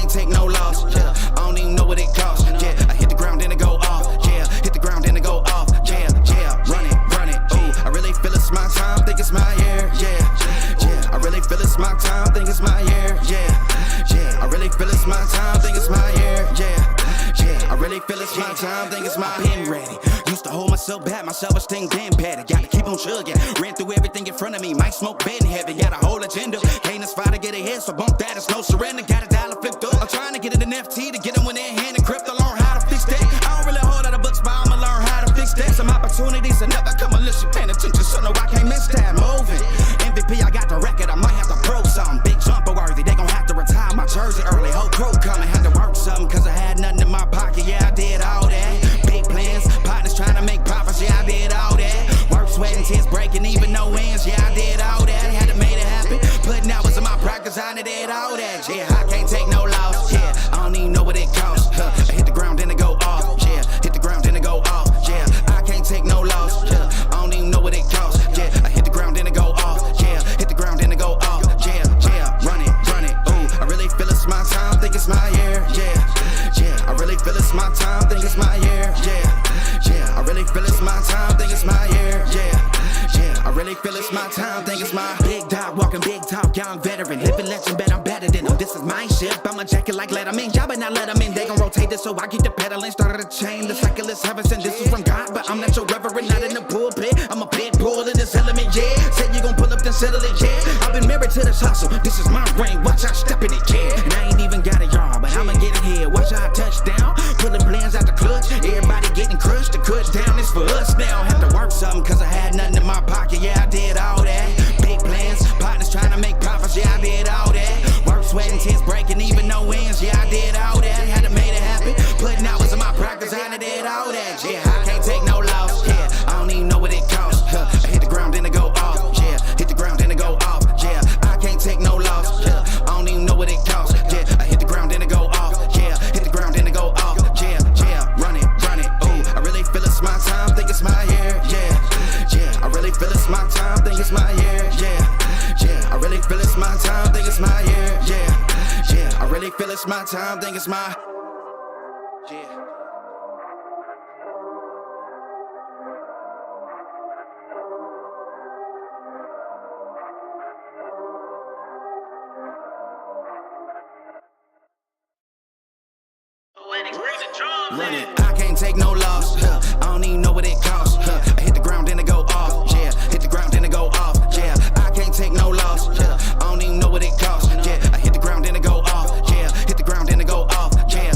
can't take no loss. Yeah, I don't even know what it costs. Yeah, I hit the ground and it go off. Yeah, hit the ground and it go off. Yeah, run it. Ooh, I really feel it's my time. Think it's my year. Yeah, I really feel it's my time. Think it's my year. Yeah, I really feel it's my time. Think it's my year. Yeah, I really feel it's my time. Think it's my pen ready. Used to hold myself back, my self-esteem damn bad. Gotta keep on chugging. Ran through everything in front of me. Might smoke bed in heaven. Got a whole agenda. Can't aspire to get ahead, so bump that. It's no surrender. Got a dollar flipped up. I'm trying to get it in FT to get them when they're hand and crypto. Learn how to fix that. I don't really hold out of books, but I'ma learn how to fix that. Some opportunities and never come unless you paying attention. So no, I can't miss that. Moving. MVP, I got the record. I might have to prove something. Big jumper worthy. They gon' have to retire my jersey early. Whole crew coming. Had to work something cause I had nothing in my pocket. Yeah, I did all that. Big plans. Partners trying to make profits. Yeah, I did all that. Work, sweat, and tears breaking even no ends. Yeah, I did all that. Had to make it happen. Putting hours in my practice. I did all that. Yeah, I can't take no loss. Yeah, I don't even know what it costs. I hit the ground and it go off. Yeah, hit the ground and it go off. Yeah, I can't take no loss. Yeah, I don't even know what it costs. Yeah, I hit the ground and it go off. Yeah, hit the ground and it go off. Yeah, run it. Ooh, I really feel it's my time. Think it's my year. Yeah, I really feel it's my time. Think it's my year. Yeah, I really feel it's my time. Think it's my year. Yeah, I really feel it's my time. Think it's my big dog walking big talk. Young veteran, living legend, bet I'm better than them. This is my ship. I'm a jacket like Letterman. Y'all better not let them in. They gon' rotate this, so I keep the pedaling. Started a chain. The cycle is heaven sent. This is from God, but I'm not your reverend. Not in the pulpit. I'm a pit bull in this element. Yeah, said you gon' pull up then settle it. Yeah, I've been married to this hustle. This is my ring. Watch out, step in it. Yeah, and I ain't even got a yard, but I'ma get it here. Watch out, touchdown. Pulling plans out the clutch. Everybody getting crushed. The cut down is for us now. Have to work something cause I had nothing in my pocket. Yeah, I did all that. Big plans. Partners trying to make profits. Yeah, I did all that. Work, sweat, and tears breaking even no ends. Yeah, I did all that. Had to make it happen. Putting hours in my practice. I did all that. Yeah, I can't take no loss. Yeah, I don't even know what it costs. I hit the ground and it go off. Yeah, hit the ground and it go off. Yeah, I can't take no loss. Yeah, I don't even know what it costs. Yeah, I hit the ground and it go off. Yeah, hit the ground and it go off. Yeah, run it. Ooh, I really feel it's my time. Think it's my year. Yeah, I really feel it's my time. Think it's my year. Yeah, I really feel it's my time. Think it's my year. Yeah, I really feel it's my time. Think it's my Run it. I can't take no loss. I don't even know what it costs. I hit the ground and it go off. Yeah, hit the ground and it go off. Yeah, I can't take no loss. I don't even know what it costs. Yeah, I hit the ground and it go off. Yeah, hit the ground and it go off. Yeah,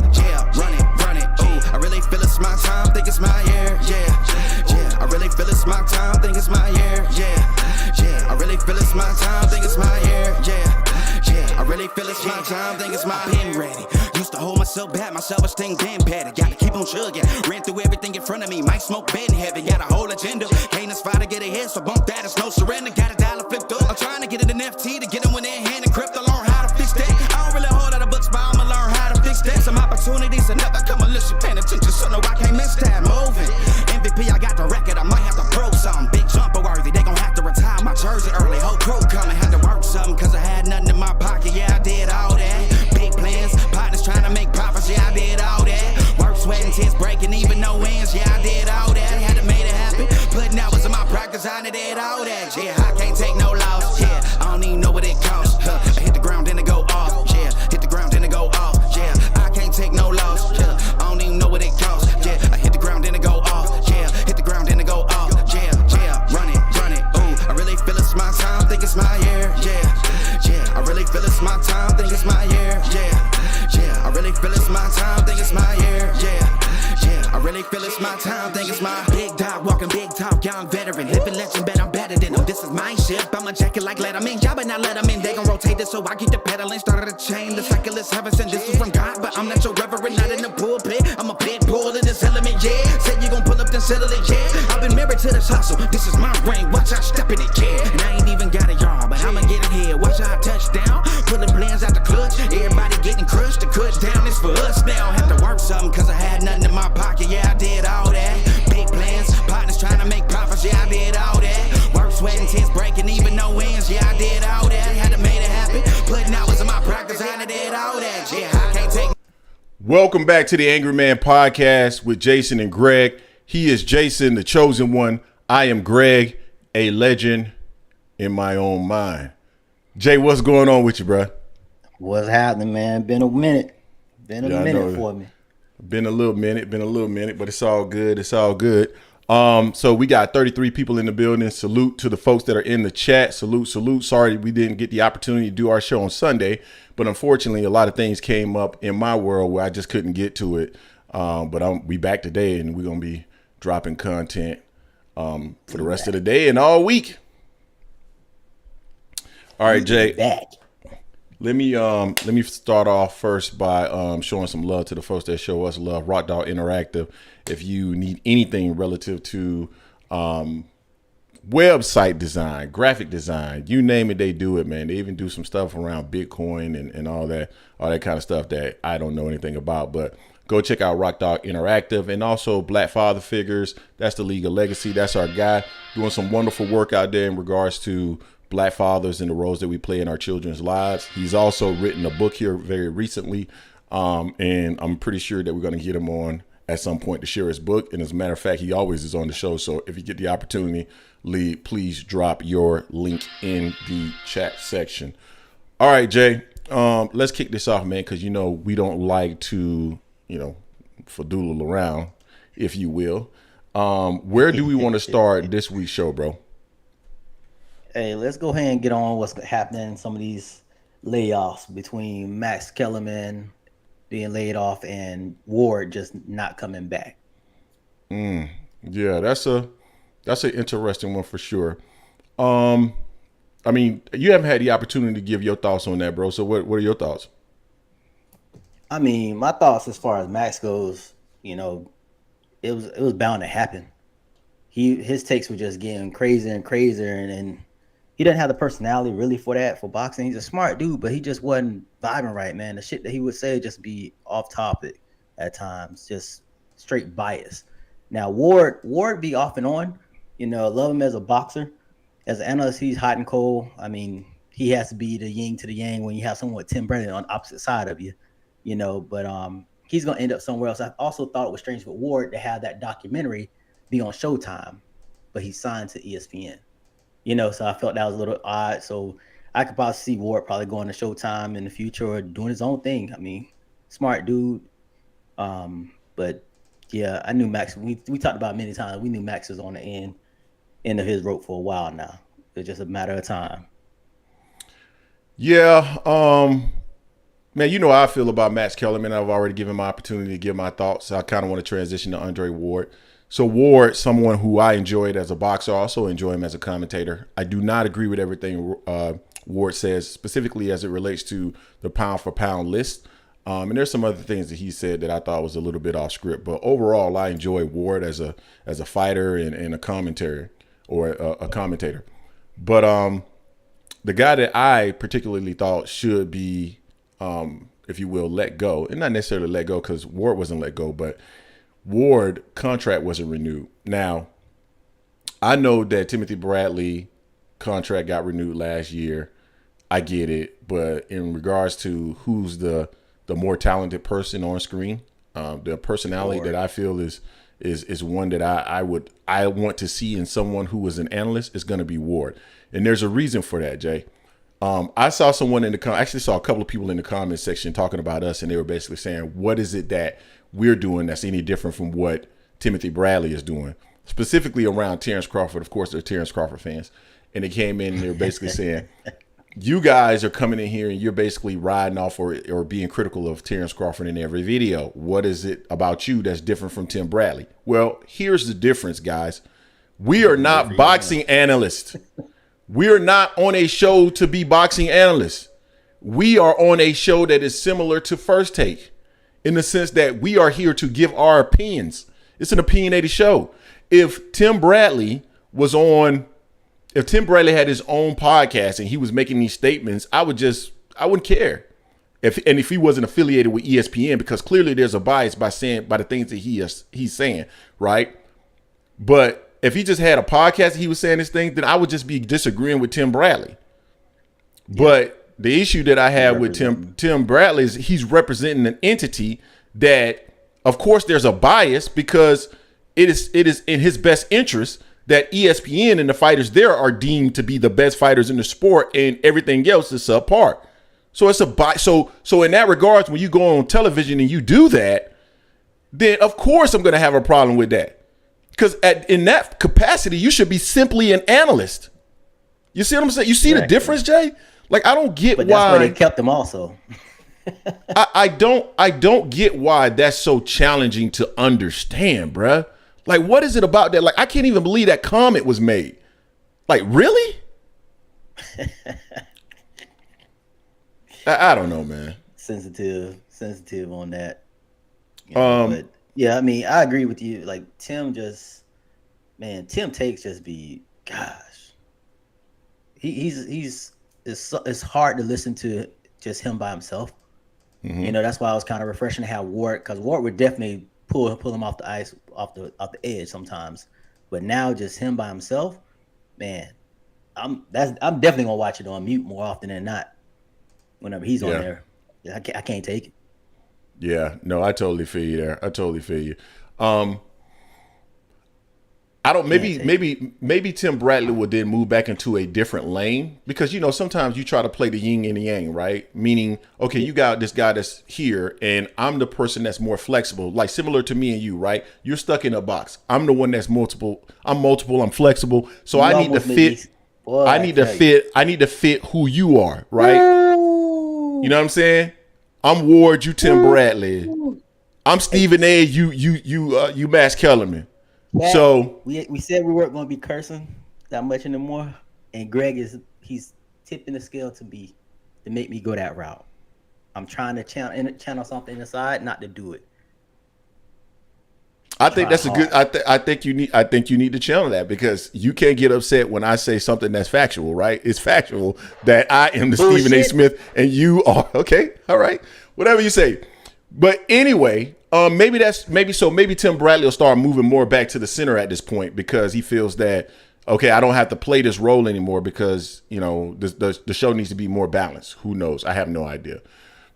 run it. Ooh, I really feel it's my time. Think it's my year. Yeah, I really feel it's my time. Think it's my year. Yeah, I really feel it's my time. Think it's my year. Yeah, I really feel it's my time. Think it's my pen ready. Used to hold myself back, my self-esteem damn bad. Gotta keep on chugging. Ran through everything in front of me. Might smoke bed in heaven. Got a whole agenda. Can't aspire to get ahead, so bump that. It's no surrender. Got a dollar flipped up. I'm trying to get it in FT to get them when they're hand and crypto. Learn how to fix that. I don't really hold out of books, but I'ma learn how to fix that. Some opportunities and never come unless you paying attention. So no, I can't miss that. Moving. MVP, I got the record. I might have to prove something. Big jumper worthy. They gon' have to retire my jersey early. Whole crew coming. Had to work something cause I had nothing in my pocket. Yeah, I did all that. Big plans. Partners trying to make profits. Yeah, I did all that. Work, sweat, and tears breaking even no ends. Yeah, I did all that. Had to make it happen. Putting hours in my practice. I did all that. Yeah, I can't take no loss. Yeah, I don't even know what it costs. I hit the ground and it go off. Yeah, hit the ground and it go off. Yeah, I can't take no loss. Yeah, I don't even know what it costs. Yeah, I hit the ground and it go off. Yeah, hit the ground and it go off. Yeah, run it. Ooh, I really feel it's my time. Think it's my year. Yeah, I really feel it's my time. Think it's my year. Yeah, I really feel it's my time. Think it's my year. Yeah, I really feel it's my time. Think it's my big dog walking big talk. Young veteran, living legend, bet I'm better than them. This is my ship. I'm a jacket like Letterman. Y'all better not let them in. They gon' rotate this, so I keep the pedaling. Started a chain. The cycle is heaven sent. This is from God, but I'm not your reverend. Not in the pulpit. I'm a pit bull in this element. Yeah, said you gon' pull up then settle it. Yeah, I've been married to this hustle. This is my ring. Watch out, step in it. Yeah, and I ain't even got a yard, but I'ma get it here. Watch out, touchdown. Pulling plans out the clutch. Everybody getting crushed. The cut down is for us now. Have to work something cause I had nothing in my pocket. Yeah, I did all that. Big plans. Partners trying to make profits. Yeah, I did all that. Work, sweat, and tears breaking even no ends. Yeah, I did all that. Had to make it happen. Putting hours in my practice. I did all that. Yeah, I can't Welcome back to the Angry Man Podcast with Jason and Greg. He is Jason, the chosen one. I am Greg, a legend in my own mind. Jay, what's going on with you, bro? What's happening, man? Been a minute. Been a minute for me. Been a little minute, but it's all good. It's all good. So we got 33 people in the building. Salute to the folks that are in the chat. Salute. Sorry we didn't get the opportunity to do our show on Sunday, but unfortunately a lot of things came up in my world where I just couldn't get to it. But we back today, and we're gonna be dropping content for the rest of the day and all week. All right, Jay. Let me start off first by showing some love to the folks that show us love. Rock Dog Interactive. If you need anything relative to website design, graphic design, you name it, they do it, man. They even do some stuff around Bitcoin and all that kind of stuff that I don't know anything about. But go check out Rock Dog Interactive, and also Black Father Figures. That's the League of Legacy. That's our guy doing some wonderful work out there in regards to Black fathers and the roles that we play in our children's lives. He's also written a book here very recently, and I'm pretty sure that we're going to get him on at some point to share his book. And as a matter of fact, he always is on the show. So if you get the opportunity, Lee, please drop your link in the chat section. All right, Jay, let's kick this off, man, because, we don't like to, fadoodle around, if you will. Where do we want to start this week's show, bro? Hey, let's go ahead and get on what's happening in some of these layoffs between Max Kellerman being laid off and Ward just not coming back. Yeah, that's an interesting one for sure. I mean, you haven't had the opportunity to give your thoughts on that, bro. So what are your thoughts? I mean, my thoughts as far as Max goes, it was bound to happen. His takes were just getting crazier and crazier, and he doesn't have the personality really for boxing. He's a smart dude, but he just wasn't vibing right, man. The shit that he would say just be off topic at times, just straight bias. Now, Ward be off and on. Love him as a boxer. As an analyst, he's hot and cold. I mean, he has to be the yin to the yang when you have someone with Tim Brennan on the opposite side of you, but he's going to end up somewhere else. I also thought it was strange for Ward to have that documentary be on Showtime, but he signed to ESPN. So I felt that was a little odd. So I could probably see Ward probably going to Showtime in the future or doing his own thing. I mean, smart dude. But yeah, I knew Max. We talked about it many times. We knew Max was on the end of his rope for a while now. It's just a matter of time. Yeah. Man, how I feel about Max Kellerman. I've already given my opportunity to give my thoughts. I kind of want to transition to Andre Ward. So Ward, someone who I enjoyed as a boxer, I also enjoy him as a commentator. I do not agree with everything Ward says, specifically as it relates to the pound for pound list. And there's some other things that he said that I thought was a little bit off script. But overall, I enjoy Ward as a fighter and a commentator or a commentator. But the guy that I particularly thought should be, if you will, let go, and not necessarily let go because Ward wasn't let go, but Ward contract wasn't renewed. Now, I know that Timothy Bradley contract got renewed last year. I get it, but in regards to who's the more talented person on screen, the personality Ward that I feel is one that I want to see in someone who is an analyst is going to be Ward, and there's a reason for that, Jay. I saw someone actually saw a couple of people in the comment section talking about us, and they were basically saying, what is it that we're doing that's any different from what Timothy Bradley is doing, specifically around Terence Crawford. Of course, they're Terence Crawford fans. And they came in and they were basically saying, you guys are coming in here and you're basically riding off or being critical of Terence Crawford in every video. What is it about you that's different from Tim Bradley? Well, here's the difference, guys. We are not boxing analysts. We are not on a show to be boxing analysts. We are on a show that is similar to First Take, in the sense that we are here to give our opinions. It's an opinionated show. If Tim Bradley had his own podcast and he was making these statements, I wouldn't care. If he wasn't affiliated with ESPN, because clearly there's a bias by the things that he's saying, right? But if he just had a podcast and he was saying this thing, then I would just be disagreeing with Tim Bradley. Yeah. But the issue that I have with Tim Bradley is he's representing an entity that, of course, there's a bias because it is in his best interest that ESPN and the fighters there are deemed to be the best fighters in the sport, and everything else is subpar. So it's a bias. So in that regards, when you go on television and you do that, then of course I'm going to have a problem with that. Because in that capacity, you should be simply an analyst. You see what I'm saying? You see the difference, Jay? Like, I don't get but why. That's why they kept them also. I don't get why that's so challenging to understand, bruh. Like, what is it about that? Like, I can't even believe that comment was made. Like, really? I don't know, man. Sensitive on that. You know, but yeah, I mean, I agree with you. Like Tim takes just be, gosh, it's hard to listen to just him by himself. Mm-hmm. You know, that's why I was kind of refreshing to have Ward, because Ward would definitely pull him off the ice, off the edge sometimes. But now just him by himself, man, I'm definitely gonna watch it on mute more often than not. Whenever he's on there, I can't take it. Yeah, no, I totally feel you there. I totally feel you. I don't. Maybe Tim Bradley would then move back into a different lane, because sometimes you try to play the yin and the yang, right? Meaning, okay, you got this guy that's here, and I'm the person that's more flexible, like similar to me and you, right? You're stuck in a box. I'm the one that's multiple. I'm flexible. So I need to fit. I need to fit who you are, right? You know what I'm saying? I'm Ward, you Tim Bradley. I'm Stephen A. You Max Kellerman. Yeah, so we said we weren't going to be cursing that much anymore, and Greg he's tipping the scale to make me go that route. I'm trying to channel something inside, not to do it. I think that's a good. I think you need to channel that, because you can't get upset when I say something that's factual, right? It's factual that I am the Stephen A. Smith and you are. Okay, all right, whatever you say. But anyway, maybe Tim Bradley will start moving more back to the center at this point, because he feels that, okay, I don't have to play this role anymore, because the show needs to be more balanced. Who knows? I have no idea.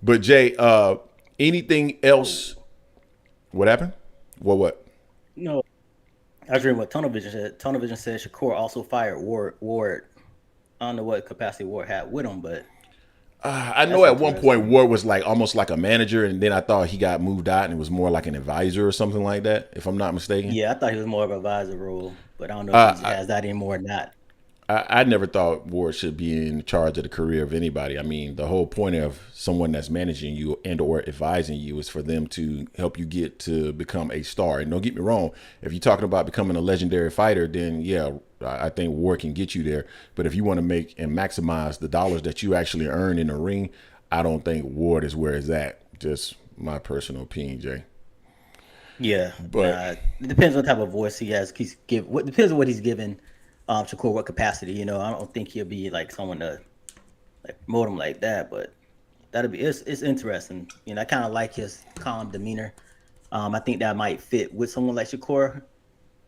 But Jay, anything else? What happened? What? No, I was reading what Tunnel Vision said. Tunnel Vision said Shakur also fired Ward. I don't know what capacity Ward had with him, but I know at one point Ward was like almost like a manager, and then I thought he got moved out and it was more like an advisor or something like that, if I'm not mistaken. Yeah, I thought he was more of an advisor role, but I don't know if he has that anymore or not. I never thought Ward should be in charge of the career of anybody. I mean, the whole point of someone that's managing you and or advising you is for them to help you get to become a star. And don't get me wrong, if you're talking about becoming a legendary fighter, then yeah, I think Ward can get you there. But if you want to make and maximize the dollars that you actually earn in the ring, I don't think Ward is where it's at. Just my personal opinion, Jay. Yeah, but it depends on what type of voice he has. Depends on what he's given. Shakur, what capacity? I don't think he'll be like someone to like promote him like that, but it's interesting. I kind of like his calm demeanor. I think that might fit with someone like Shakur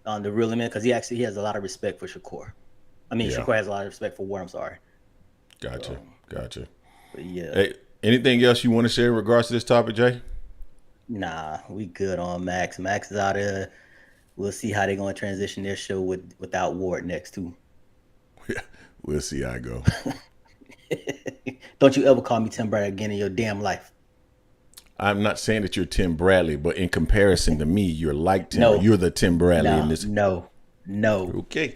on the real limit, because he has a lot of respect for Shakur. I mean, Shakur has a lot of respect for Ward. I'm sorry. Gotcha. But yeah. Hey, anything else you want to share in regards to this topic, Jay? Nah, we good on Max. Max is out there. We'll see how they're going to transition their show without Ward next, too. Yeah, we'll see how it go. Don't you ever call me Tim Bradley again in your damn life. I'm not saying that you're Tim Bradley, but in comparison to me, you're like Tim. No. You're the Tim Bradley in this. No. Okay.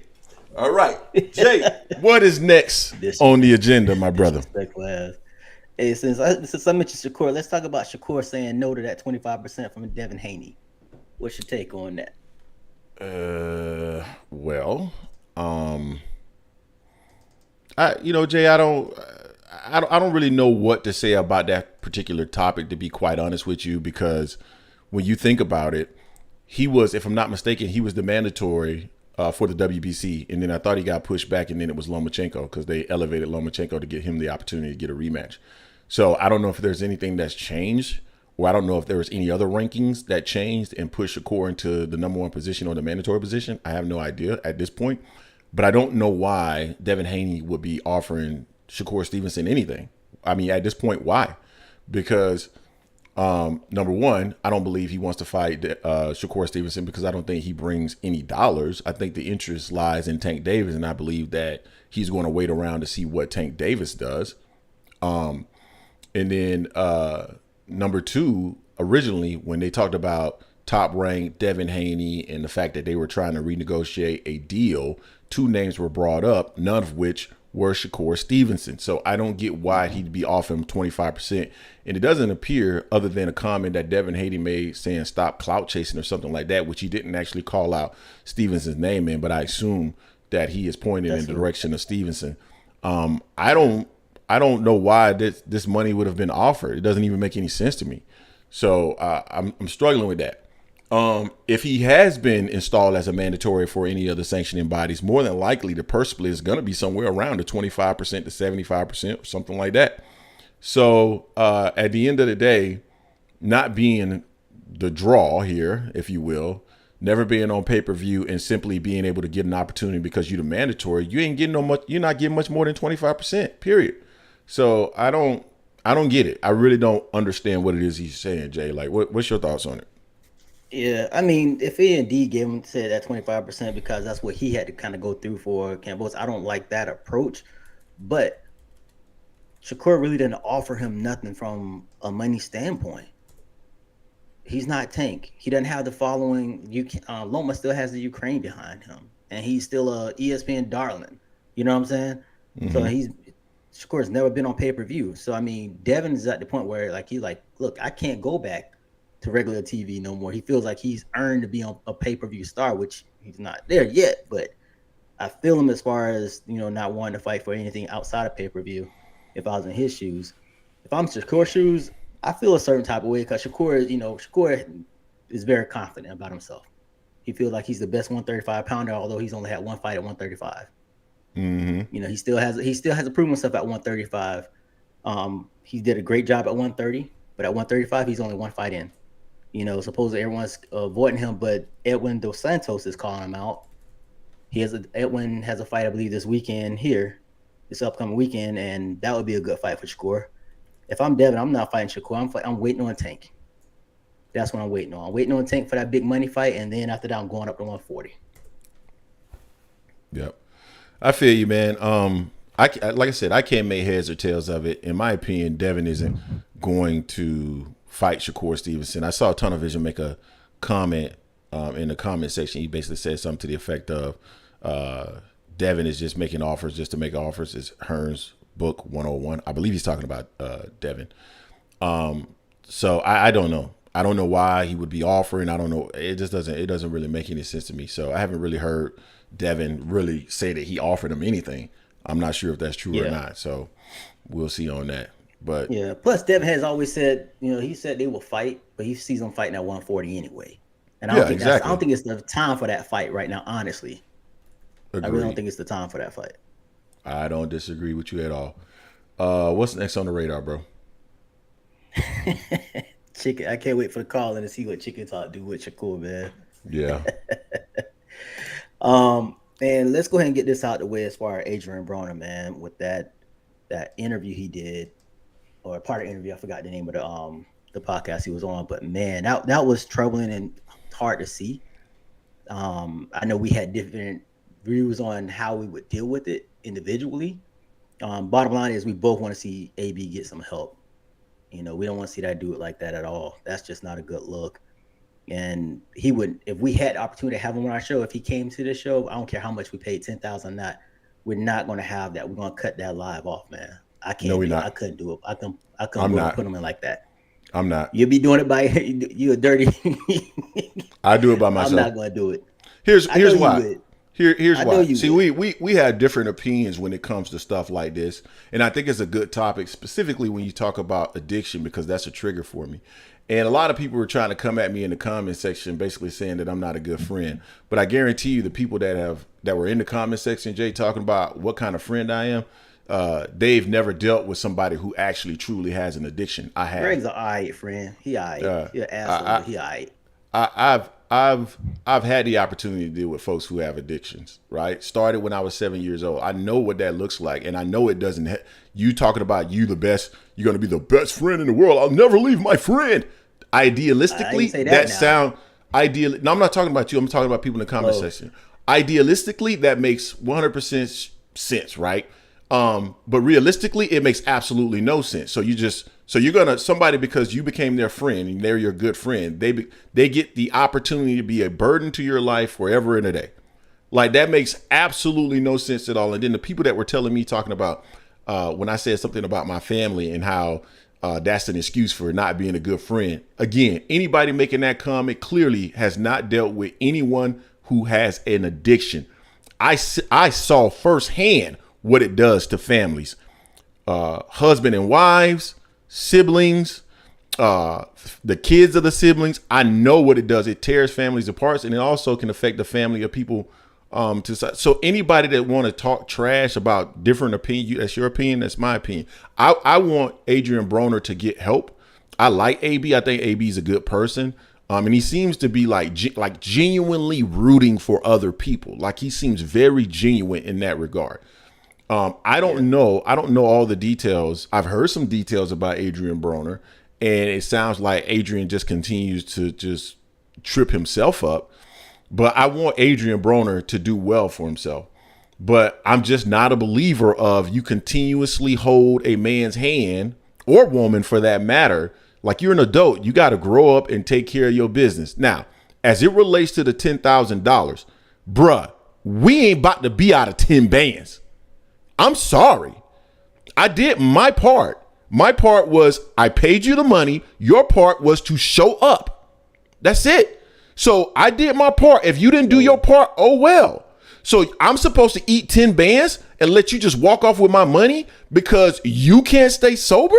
All right. Jay, what is next on the agenda, my brother? Hey, since I mentioned Shakur, let's talk about Shakur saying no to that 25% from Devin Haney. What's your take on that? Jay, I don't really know what to say about that particular topic, to be quite honest with you, because when you think about it, he was, if I'm not mistaken, he was the mandatory for the WBC, and then I thought he got pushed back, and then it was Lomachenko, because they elevated Lomachenko to get him the opportunity to get a rematch. So I don't know if there's anything that's changed, or I don't know if there was any other rankings that changed and pushed Shakur into the number one position or the mandatory position. I have no idea at this point, but I don't know why Devin Haney would be offering Shakur Stevenson anything. I mean, at this point, why? Because Number one, I don't believe he wants to fight Shakur Stevenson because I don't think he brings any dollars. I think the interest lies in Tank Davis, and I believe that he's going to wait around to see what Tank Davis does. And then number two, originally when they talked about top-ranked Devin Haney and the fact that they were trying to renegotiate a deal, two names were brought up, none of which were Shakur Stevenson. So I don't get why he'd be offering 25%. And it doesn't appear, other than a comment that Devin Haney made saying stop clout chasing or something like that, which he didn't actually call out Stevenson's name in, but I assume that he is pointing in the direction of Stevenson. I don't know why this money would have been offered. It doesn't even make any sense to me. So I'm struggling with that. If he has been installed as a mandatory for any of the sanctioning bodies, more than likely the purse split is going to be somewhere around the 25% to 75% or something like that. So at the end of the day, not being the draw here, if you will, never being on pay-per-view and simply being able to get an opportunity because you're the mandatory, you ain't getting you're not getting much more than 25%, period. So I don't get it. I really don't understand what it is he's saying, Jay. Like, what's your thoughts on it? Yeah, I mean, if he indeed gave him said that 25% because that's what he had to kind of go through for Campbell's, I don't like that approach. But Shakur really didn't offer him nothing from a money standpoint. He's not Tank. He doesn't have the following. Loma still has the Ukraine behind him, and he's still a ESPN darling. You know what I'm saying? Mm-hmm. So Shakur's never been on pay-per-view. So I mean, Devin is at the point where he's like, look, I can't go back to regular TV no more. He feels like he's earned to be on a pay-per-view star, which he's not there yet, but I feel him as far as, not wanting to fight for anything outside of pay-per-view if I was in his shoes. If I'm Shakur's shoes, I feel a certain type of way because Shakur is very confident about himself. He feels like he's the best 135 pounder, although he's only had one fight at 135. Mm-hmm. He still has to prove himself at 135. He did a great job at 130, but at 135, he's only one fight in. Supposedly everyone's avoiding him, but Edwin Dos Santos is calling him out. Edwin has a fight, I believe, this upcoming weekend, and that would be a good fight for Shakur. If I'm Devin, I'm not fighting Shakur. I'm waiting on Tank. That's what I'm waiting on. I'm waiting on Tank for that big money fight, and then after that, I'm going up to 140. Yep, I feel you, man. Like I said, I can't make heads or tails of it. In my opinion, Devin isn't going to fight Shakur Stevenson. I saw Tunnel Vision make a comment in the comment section. He basically said something to the effect of Devin is just making offers just to make offers. It's Hearn's book 101. I believe he's talking about Devin. So I don't know. I don't know why he would be offering. I don't know. It doesn't really make any sense to me. So I haven't really heard Devin really say that he offered him anything. I'm not sure if that's true or not. So we'll see on that. But yeah. Plus, Devin has always said, he said they will fight, but he sees them fighting at 140 anyway. And I don't think it's the time for that fight right now. Honestly, agreed. I really don't think it's the time for that fight. I don't disagree with you at all. What's next on the radar, bro? Chicken. I can't wait for the call and to see what Chicken Talk do with Shakur, man. Yeah. And let's go ahead and get this out the way as far as Adrien Broner, man, with that interview he did, or part of the interview. I forgot the name of the podcast he was on, but man, that was troubling and hard to see. I know we had different views on how we would deal with it individually. Bottom line is we both want to see AB get some help. We don't want to see that do it like that at all. That's just not a good look. And he would, if we had the opportunity to have him on our show, if he came to the show, I don't care how much we paid, $10,000 not, we're not going to have that. We're going to cut that live off, man. I can't. No, we're not. I couldn't do it. I couldn't put him in like that. I'm not. You'll be doing it by you a dirty. I do it by myself. I'm not going to do it. Here's why. Here's why. See, we have different opinions when it comes to stuff like this, and I think it's a good topic, specifically when you talk about addiction, because that's a trigger for me. And a lot of people were trying to come at me in the comment section, basically saying that I'm not a good friend. But I guarantee you, the people that were in the comment section, Jay, talking about what kind of friend I am, they've never dealt with somebody who actually truly has an addiction. I have. Greg's an all right friend. He all right. You're an asshole, but he all right. I've had the opportunity to deal with folks who have addictions, right? Started when I was 7 years old. I know what that looks like, and I know it doesn't. You talking about you the best, you're going to be the best friend in the world. I'll never leave my friend. Idealistically, that sound ideal. No, I'm not talking about you. I'm talking about people in the comment section. Idealistically, that makes 100% sense, right? But realistically, it makes absolutely no sense. So you're gonna somebody because you became their friend and they're your good friend. They get the opportunity to be a burden to your life forever and a day. Like that makes absolutely no sense at all. And then the people that were telling me talking about when I said something about my family and how that's an excuse for not being a good friend. Again, anybody making that comment clearly has not dealt with anyone who has an addiction. I saw firsthand what it does to families, husband and wives, siblings, the kids of the siblings. I know what it does. It tears families apart, and it also can affect the family of people. So anybody that want to talk trash about different opinion, that's your opinion, that's my opinion. I want Adrien Broner to get help. I like AB. I think AB is a good person. And he seems to be like genuinely rooting for other people. Like he seems very genuine in that regard. I don't know all the details. I've heard some details about Adrien Broner, and it sounds like Adrien just continues to just trip himself up. But I want Adrien Broner to do well for himself. But I'm just not a believer of you continuously hold a man's hand, or woman for that matter. Like you're an adult, you got to grow up and take care of your business. Now, as it relates to the $10,000, bruh, we ain't about to be out of 10 bands. I'm sorry. I did my part. My part was I paid you the money. Your part was to show up. That's it. So I did my part. If you didn't do your part, oh well. So I'm supposed to eat 10 bands and let you just walk off with my money because you can't stay sober?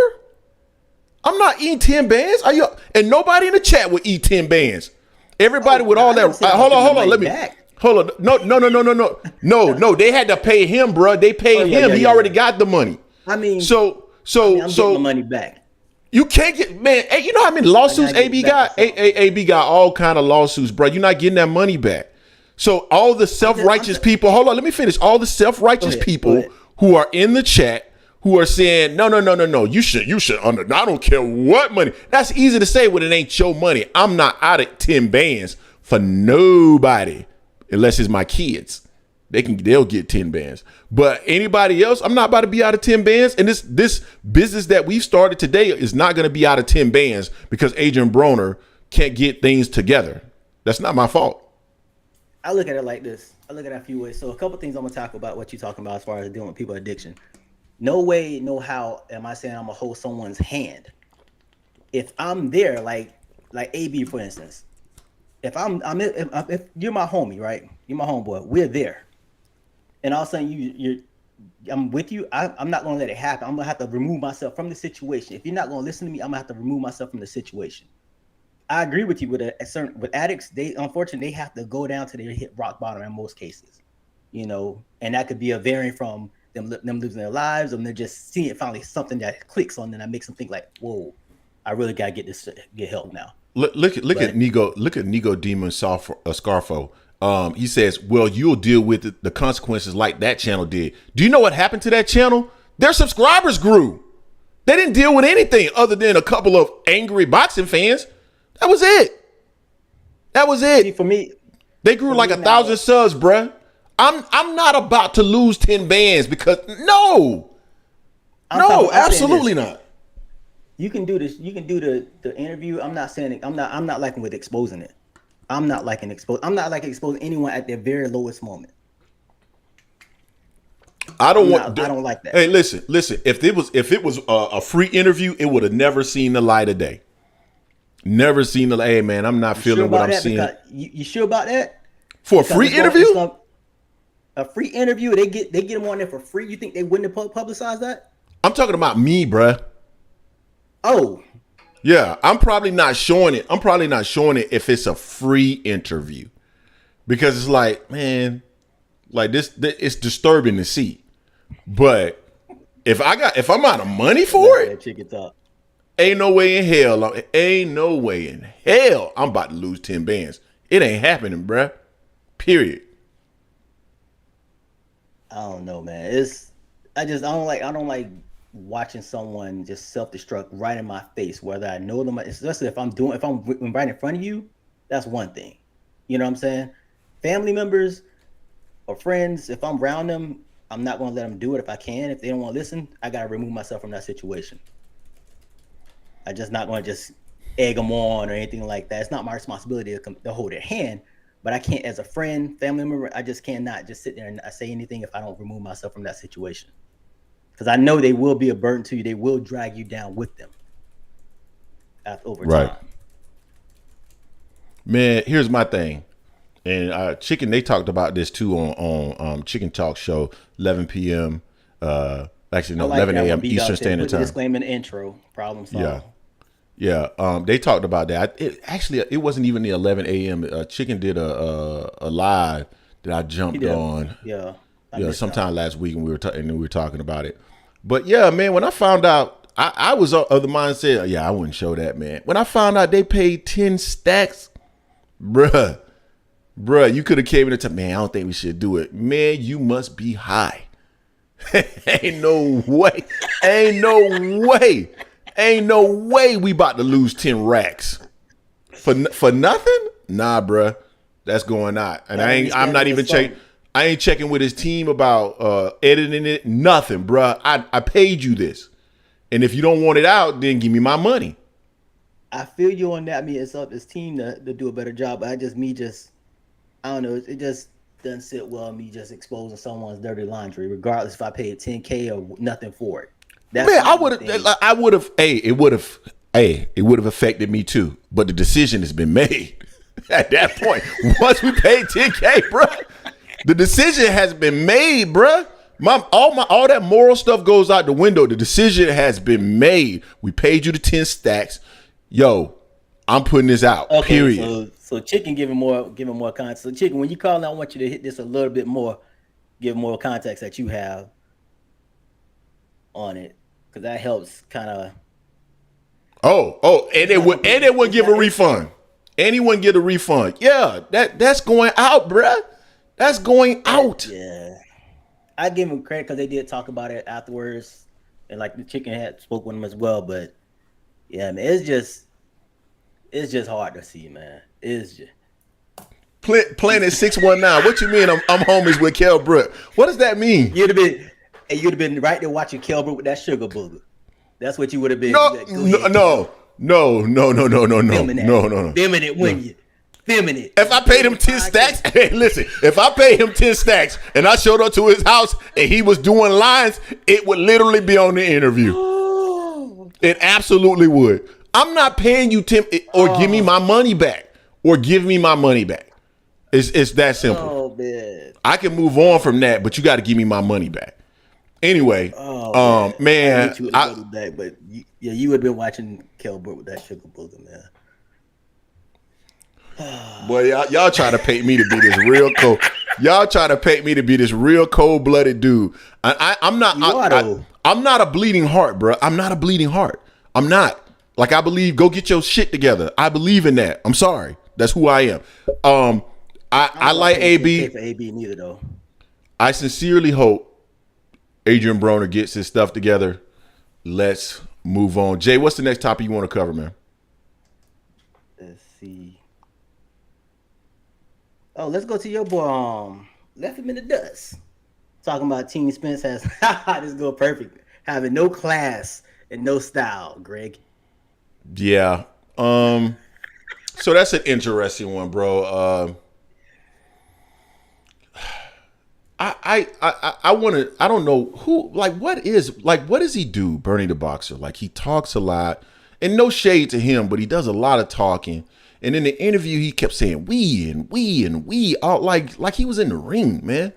I'm not eating 10 bands. Are you? And nobody in the chat would eat 10 bands. Everybody with all that. Hold on. Let me. Hold on. No. They had to pay him, bro. They paid him. He already got the money. I mean, I'm getting my money back. You can't get, man. Hey, you know how many lawsuits AB got? AB got all kind of lawsuits, bro. You're not getting that money back. So all the self-righteous people. Hold on. Let me finish. All the self-righteous people who are in the chat who are saying, no. You should I don't care what money. That's easy to say when it ain't your money. I'm not out of 10 bands for nobody. Unless it's my kids, they'll get 10 bands. But anybody else, I'm not about to be out of 10 bands. And this business that we've started today is not going to be out of 10 bands because Adrien Broner can't get things together. That's not my fault. I look at it like this. I look at it a few ways. So a couple things I'm gonna talk about what you're talking about as far as dealing with people addiction. No way, no how am I saying I'm gonna hold someone's hand. If I'm there, like AB for instance. If you're my homie, right? You're my homeboy. We're there, and all of a sudden I'm with you. I'm not gonna let it happen. I'm gonna have to remove myself from the situation. If you're not gonna listen to me, I'm gonna have to remove myself from the situation. I agree with you with addicts. They unfortunately they have to go down to their hit rock bottom in most cases, and that could be a varying from them losing their lives, or they're just seeing it finally something that clicks on them that makes them think like, whoa, I really gotta get help now. Look at Nico Demon Scarfo. He says, well, you'll deal with the consequences like that channel did. Do you know what happened to that channel? Their subscribers grew. They didn't deal with anything other than a couple of angry boxing fans. That was it. See, for me, they grew like 1,000 subs, bruh. I'm not about to lose 10 bands because absolutely not. You can do this. You can do the interview. I'm not saying it. I'm not liking with exposing it. I'm not liking exposing anyone at their very lowest moment. I don't like that. Hey, listen. If it was a free interview, it would have never seen the light of day. Never seen the. Hey, man, I'm not feeling what I'm seeing. You sure about that? For a free interview? A free interview. They get them on there for free. You think they wouldn't have publicized that? I'm talking about me, bruh. Oh. Yeah, I'm probably not showing it. If it's a free interview. Because it's like, man, like this it's disturbing to see. But if I'm out of money for it, ain't no way in hell I'm about to lose 10 bands. It ain't happening, bruh. Period. I don't know, man. I don't like watching someone just self-destruct right in my face, whether I know them, especially if I'm right in front of you. That's one thing. You know what I'm saying? Family members or friends, if I'm around them, I'm not going to let them do it if I can. If they don't want to listen, I got to remove myself from that situation. I'm just not going to just egg them on or anything like that. It's not my responsibility to hold their hand, but I can't, as a friend, family member, I just cannot just sit there and not say anything if I don't remove myself from that situation. Because I know they will be a burden to you. They will drag you down with them over time. Man, here's my thing. And Chicken, they talked about this too on Chicken Talk Show, 11 p.m. Actually, no, 11 a.m. Eastern Standard Time. Disclaimer in the intro. Problem solved. Yeah. They talked about that. It wasn't even the 11 a.m. Chicken did a live that I jumped on. Yeah, sometime last week, and we were talking about it. But yeah, man, when I found out, I was of the mindset, yeah, I wouldn't show that, man. When I found out they paid 10 stacks, bruh, you could have came in and said, man, I don't think we should do it. Man, you must be high. Ain't no way we about to lose 10 racks for nothing. Nah, bruh, that's going out. And I'm not even checking. I ain't checking with his team about editing it. Nothing, bruh. I paid you this, and if you don't want it out, then give me my money. I feel you on that. I mean, it's up his team to do a better job. But I don't know. It just doesn't sit well. Me just exposing someone's dirty laundry, regardless if I paid $10K or nothing for it. Man, I would have. It would have affected me too. But the decision has been made at that point. Once we paid $10K, bro, the decision has been made, bro. All that moral stuff goes out the window. The decision has been made. We paid you the 10 stacks. Yo, I'm putting this out. Okay, period. So Chicken giving more context. So Chicken, when you call, I want you to hit this a little bit more, give more context that you have on it, because that helps kind of. And they wouldn't give a refund. Anyone get a refund? Yeah, that's going out, bruh. That's going out. Yeah, I give them credit because they did talk about it afterwards, and like the Chicken had spoke with them as well. But yeah, man, it's just hard to see, man. It's just Planet 619. What you mean? I'm homies with Kell Brook. What does that mean? You'd have been right there watching Kell Brook with that sugar booger. That's what you would have been. No. Feminine, wouldn't you? Feminine. If I paid him 10 stacks, hey, listen. If I paid him 10 stacks and I showed up to his house and he was doing lines, it would literally be on the interview. It absolutely would. I'm not paying you 10 or give me my money back. It's that simple. Oh man. I can move on from that, but you got to give me my money back. Anyway, man, but you would have been watching Kell Brook with that sugar booger, man. Boy, y'all trying to paint me to be this real cold. Y'all trying to paint me to be this real cold-blooded dude. I'm not. I'm not a bleeding heart, bro. I'm not a bleeding heart. I'm not. Like, I believe, go get your shit together. I believe in that. I'm sorry. That's who I am. I like AB. For AB neither though. I sincerely hope Adrian Broner gets his stuff together. Let's move on. Jay, what's the next topic you want to cover, man? Let's see. Oh, let's go to your boy. Left him in the dust. Talking about Team Spence has this go perfect. Having no class and no style, Greg. Yeah. So that's an interesting one, bro. I want to. I don't know who. What does he do? Bernie the Boxer. Like, he talks a lot, and no shade to him, but he does a lot of talking. And in the interview, he kept saying we, all like he was in the ring, man.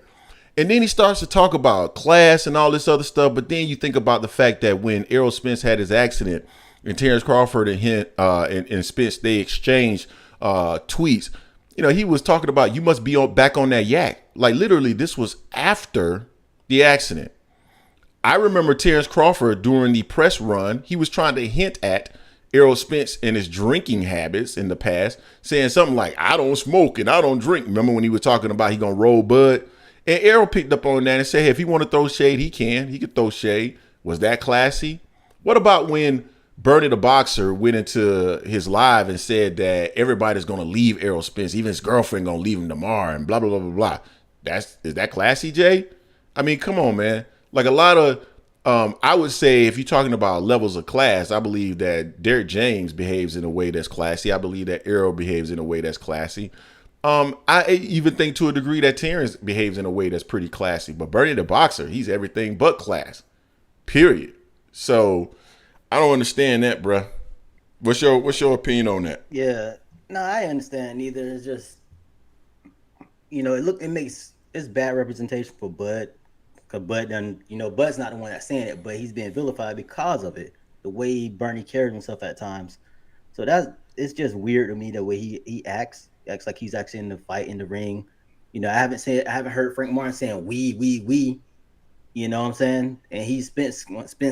And then he starts to talk about class and all this other stuff. But then you think about the fact that when Errol Spence had his accident, and Terence Crawford and Spence, they exchanged tweets. You know, he was talking about, you must be back on that yak. Like, literally, this was after the accident. I remember Terence Crawford during the press run, he was trying to hint at Errol Spence and his drinking habits in the past, saying something like, I don't smoke and I don't drink. Remember when he was talking about he going to roll bud? And Errol picked up on that and said, hey, if he want to throw shade, he can. He could throw shade. Was that classy? What about when Bernie the Boxer went into his live and said that everybody's going to leave Errol Spence, even his girlfriend going to leave him tomorrow and blah, blah, blah, blah, blah. Is that classy, Jay? I mean, come on, man. Like a lot of, I would say if you're talking about levels of class, I believe that Derrick James behaves in a way that's classy. I believe that Errol behaves in a way that's classy. I even think to a degree that Terence behaves in a way that's pretty classy. But Bernie the Boxer, he's everything but class. Period. So I don't understand that, bruh. What's your opinion on that? Yeah. No, I understand neither. It's just, it's bad representation for Bud. Cause Bud done, Bud's not the one that's saying it, but he's being vilified because of it. The way Bernie carries himself at times. So it's just weird to me the way he acts like he's actually in the fight in the ring. I haven't heard Frank Martin saying we. You know what I'm saying? And he's Spence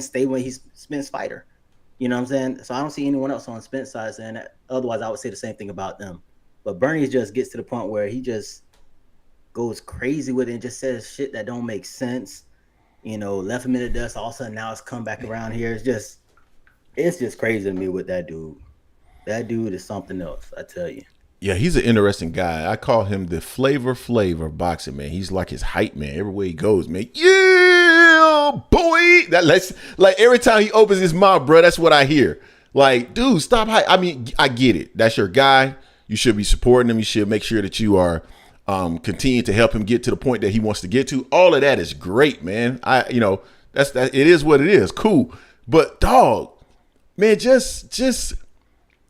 stable. He's Spence fighter. You know what I'm saying? So I don't see anyone else on Spence side saying that. Otherwise, I would say the same thing about them. But Bernie just gets to the point where he just goes crazy with it and just says shit that don't make sense. Left him in the dust. All of a sudden, now it's come back around here. It's just crazy to me with that dude. That dude is something else, I tell you. Yeah, he's an interesting guy. I call him the flavor of boxing, man. He's like his hype man. Everywhere he goes, man. Yeah, boy. Like every time he opens his mouth, bro, that's what I hear. Like, dude, stop hype. I mean, I get it. That's your guy. You should be supporting him. You should make sure that you are continue to help him get to the point that he wants to get to. All of that is great, man. It is what it is. Cool. But dog, man, just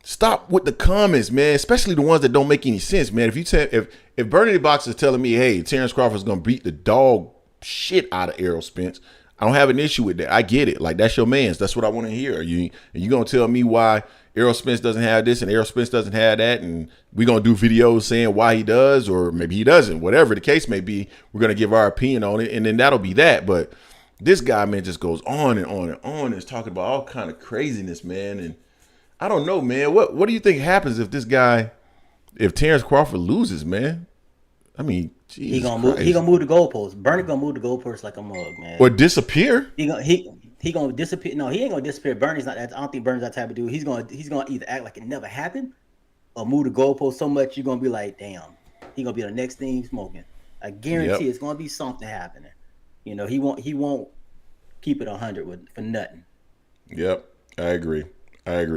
stop with the comments, man. Especially the ones that don't make any sense, man. If Bernie the Boxer is telling me, hey, Terence Crawford's gonna beat the dog shit out of Errol Spence, I don't have an issue with that. I get it. Like, that's your man's. That's what I want to hear. You gonna tell me why Errol Spence doesn't have this and Errol Spence doesn't have that, and we're going to do videos saying why he does or maybe he doesn't. Whatever the case may be, we're going to give our opinion on it, and then that'll be that. But this guy, man, just goes on and on and on and is talking about all kind of craziness, man. And I don't know, man. What do you think happens if Terence Crawford loses, man? I mean, Jesus he gonna move the goalposts. Bernie gonna move the goalposts like a mug, man. Or disappear. He gonna disappear. No, he ain't gonna disappear. Bernie's not that. I don't think Bernie's that type of dude. He's gonna either act like it never happened, or move the goalpost so much you're gonna be like, damn, he gonna be the next thing smoking. I guarantee it's gonna be something happening. He won't keep it 100 for nothing. Yep, I agree.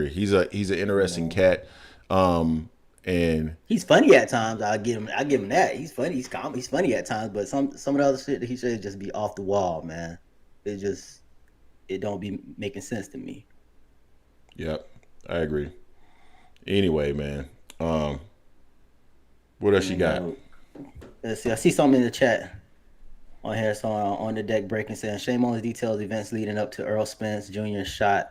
He's an interesting cat. And he's funny at times. I give him that. He's funny. He's calm. He's funny at times. But some of the other shit that he should just be off the wall, man. It don't be making sense to me. Yep, I agree. Anyway, man, what else you got? Let's see. I see something in the chat on here. So on the deck breaking saying, shame on the details events leading up to Errol Spence Jr. shot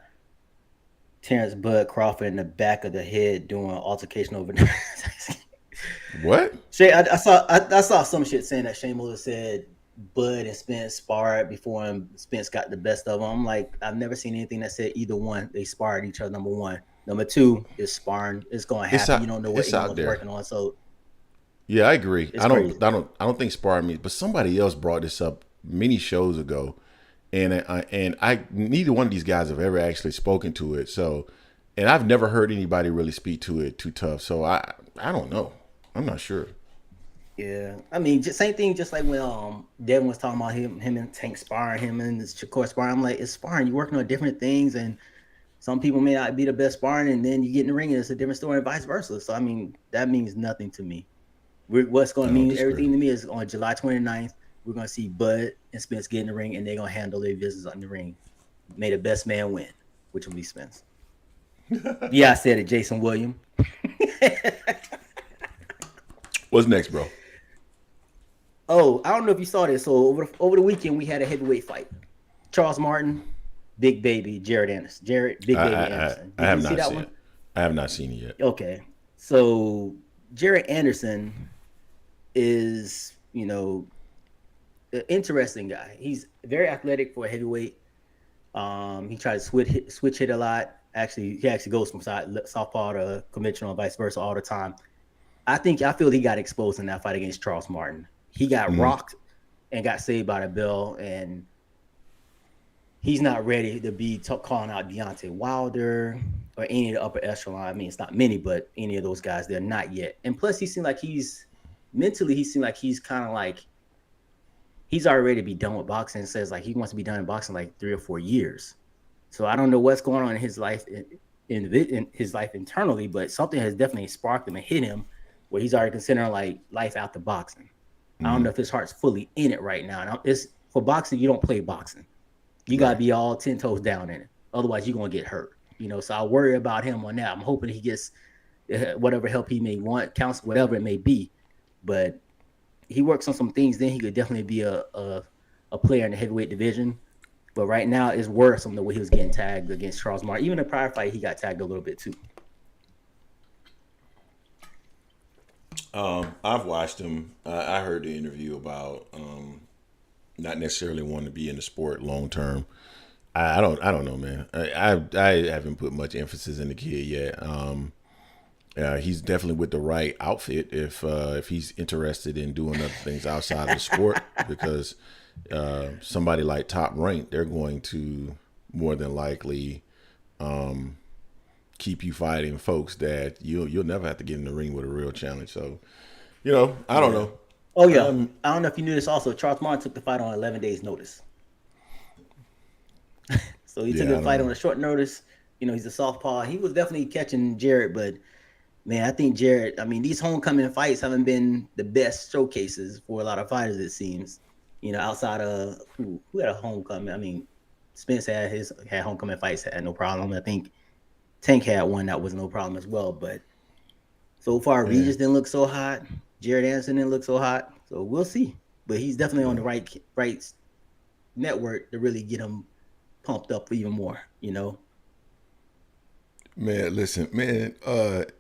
Terence Bud Crawford in the back of the head during an altercation over. What? Shay, I saw some shit saying that Shane Miller said Bud and Spence sparred before Spence got the best of them. I'm like, I've never seen anything that said either one. They sparred each other. Number one. Number two is sparring. It's going to happen. You don't know what anyone's working on. So yeah, I agree. I crazy. don't think sparring means. But somebody else brought this up many shows ago, and I neither one of these guys have ever actually spoken to it. So, and I've never heard anybody really speak to it too tough. So I don't know. I'm not sure. Yeah, I mean, just same thing. Just like when Devin was talking about him and Tank sparring, him and Shakur sparring. I'm like, it's sparring. You're working on different things, and some people may not be the best sparring, and then you get in the ring, and it's a different story, and vice versa. So I mean, that means nothing to me. What's going to mean everything to me is on July 29th, we're going to see Bud and Spence get in the ring, and they're going to handle their business on the ring. May the best man win, which will be Spence. Yeah, I said it, Jason William. What's next, bro? Oh, I don't know if you saw this. So over the weekend, we had a heavyweight fight. Charles Martin, Big Baby, Jared Anderson. Anderson. I have not seen it. I have not seen it yet. Okay. So Jared Anderson is, an interesting guy. He's very athletic for a heavyweight. He tries to switch hit a lot. He actually goes from southpaw to conventional and vice versa all the time. I feel he got exposed in that fight against Charles Martin. He got rocked and got saved by the bell, and he's not ready to be calling out Deontay Wilder or any of the upper echelon. I mean, it's not many, but any of those guys, they're not yet. And plus, he seemed like he's kind of like he's already ready to be done with boxing. And says like he wants to be done in boxing like 3 or 4 years. So I don't know what's going on in his life in his life internally, but something has definitely sparked him and hit him where he's already considering like life after boxing. I don't know if his heart's fully in it right now. And it's for boxing, you don't play boxing. You got to be all 10 toes down in it. Otherwise, you're going to get hurt. So I worry about him on that. I'm hoping he gets whatever help he may want, counsel, whatever it may be. But he works on some things, then he could definitely be a player in the heavyweight division. But right now, it's worrisome the way he was getting tagged against Charles Martin. Even in the prior fight, he got tagged a little bit too. I've watched him. I heard the interview about not necessarily wanting to be in the sport long term. I don't know, man. I haven't put much emphasis in the kid yet. He's definitely with the right outfit if he's interested in doing other things outside of the sport, because somebody like Top Rank, they're going to more than likely keep you fighting folks that you'll never have to get in the ring with a real challenge. So, I don't know. Oh yeah, I don't know if you knew this. Also, Charles Martin took the fight on 11 days' notice. So he took the fight on a short notice. He's a southpaw. He was definitely catching Jarrett, but man, I think Jarrett. I mean, these homecoming fights haven't been the best showcases for a lot of fighters. It seems. Outside of who had a homecoming. I mean, Spence had homecoming fights, had no problem. I think Tank had one that was no problem as well. But so far, Regis didn't look so hot. Jared Anderson didn't look so hot. So we'll see. But he's definitely on the right network to really get him pumped up even more. Man, listen, man.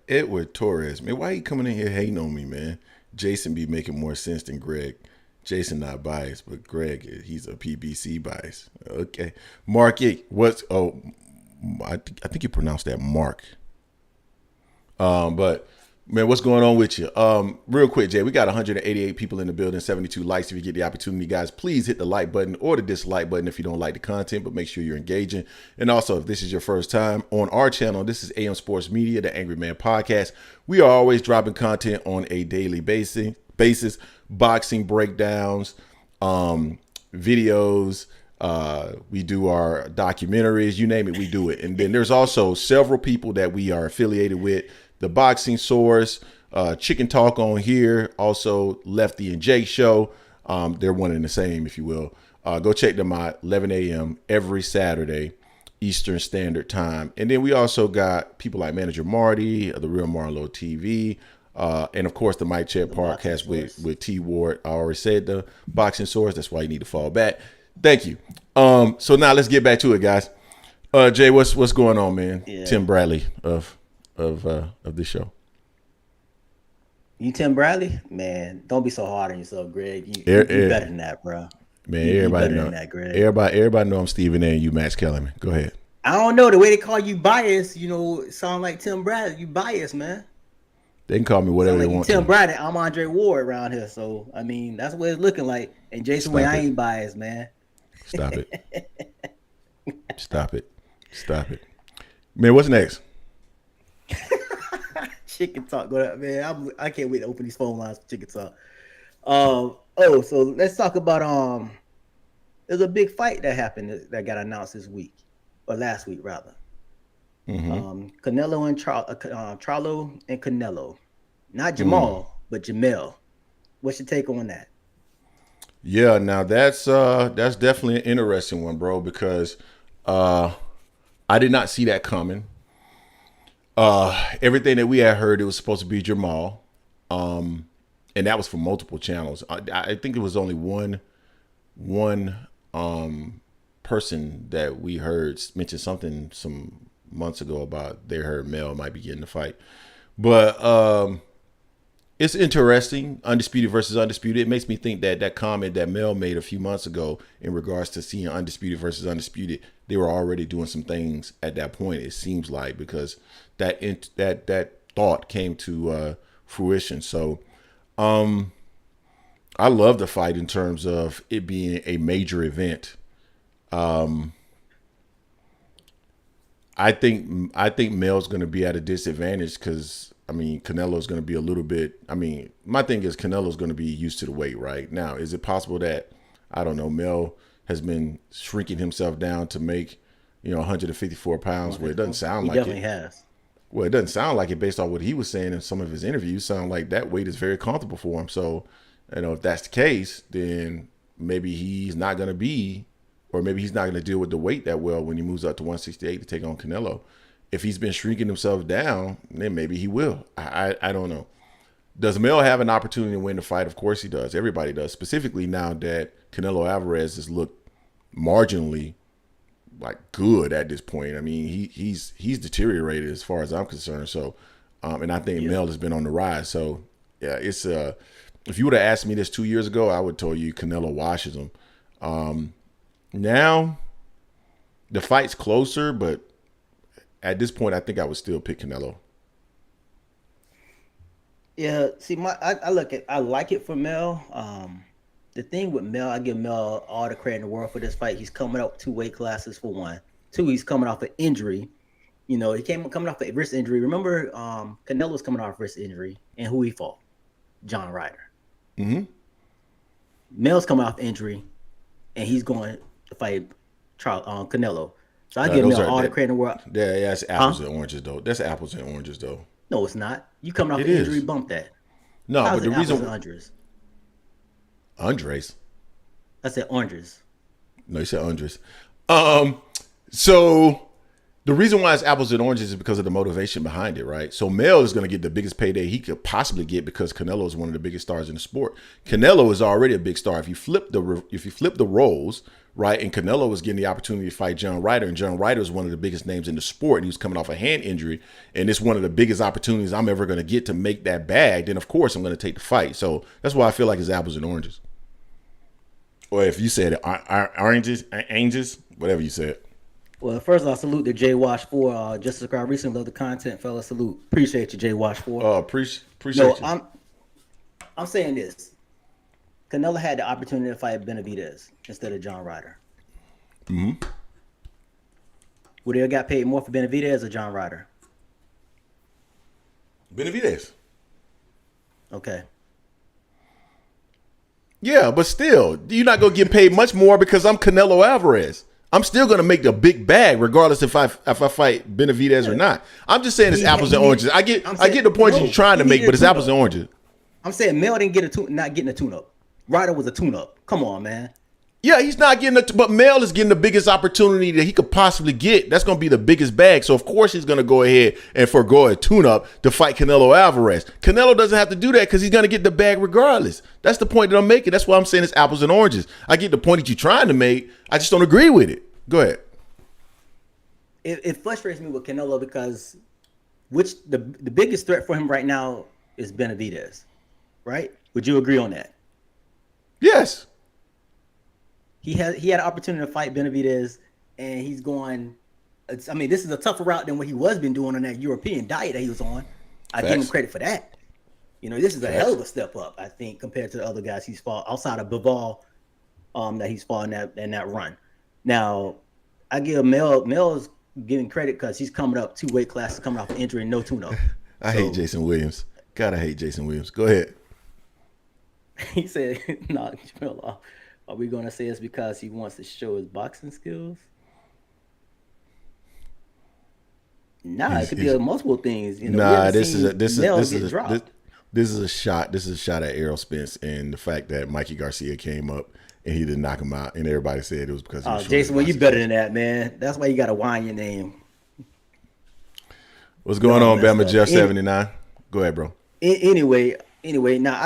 Edward Torres, man, why you coming in here hating on me, man? Jason be making more sense than Greg. Jason not biased, but Greg, he's a PBC bias. Okay. Mark, I think you pronounced that Mark. But man, what's going on with you? Real quick, Jay, we got 188 people in the building, 72 likes. If you get the opportunity, guys, please hit the like button or the dislike button if you don't like the content, but make sure you're engaging. And also, if this is your first time on our channel, this is AM Sports Media, the Angry Man Podcast. We are always dropping content on a daily basis, boxing breakdowns, videos. We do our documentaries, you name it, we do it. And then there's also several people that we are affiliated with. The Boxing Source, Chicken Talk on here, also Lefty and Jake Show. They're one and the same, if you will. Go check them out, 11 a.m. every Saturday, Eastern Standard Time. And then we also got people like Manager Marty, The Real Marlowe TV, and of course the Mike Check podcast with T Ward. I already said the Boxing Source. That's why you need to fall back. Thank you. So now let's get back to it, guys. Jay, what's going on, man? Yeah. Tim Bradley of this show. You Tim Bradley? Man, don't be so hard on yourself, Greg. You better than that, bro. Man, everybody know that, Greg. Everybody know I'm Stephen A. and you Max Kellerman. Go ahead. I don't know. The way they call you biased, sound like Tim Bradley. You biased, man. They can call me whatever they want. Tim Bradley, I'm Andre Ward around here. So, I mean, that's what it's looking like. And Jason Wayne, I ain't biased, man. Stop it. Stop it. Man, what's next? Chicken Talk. Go ahead, man. I can't wait to open these phone lines for Chicken Talk. So let's talk about there's a big fight that happened that got announced this week, or last week rather. Mm-hmm. Canelo and Charlo and Canelo, not Jamal, but Jermell. What's your take on that? Yeah, now that's definitely an interesting one, bro, because I did not see that coming. Everything that we had heard, it was supposed to be Jermell, and that was from multiple channels. I think it was only one person that we heard mention something some months ago about they heard Mell might be getting the fight, but it's interesting. Undisputed versus Undisputed. It makes me think that comment that Mell made a few months ago in regards to seeing Undisputed versus Undisputed they were already doing some things at that point. It seems like, because that thought came to fruition. So, I love the fight in terms of it being a major event. I think Mell's going to be at a disadvantage because, I mean, Canelo's going to be a little bit. I mean, my thing is Canelo's going to be used to the weight right now. Is it possible that, I don't know, Mell has been shrinking himself down to make, 154 pounds? Well, it doesn't sound like it. He definitely has. Well, it doesn't sound like it based on what he was saying in some of his interviews. Sound like that weight is very comfortable for him. So, if that's the case, then maybe he's not going to be, or maybe he's not going to deal with the weight that well when he moves up to 168 to take on Canelo. If he's been shrinking himself down, then maybe he will. I don't know. Does Mell have an opportunity to win the fight? Of course he does. Everybody does. Specifically now that Canelo Alvarez has looked marginally like good at this point. I mean, he's deteriorated as far as I'm concerned. So, and I think Mell has been on the rise. So, yeah, it's if you would have asked me this 2 years ago, I would tell you Canelo washes him. Now, the fight's closer, but at this point, I think I would still pick Canelo. Yeah, see, I like it for Mell. The thing with Mell, I give Mell all the credit in the world for this fight. He's coming up 2 weight classes for one. 2, he's coming off an injury. He coming off a wrist injury. Remember, Canelo's coming off wrist injury, and who he fought? John Ryder. Mm-hmm. Mell's coming off injury, and he's going to fight Canelo. So I give Mell all the credit in the world. Yeah, that's apples and oranges, though. That's apples and oranges, though. No, it's not. You coming off an injury, bump that. No, but the reason Andres. I said oranges. No, you said Andres. So the reason why it's apples and oranges is because of the motivation behind it, right? So Mell is going to get the biggest payday he could possibly get because Canelo is one of the biggest stars in the sport. Canelo is already a big star. If you flip the roles, right, and Canelo was getting the opportunity to fight John Ryder, and John Ryder is one of the biggest names in the sport, and he was coming off a hand injury, and it's one of the biggest opportunities I'm ever going to get to make that bag, then of course I'm going to take the fight. So that's why I feel like it's apples and oranges. Or if you said oranges, whatever you said. Well, first I'll salute to Jay Wash 4. Just subscribe recently, love the content, fella. Salute. Appreciate you, Jay Wash 4. Appreciate you. I'm saying this. Canelo had the opportunity to fight Benavidez instead of John Ryder. Mm-hmm. Would they have got paid more for Benavidez or John Ryder? Benavidez. Okay. Yeah, but still, you're not going to get paid much more because I'm Canelo Alvarez. I'm still going to make the big bag regardless if I fight Benavidez or not. I'm just saying it's apples and oranges. I get the point you're trying to make, but it's apples and oranges. I'm saying Mell didn't not getting a tune-up. Ryder was a tune-up. Come on, man. Yeah, he's not getting but Mell is getting the biggest opportunity that he could possibly get. That's going to be the biggest bag. So, of course, he's going to go ahead and forego a tune-up to fight Canelo Alvarez. Canelo doesn't have to do that because he's going to get the bag regardless. That's the point that I'm making. That's why I'm saying it's apples and oranges. I get the point that you're trying to make. I just don't agree with it. Go ahead. It frustrates me with Canelo because the biggest threat for him right now is Benavidez, right? Would you agree on that? Yes. He had an opportunity to fight Benavidez, and he's going. This is a tougher route than what he was been doing on that European diet that he was on. I give him credit for that. This is a hell of a step up, I think, compared to the other guys he's fought outside of Bivol, that he's fought in that run. Now, I give Mell's giving credit because he's coming up 2 weight classes, coming off injury, no tune-up. I hate Jason Williams. God, I hate Jason Williams. Go ahead. He said, "No, Jermell, are we going to say it's because he wants to show his boxing skills?" Nah, it could be multiple things. This is a shot. This is a shot at Errol Spence and the fact that Mikey Garcia came up and he didn't knock him out, and everybody said it was because he was Jason, well, you better than that, man. That's why you got to whine your name. What's going on, Bama Jeff 79? Go ahead, bro. Anyway, now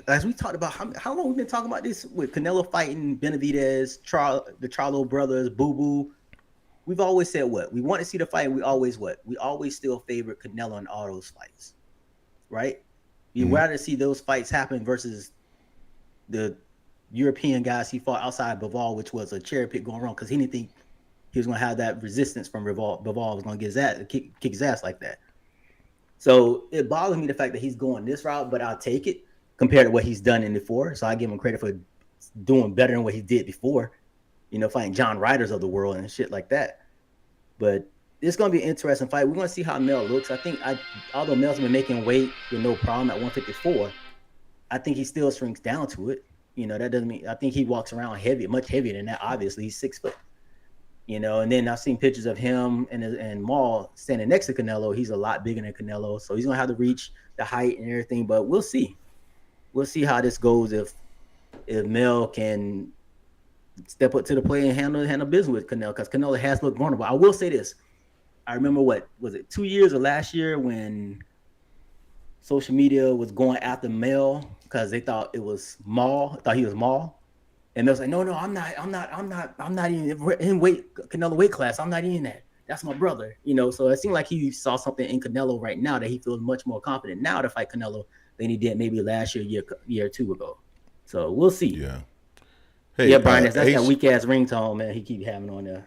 as we talked about, how long we've been talking about this with Canelo fighting Benavidez, the Charlo brothers, Boo Boo. We've always said what? We want to see the fight, and we always still favorite Canelo in all those fights, right? You'd rather see those fights happen versus the European guys he fought outside Bivol, which was a cherry pick going wrong because he didn't think he was going to have that resistance from Bivol was going to get kick his ass like that. So it bothers me the fact that he's going this route, but I'll take it compared to what he's done in before. So I give him credit for doing better than what he did before, fighting John Riders of the world and shit like that. But it's going to be an interesting fight. We're going to see how Mell looks. I think although Mell's been making weight with no problem at 154, I think he still shrinks down to it. That doesn't mean, I think he walks around heavy, much heavier than that. Obviously, he's 6 foot. And then I've seen pictures of him and Mell standing next to Canelo. He's a lot bigger than Canelo, so he's gonna have to reach the height and everything. But we'll see. We'll see how this goes if Mell can step up to the plate and handle business with Canelo, because Canelo has looked vulnerable. I will say this: I remember what was it, 2 years or last year when social media was going after Mell because they thought it was Mell, thought he was Mell. And they was like, no, I'm not even in Canelo weight class. I'm not in that. That's my brother, So it seemed like he saw something in Canelo right now that he feels much more confident now to fight Canelo than he did maybe last year or two ago. So we'll see. Yeah. Hey, yeah, Brian, that's that weak ass ringtone, man. He keep having on there.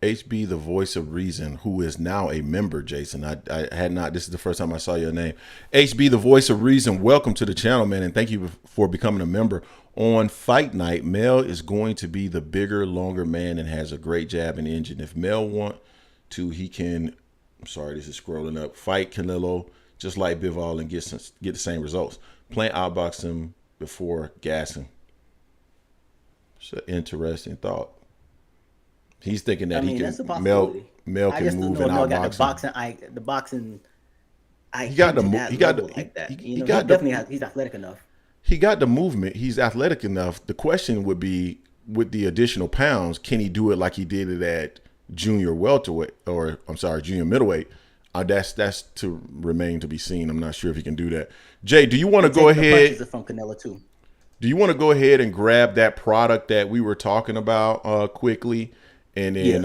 HB, the voice of reason, who is now a member, Jason. I had not. This is the first time I saw your name. HB, the voice of reason. Welcome to the channel, man, and thank you for becoming a member. On fight night, Mell is going to be the bigger, longer man and has a great jab and engine. If Mell want to, he can. I'm sorry, this is scrolling up. Fight Canelo just like Bivol and get the same results. Plan outbox him before gassing. It's an interesting thought. He's thinking that Mell can move and outbox the boxing. He got the like that. He's athletic enough. He got the movement. He's athletic enough. The question would be, with the additional pounds, can he do it like he did it at junior welterweight, junior middleweight? That's to remain to be seen. I'm not sure if he can do that. Jay, do you want to go ahead? From Canelo too. Do you want to go ahead and grab that product that we were talking about quickly? And then,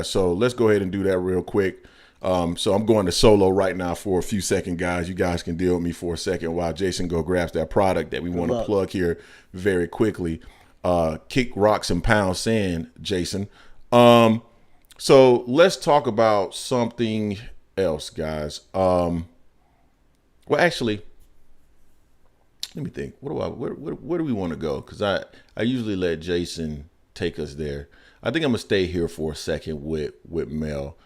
so let's go ahead and do that real quick. So I'm going to solo right now for a few seconds, guys. You guys can deal with me for a second while Jason grabs that product that we want to plug here very quickly. Kick rocks and pound sand, Jason. So let's talk about something else, guys. Well, actually, let me think. Where do we want to go? Because I usually let Jason take us there. I think I'm gonna stay here for a second with Mell,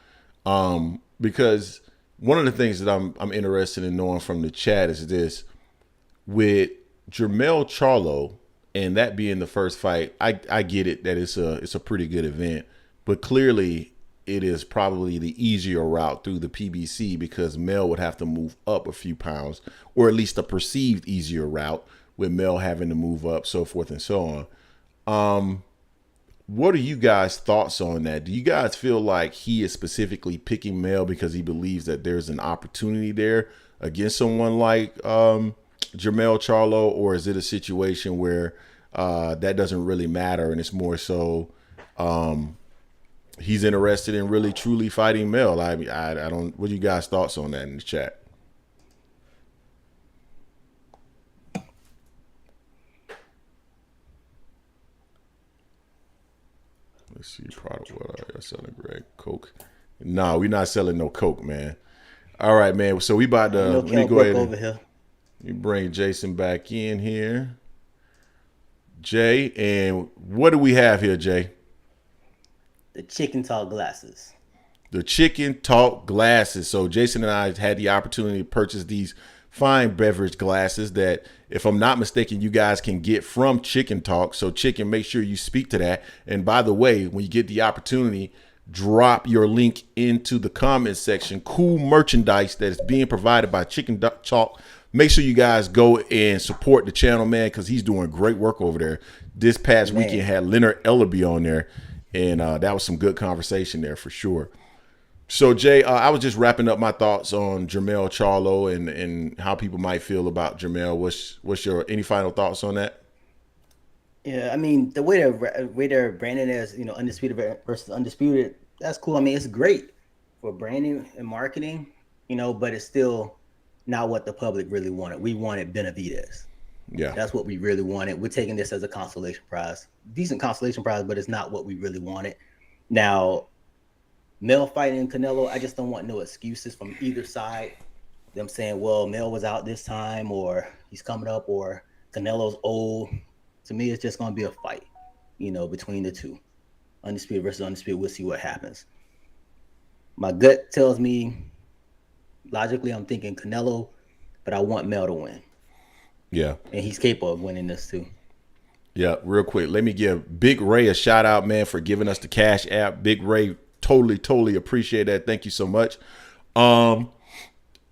because one of the things that I'm interested in knowing from the chat is this: with Jermell Charlo and that being the first fight, I get it that it's a pretty good event, but clearly it is probably the easier route through the PBC because Mell would have to move up a few pounds, or at least a perceived easier route with Mell having to move up, so forth and so on. What are you guys' thoughts on that? Do you guys feel like he is specifically picking Mell because he believes that there's an opportunity there against someone like Jermell Charlo, or is it a situation where that doesn't really matter and it's more so he's interested in really truly fighting Mell? I don't. What are you guys' thoughts on that in the chat? Let's see, product. What are you selling, Greg? Coke? No, we're not selling no Coke, man. All right, man. So we about to let me go ahead over here. You bring Jason back in here, Jay. And what do we have here, Jay? The chicken talk glasses. The chicken talk glasses. So Jason and I had the opportunity to purchase these fine beverage glasses that, if I'm not mistaken, you guys can get from Chicken Talk. So Chicken, make sure you speak to that. And by the way, when you get the opportunity, drop your link into the comment section. Cool merchandise that is being provided by Chicken Talk. Make sure you guys go and support the channel, man, because he's doing great work over there. This past weekend had Leonard Ellaby on there, and that was some good conversation there for sure. So, Jay, I was just wrapping up my thoughts on Jermell Charlo and how people might feel about Jermell. What's your any final thoughts on that? Yeah, I mean, the way they're branding as, undisputed versus undisputed, that's cool. I mean, it's great for branding and marketing, but it's still not what the public really wanted. We wanted Benavidez. Yeah. That's what we really wanted. We're taking this as a consolation prize. Decent consolation prize, but it's not what we really wanted. Now, Mell fighting Canelo, I just don't want no excuses from either side. Them saying, well, Mell was out this time, or he's coming up, or Canelo's old. To me, it's just going to be a fight, between the two. Undisputed versus undisputed. We'll see what happens. My gut tells me, logically, I'm thinking Canelo, but I want Mell to win. Yeah. And he's capable of winning this too. Yeah, real quick. Let me give Big Ray a shout out, man, for giving us the Cash App. Big Ray, totally appreciate that. Thank you so much.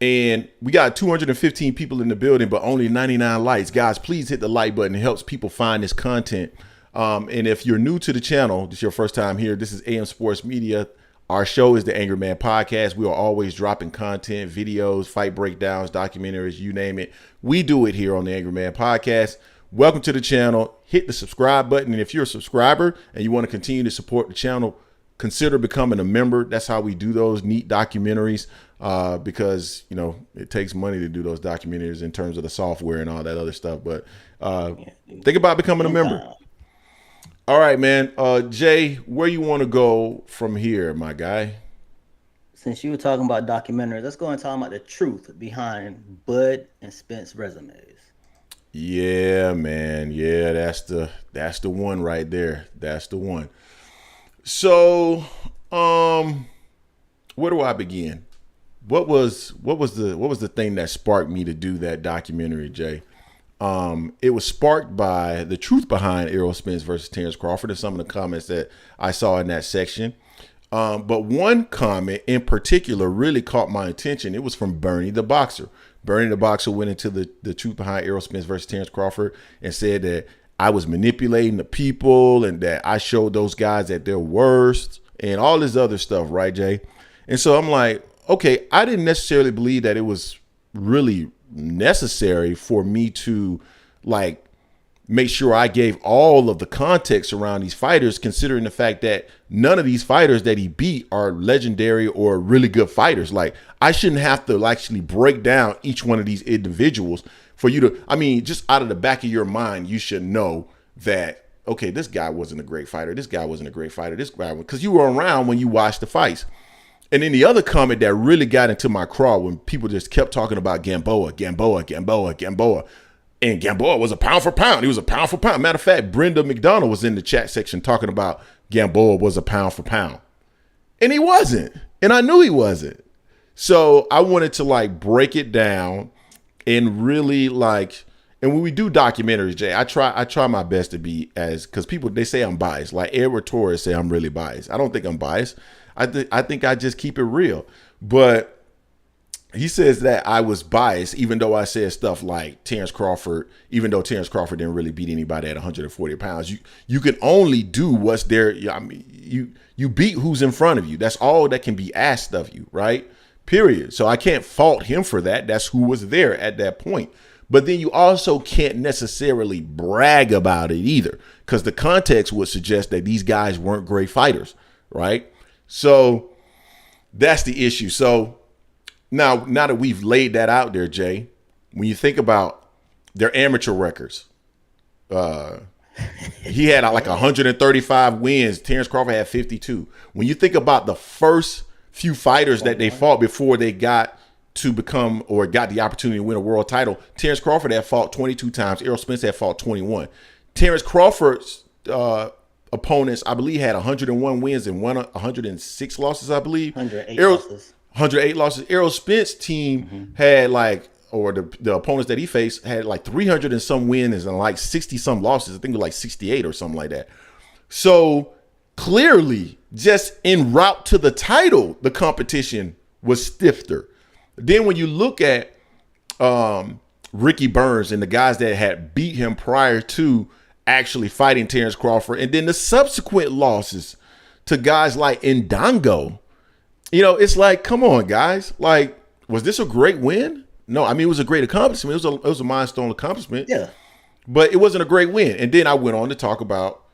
And we got 215 people in the building, but only 99 likes. Guys, please hit the like button. It helps people find this content. And if you're new to the channel, this is your first time here, this is AM Sports Media. Our show is the Angry Man Podcast. We are always dropping content, videos, fight breakdowns, documentaries, you name it. We do it here on the Angry Man Podcast. Welcome to the channel. Hit the subscribe button. And if you're a subscriber and you want to continue to support the channel, consider becoming a member. That's how we do those neat documentaries because, it takes money to do those documentaries in terms of the software and all that other stuff. But think about becoming a member. All right, man. Jay, where you want to go from here, my guy? Since you were talking about documentaries, let's go and talk about the truth behind Bud and Spence resumes. Yeah, man. Yeah, that's the one right there. That's the one. So, where do I begin? What was the thing that sparked me to do that documentary, Jay? It was sparked by the truth behind Errol Spence versus Terence Crawford and some of the comments that I saw in that section. But one comment in particular really caught my attention. It was from Bernie the Boxer. Bernie the Boxer went into the truth behind Errol Spence versus Terence Crawford and said that I was manipulating the people and that I showed those guys at their worst and all this other stuff, right, Jay? And so I'm like, okay, I didn't necessarily believe that it was really necessary for me to make sure I gave all of the context around these fighters, considering the fact that none of these fighters that he beat are legendary or really good fighters. Like, I shouldn't have to actually break down each one of these individuals for you to, just out of the back of your mind, you should know that, okay, this guy wasn't a great fighter. This guy wasn't a great fighter. This guy, because you were around when you watched the fights. And then the other comment that really got into my craw when people just kept talking about Gamboa. And Gamboa was a pound for pound. He was a pound for pound. Matter of fact, Brenda McDonald was in the chat section talking about Gamboa was a pound for pound. And he wasn't. And I knew he wasn't. So I wanted to break it down and really and when we do documentaries, Jay, I try my best to be because people, they say I'm biased. Like Edward Torres say I'm really biased. I don't think I'm biased. I think I just keep it real. But he says that I was biased, even though I said stuff like Terence Crawford, even though Terence Crawford didn't really beat anybody at 140 pounds. You can only do what's there. You beat who's in front of you. That's all that can be asked of you, right? Period. So I can't fault him for that. That's who was there at that point. But then you also can't necessarily brag about it either, because the context would suggest that these guys weren't great fighters, right? So that's the issue. So now that we've laid that out there, Jay, when you think about their amateur records, he had 135 wins. Terence Crawford had 52. When you think about the first few fighters that they fought before they got to become or got the opportunity to win a world title, Terence Crawford had fought 22 times. Errol Spence had fought 21. Terence Crawford's opponents, I believe, had 101 wins and 106 losses, I believe. 108 losses. Errol Spence team had the opponents that he faced had 300 and some wins and 60 some losses. I think it was 68 or something like that. So clearly, just en route to the title, the competition was stifter. Then when you look at Ricky Burns and the guys that had beat him prior to actually fighting Terence Crawford, and then the subsequent losses to guys like Ndongo, it's come on, guys. Was this a great win? No, it was a great accomplishment. It was a milestone accomplishment. Yeah. But it wasn't a great win. And then I went on to talk about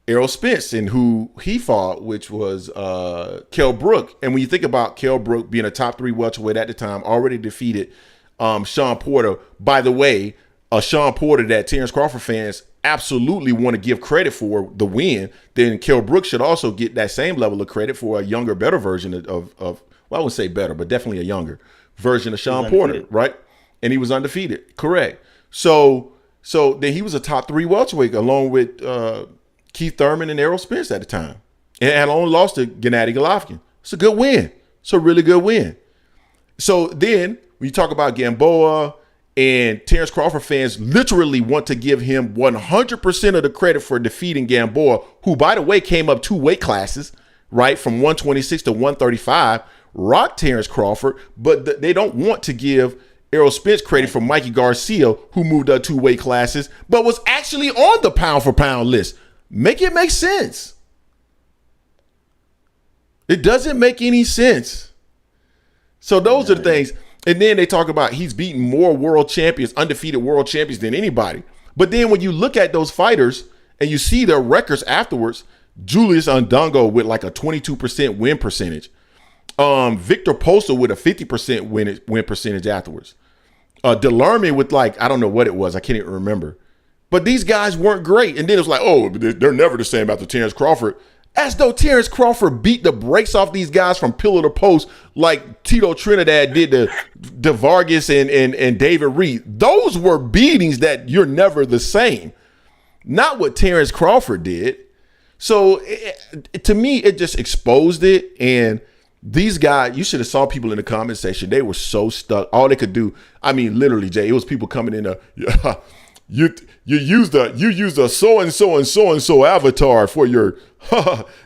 Errol Spence and who he fought, which was Kell Brook. And when you think about Kell Brook being a top 3 welterweight at the time, already defeated Sean Porter. By the way, a Sean Porter that Terence Crawford fans absolutely want to give credit for the win, then Kell Brooks should also get that same level of credit for a younger, better version of well, I wouldn't say better, but definitely a younger version of Sean Porter, right? And he was undefeated, correct. So then he was a top 3 welterweight along with Keith Thurman and Errol Spence at the time, and only lost to Gennady Golovkin. It's a good win. It's a really good win. So then when you talk about Gamboa, and Terence Crawford fans literally want to give him 100% of the credit for defeating Gamboa, who, by the way, came up 2 weight classes, right, from 126 to 135, rocked Terence Crawford, but they don't want to give Errol Spence credit for Mikey Garcia, who moved up 2 weight classes, but was actually on the pound-for-pound list. Make it make sense. It doesn't make any sense. So those are the things. And then they talk about he's beaten more world champions, undefeated world champions than anybody. But then when you look at those fighters and you see their records afterwards, Julius Ndongo with like a 22% win percentage. Victor Posta with a 50% win percentage afterwards. Delerme with like, I don't know what it was. I can't even remember. But these guys weren't great. And then it was like, oh, they're never the same after Terence Crawford. As though Terence Crawford beat the brakes off these guys from pillar to post like Tito Trinidad did to Vargas and David Reed. Those were beatings that you're never the same. Not what Terence Crawford did. So to me, it just exposed it. And these guys, you should have saw people in the comment section. They were so stuck. All they could do, I mean, literally, Jay, it was people coming in you used a so and so avatar for your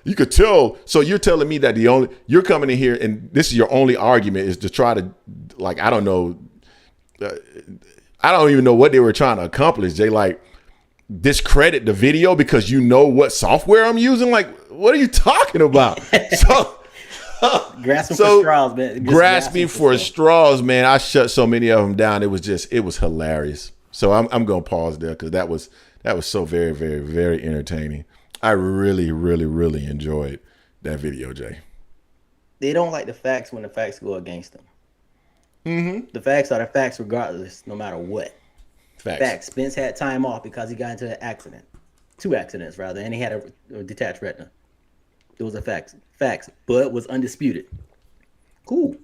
you could tell. So you're telling me that you're coming in here and this is your only argument is to try to, like, I don't know, I don't even know what they were trying to accomplish, Jay. Like, discredit the video because you know what software I'm using. Like, what are you talking about? Grasping for straws, man. Grasping for straws, man. I shut so many of them down. It was hilarious. So I'm going to pause there because that was so very, very, very entertaining. I really, really, really enjoyed that video, Jay. They don't like the facts when the facts go against them. Mm-hmm. The facts are the facts regardless, no matter what. Facts. Spence had time off because he got into an accident. 2 accidents, rather, and he had a detached retina. Those are facts. Bud was undisputed. Cool.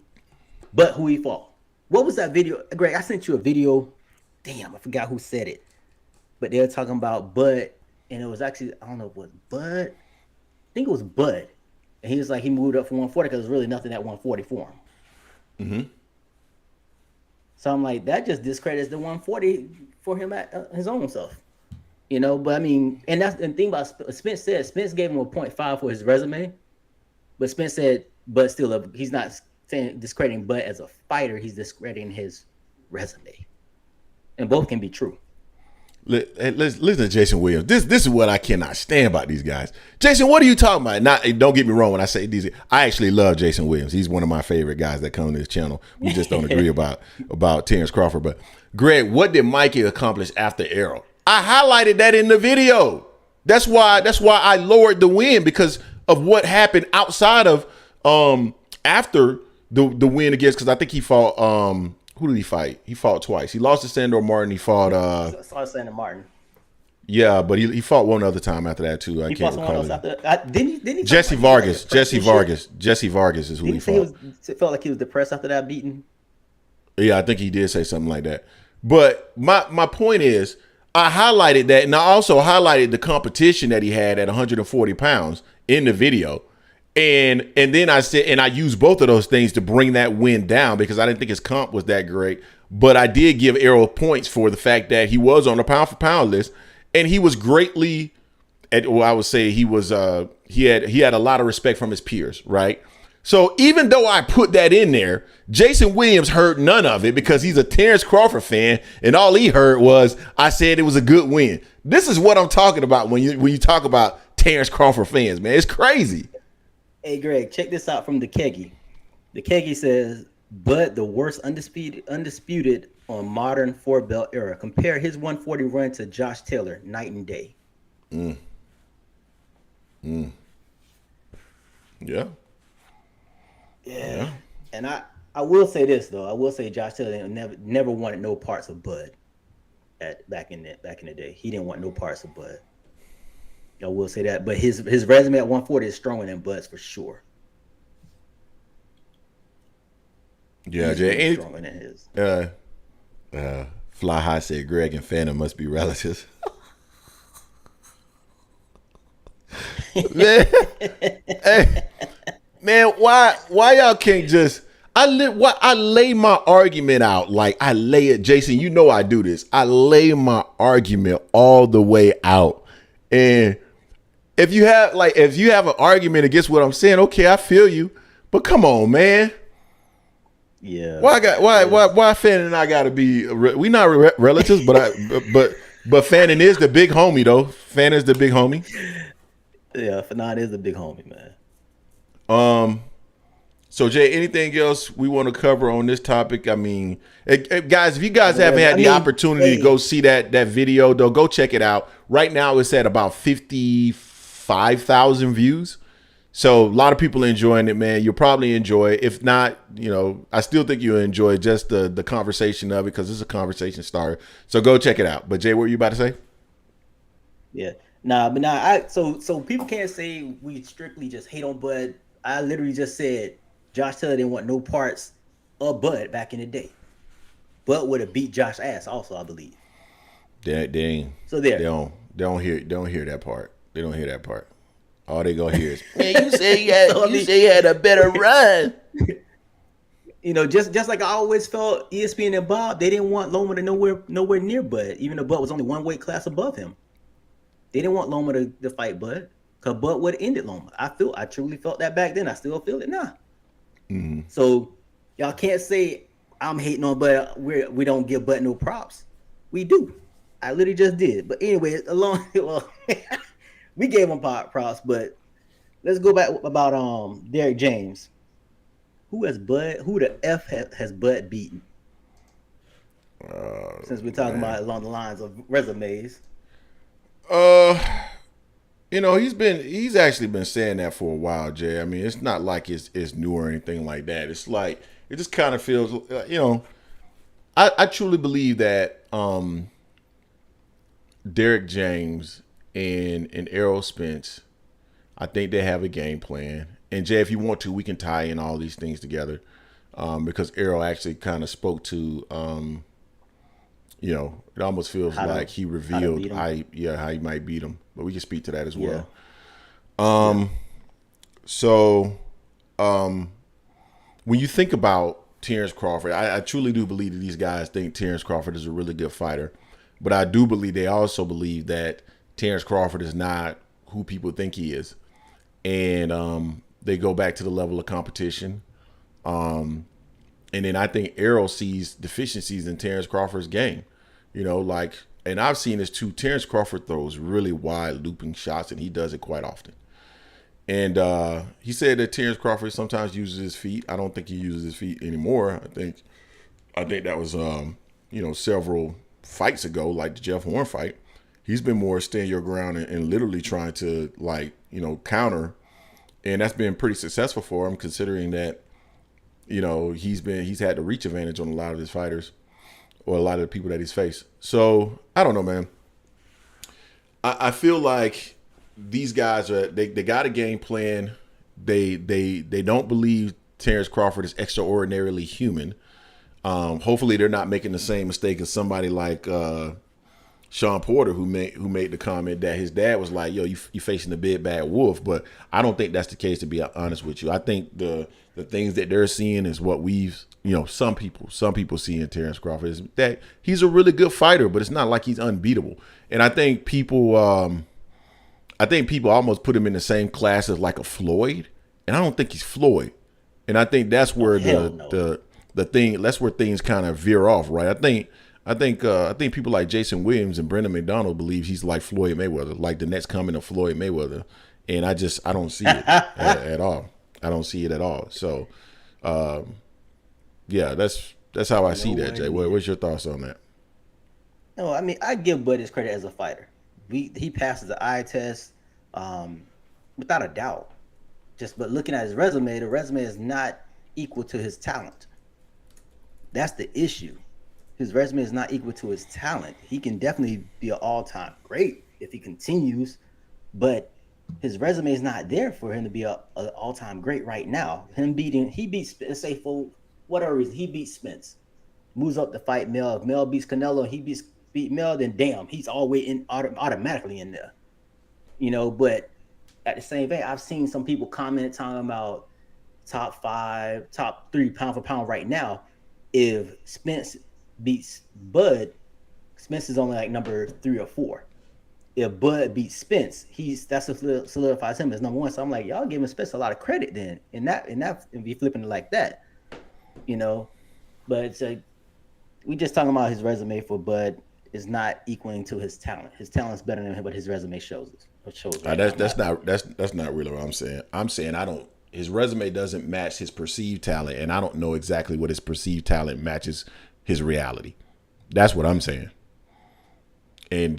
But who he fought? What was that video? Greg, I sent you a video. Damn, I forgot who said it. But they were talking about Bud, and it was actually, I don't know if it was Bud. I think it was Bud. And he was like, he moved up from 140 because there's really nothing at 140 for him. Mm-hmm. So I'm like, that just discredits the 140 for him at his own self. You know, but I mean, and that's the thing about Spence said, Spence gave him a 0.5 for his resume. But Spence said, but still, he's not saying discrediting Bud as a fighter, he's discrediting his resume. And both can be true. Listen to Jason Williams. This is what I cannot stand about these guys. Jason, what are you talking about? Don't get me wrong when I say these. I actually love Jason Williams. He's one of my favorite guys that come to this channel. We just don't agree about Terence Crawford. But Greg, what did Mikey accomplish after Errol? I highlighted that in the video. That's why I lowered the win because of what happened outside of after the win against, because I think he fought who did he fight? He fought twice. He lost to Sandor Martin. He fought Sandor Martin. Yeah, but he fought one other time after that too. He can't recall it. Didn't he Jesse Vargas. Jesse Vargas is who he fought. It felt like he was depressed after that beating. Yeah, I think he did say something like that. But my point is, I highlighted that, and I also highlighted the competition that he had at 140 pounds in the video. And then I said, and I used both of those things to bring that win down because I didn't think his comp was that great. But I did give Errol points for the fact that he was on the pound for pound list, and he was greatly, I would say he was he had a lot of respect from his peers, right? So even though I put that in there, Jason Williams heard none of it because he's a Terence Crawford fan, and all he heard was I said it was a good win. This is what I'm talking about when you talk about Terence Crawford fans, man. It's crazy. Hey, Greg, check this out from the Keggy. The Keggy says, but the worst undisputed on modern 4-belt era. Compare his 140 run to Josh Taylor, night and day. Yeah. And I will say this, though. I will say Josh Taylor never wanted no parts of Bud. back in the day. He didn't want no parts of Bud. I will say that, but his resume at 140 is stronger than Bud's for sure. Yeah, Jay. Stronger than his. Fly High said Greg and Phantom must be relatives. Man, hey, man, why y'all can't just? I lay my argument out, like I lay it, Jason. You know I do this. I lay my argument all the way out, and if you have an argument against what I'm saying, okay, I feel you. But come on, man. Yeah. Why Fannin and I gotta be? We not relatives, but Fannin is the big homie though. Fannin is the big homie. Yeah, Fannin is the big homie, man. So Jay, anything else we want to cover on this topic? I mean, guys, if you guys haven't had the opportunity to go see that video, though, go check it out. Right now, it's at about 55,000 views. So a lot of people are enjoying it, man. You'll probably enjoy it. If not, I still think you'll enjoy just the conversation of it because it's a conversation starter. So go check it out. But Jay, what were you about to say? Yeah. So people can't say we strictly just hate on Bud. I literally just said Josh Taylor didn't want no parts of Bud back in the day. Bud would have beat Josh's ass also, I believe. They don't hear that part. They don't hear that part. All they gonna hear is, man, you say you had a better run. Just like I always felt ESPN and Bob, they didn't want Loma to nowhere near Bud, even though Bud was only one weight class above him. They didn't want Loma to fight Bud, because Bud would have ended Loma. I truly felt that back then. I still feel it now. Mm-hmm. So y'all can't say I'm hating on Bud. We don't give Bud no props. We do. I literally just did. But anyway, we gave him props. But let's go back about Derrick James. Who the F has Bud beaten? Since we're talking about along the lines of resumes. He's actually been saying that for a while, Jay. I mean, it's not like it's new or anything like that. It's like it just kind of feels, I truly believe that Derrick James and Errol Spence, I think they have a game plan. And Jay, if you want to, we can tie in all these things together, because Errol actually kind of spoke to, it almost feels like he revealed how he might beat him. But we can speak to that as well. So when you think about Terence Crawford, I truly do believe that these guys think Terence Crawford is a really good fighter. But I do believe they also believe that Terence Crawford is not who people think he is. And they go back to the level of competition. And then I think Errol sees deficiencies in Terence Crawford's game. And I've seen this too. Terence Crawford throws really wide looping shots, and he does it quite often. And he said that Terence Crawford sometimes uses his feet. I don't think he uses his feet anymore. I think that was several fights ago, like the Jeff Horn fight. He's been more stand your ground and literally trying to counter, and that's been pretty successful for him, considering that he's had the reach advantage on a lot of his fighters, or a lot of the people that he's faced. So I don't know, man. I feel like these guys they got a game plan. They don't believe Terence Crawford is extraordinarily human. Hopefully they're not making the same mistake as somebody like Sean Porter, who made the comment that his dad was like, yo, you facing a big bad wolf. But I don't think that's the case, to be honest with you. I think the things that they're seeing is what some people see in Terence Crawford, is that he's a really good fighter, but it's not like he's unbeatable. And I think people almost put him in the same class as like a Floyd, and I don't think he's Floyd. And I think that's where that's where things kind of veer off, right? I think people like Jason Williams and Brendan McDonald believe he's like Floyd Mayweather, like the next coming of Floyd Mayweather, and I don't see it at all. I don't see it at all. So, that's how I see that, Jay. What's your thoughts on that? No, I mean, I give Bud his credit as a fighter. He passes the eye test without a doubt. But looking at his resume, the resume is not equal to his talent. That's the issue. his resume is not equal to his talent. He can definitely be an all-time great if he continues, but his resume is not there for him to be an all-time great right now. He beats, let's say for whatever reason, he beats Spence, moves up to fight Mell. If Mell beats Canelo, he beat Mell, then damn, he's always automatically in there. You know, but at the same vein, I've seen some people comment talking about top 5, top 3 pound for pound right now. If Spence beats Bud, Spence is only like number 3 or 4. If Bud beats Spence, that's what solidifies him as number 1. So I'm like, y'all giving Spence a lot of credit then, and be flipping it like that, you know. But it's like, we just talking about his resume for Bud is not equaling to his talent. His talent's better than him, but his resume shows it. That's not really what I'm saying. I'm saying his resume doesn't match his perceived talent, and I don't know exactly what his perceived talent matches his reality. That's what I'm saying. And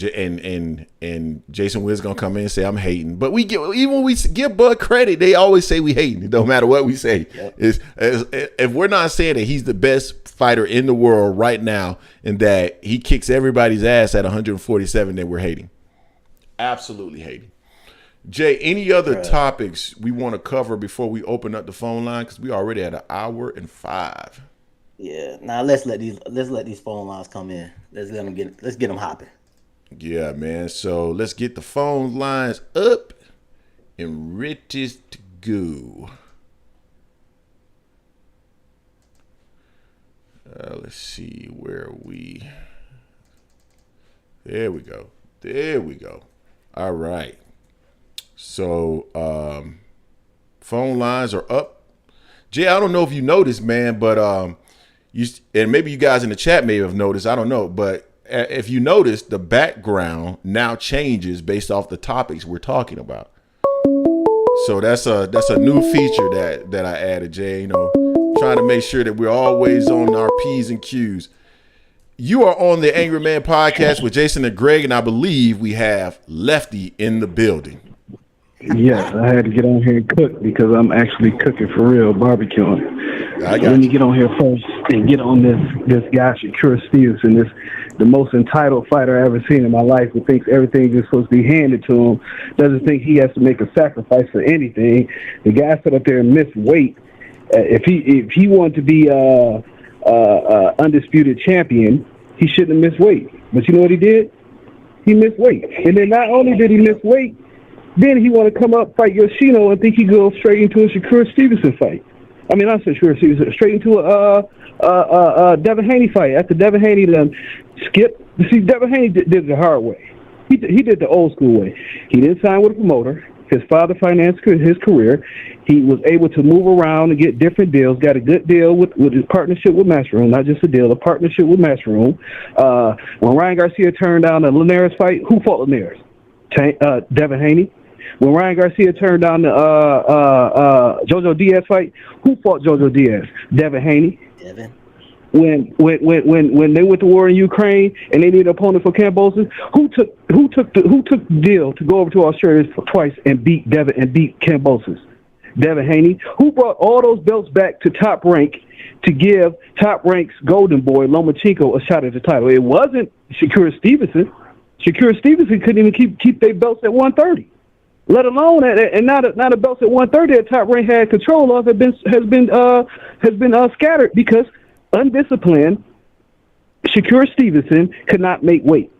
Jason Witt's gonna come in and say I'm hating, but even when we give Bud credit, they always say we hating. It don't matter what we say. Yep. If we're not saying that he's the best fighter in the world right now and that he kicks everybody's ass at 147, then we're hating. Absolutely hating. Jay, any other topics we want to cover before we open up the phone line? Because we already at 1 hour and 5. Yeah. Now let's let these phone lines come in. Let's get them hopping. Yeah, man. So let's get the phone lines up and ready to go. Let's see where we. There we go. All right. So phone lines are up. Jay, I don't know if you noticed, man, but and maybe you guys in the chat may have noticed. I don't know, but if you notice, the background now changes based off the topics we're talking about. So that's a new feature that I added, Jay. You know, trying to make sure that we're always on our P's and Q's. You are on the Angry Man Podcast with Jason and Greg, and I believe we have Lefty in the building. Yes, I had to get on here and cook because I'm actually cooking for real, barbecuing. Let me get on here first and get on this guy, Shakur Stevenson, the most entitled fighter I ever seen in my life, who thinks everything is supposed to be handed to him, doesn't think he has to make a sacrifice for anything. The guy sat up there and missed weight. If he wanted to be undisputed champion, he shouldn't have missed weight. But you know what he did? He missed weight. And then not only did he miss weight, then he want to come up, fight Yoshino, and think he go straight into a Shakur Stevenson fight. I mean, not Shakur Stevenson, straight into a Devin Haney fight. After Devin Haney done skipped. See, Devin Haney did it the hard way. He did the old school way. He didn't sign with a promoter. His father financed his career. He was able to move around and get different deals. Got a good deal with his partnership with Matchroom, not just a deal, a partnership with Matchroom. When Ryan Garcia turned down the Linares fight, who fought Linares? Devin Haney. When Ryan Garcia turned down the Jojo Diaz fight, who fought Jojo Diaz? Devin Haney. Devin. When they went to war in Ukraine and they needed an opponent for Kambosos, who took the deal to go over to Australia twice and beat Devin and beat Kambosos? Devin Haney. Who brought all those belts back to Top Rank to give Top Rank's golden boy Lomachenko a shot at the title? It wasn't Shakur Stevenson. Shakur Stevenson couldn't even keep their belts at 130. Let alone and not a belts at 130 that Top Rank had control of has been scattered because undisciplined Shakur Stevenson could not make weight.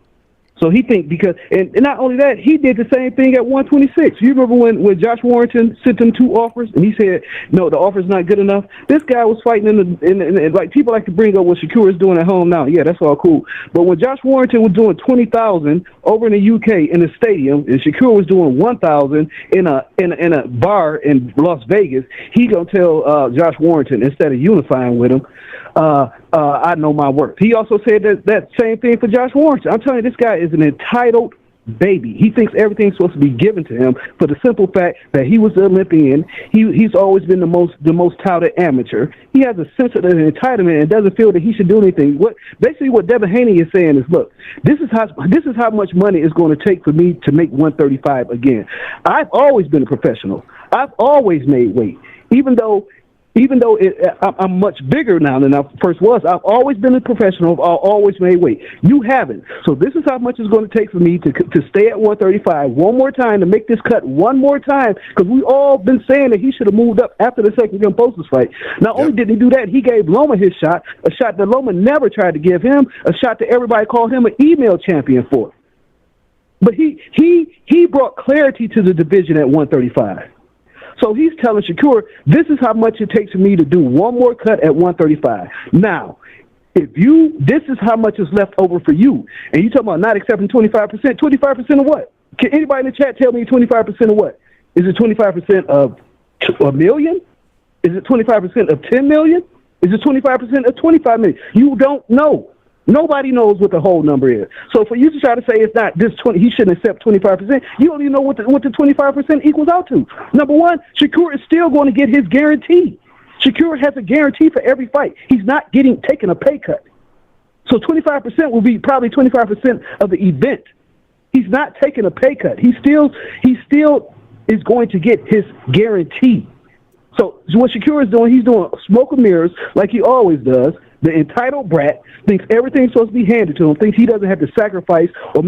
So he think because and not only that, he did the same thing at 126. You remember when Josh Warrington sent him 2 offers and he said, no, the offer's not good enough. This guy was fighting in like people like to bring up what Shakur is doing at home now. Yeah, that's all cool. But when Josh Warrington was doing 20,000 over in the UK in the stadium and Shakur was doing 1,000 in a bar in Las Vegas, he gonna tell Josh Warrington instead of unifying with him, I know my worth. He also said that same thing for Josh Warrington. I'm telling you, this guy is an entitled baby. He thinks everything's supposed to be given to him for the simple fact that he was the Olympian. He's always been the most touted amateur. He has a sense of entitlement and doesn't feel that he should do anything. What Devin Haney is saying is, look, this is how much money it's going to take for me to make 135 again. I've always been a professional. I've always made weight, even though Even though I'm much bigger now than I first was, I've always been a professional. I've always made weight. You haven't. So this is how much it's going to take for me to stay at 135 one more time, to make this cut one more time, because we all been saying that he should have moved up after the second Kambosos fight. Not only did he do that, he gave Loma his shot, a shot that Loma never tried to give him, a shot that everybody called him an email champion for. But he brought clarity to the division at 135. So he's telling Shakur, this is how much it takes for me to do one more cut at 135. Now, this is how much is left over for you. And you talking about not accepting 25%. 25% of what? Can anybody in the chat tell me 25% of what? Is it 25% of a million? Is it 25% of 10 million? Is it 25% of 25 million? You don't know. Nobody knows what the whole number is. So for you to try to say it's not this 20, he shouldn't accept 25%, you don't even know what the 25% equals out to. Number one, Shakur is still going to get his guarantee. Shakur has a guarantee for every fight. He's not taking a pay cut. So 25% will be probably 25% of the event. He's not taking a pay cut. He still is going to get his guarantee. So what Shakur is doing, he's doing smoke and mirrors like he always does. The entitled brat thinks everything's supposed to be handed to him, thinks he doesn't have to sacrifice or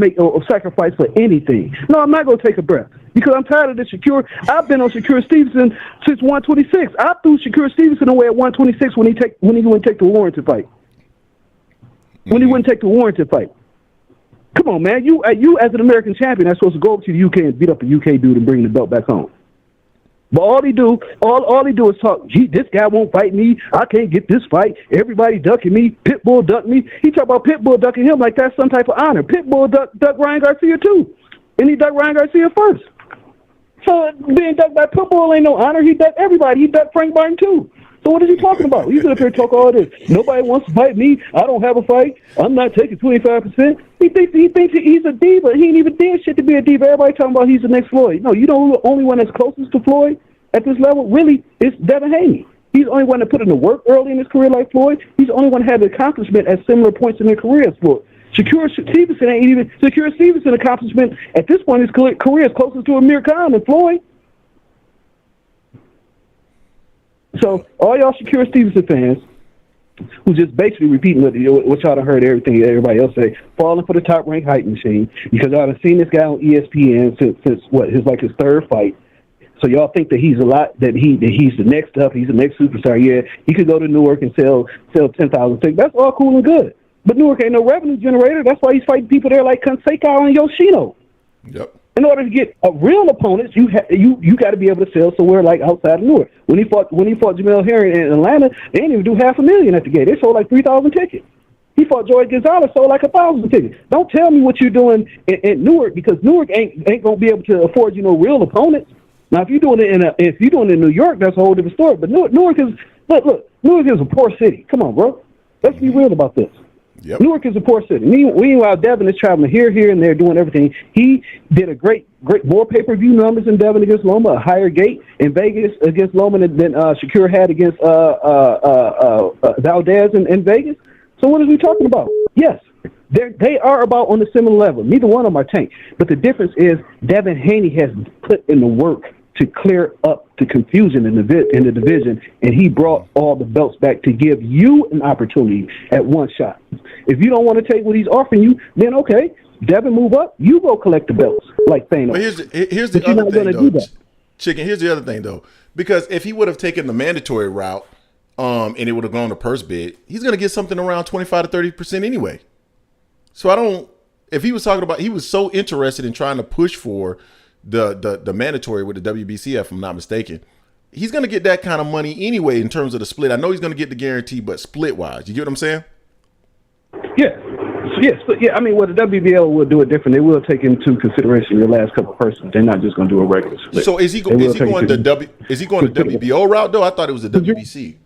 sacrifice for anything. No, I'm not going to take a breath because I'm tired of this Shakur. I've been on Shakur Stevenson since 126. I threw Shakur Stevenson away at 126 when he wouldn't take the warranted fight. When he wouldn't take the warranted fight. Come on, man. You as an American champion are supposed to go over to the UK and beat up a UK dude and bring the belt back home. But all he do is talk. Gee, this guy won't fight me. I can't get this fight. Everybody ducking me. Pitbull ducked me. He talk about Pitbull ducking him like that's some type of honor. Pitbull ducked Ryan Garcia too, and he ducked Ryan Garcia first. So being ducked by Pitbull ain't no honor. He ducked everybody. He ducked Frank Martin too. So what is he talking about? He's up here talk all this. Nobody wants to fight me. I don't have a fight. I'm not taking 25%. He thinks he's a diva. He ain't even did shit to be a diva. Everybody talking about he's the next Floyd. No, you know who the only one that's closest to Floyd at this level? Really, it's Devin Haney. He's the only one that put in the work early in his career like Floyd. He's the only one that had the accomplishment at similar points in their career as Floyd. Shakur Stevenson ain't even Shakur Stevenson accomplishment at this point in his career is closest to Amir Khan than Floyd. So all y'all Shakur Stevenson fans who just basically repeating what y'all done heard everybody else say, falling for the top-ranked hype machine because y'all done seen this guy on ESPN since his third fight. So y'all think that he's he's the next up, he's the next superstar. Yeah, he could go to Newark and sell 10,000 tickets. That's all cool and good. But Newark ain't no revenue generator. That's why he's fighting people there like Conseco and Yoshino. Yep. In order to get a real opponents, you got to be able to sell somewhere like outside of Newark. When he fought Jermell Charlo in Atlanta, they didn't even do $500,000 at the gate. They sold like 3,000 tickets. He fought Joey Gonzalez, sold like 1,000 tickets. Don't tell me what you're doing in Newark because Newark ain't gonna be able to afford real opponents. Now if you're doing it in New York, that's a whole different story. But Newark is Newark is a poor city. Come on, bro. Let's be real about this. Yep. Newark is a poor city. Meanwhile, Devin is traveling here, and there, doing everything. He did a great more pay-per-view numbers in Devin against Loma, a higher gate in Vegas against Loma than Shakur had against Valdez in Vegas. So what are we talking about? Yes, they are about on a similar level. Neither one of them are tanked. But the difference is Devin Haney has put in the work to clear up the confusion in the division, and he brought all the belts back to give you an opportunity at one shot. If you don't want to take what he's offering you, then okay, Devin, move up. You go collect the belts like Thanos. But here's the other thing, though. Chicken, here's the other thing, though. Because if he would have taken the mandatory route and it would have gone to purse bid, he's going to get something around 25 to 30% anyway. So if he was talking about, he was so interested in trying to push for the mandatory with the WBC, if I'm not mistaken, he's going to get that kind of money anyway in terms of the split. I know he's going to get the guarantee, but split-wise. You get what I'm saying? Yes. But yeah, I mean, the WBL will do it different. They will take into consideration your last couple of persons. They're not just going to do a regular split. So is he going the WBO route, though? I thought it was the WBC.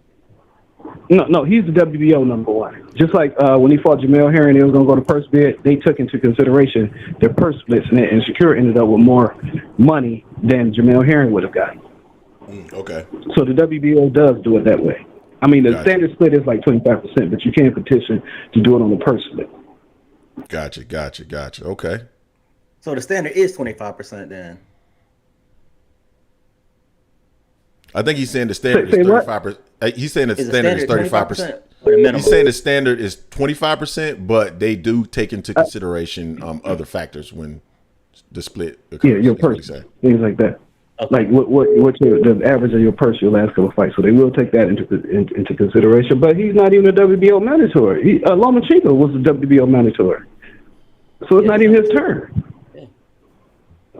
No, he's the WBO number one. Just like when he fought Jermell Charlo and he was going to go to purse bid, they took into consideration their purse splits, and Shakur ended up with more money than Jermell Charlo would have gotten. Okay. So the WBO does do it that way. I mean, the standard split is like 25%, but you can't petition to do it on the purse split. Gotcha. Okay. So the standard is 25% then. I think he's saying the standard Say is what? 35%. He's saying the Is the standard is standard 35%. or the minimum? He's saying the standard is 25%, but they do take into consideration other factors when the split occurs. Yeah, your is what purse, he's saying. things like that. Okay. Like the average of your purse your last couple of fights, so they will take that into consideration. But he's not even a WBO mandatory. Lomachenko was a WBO mandatory, so it's not even his turn. Yeah.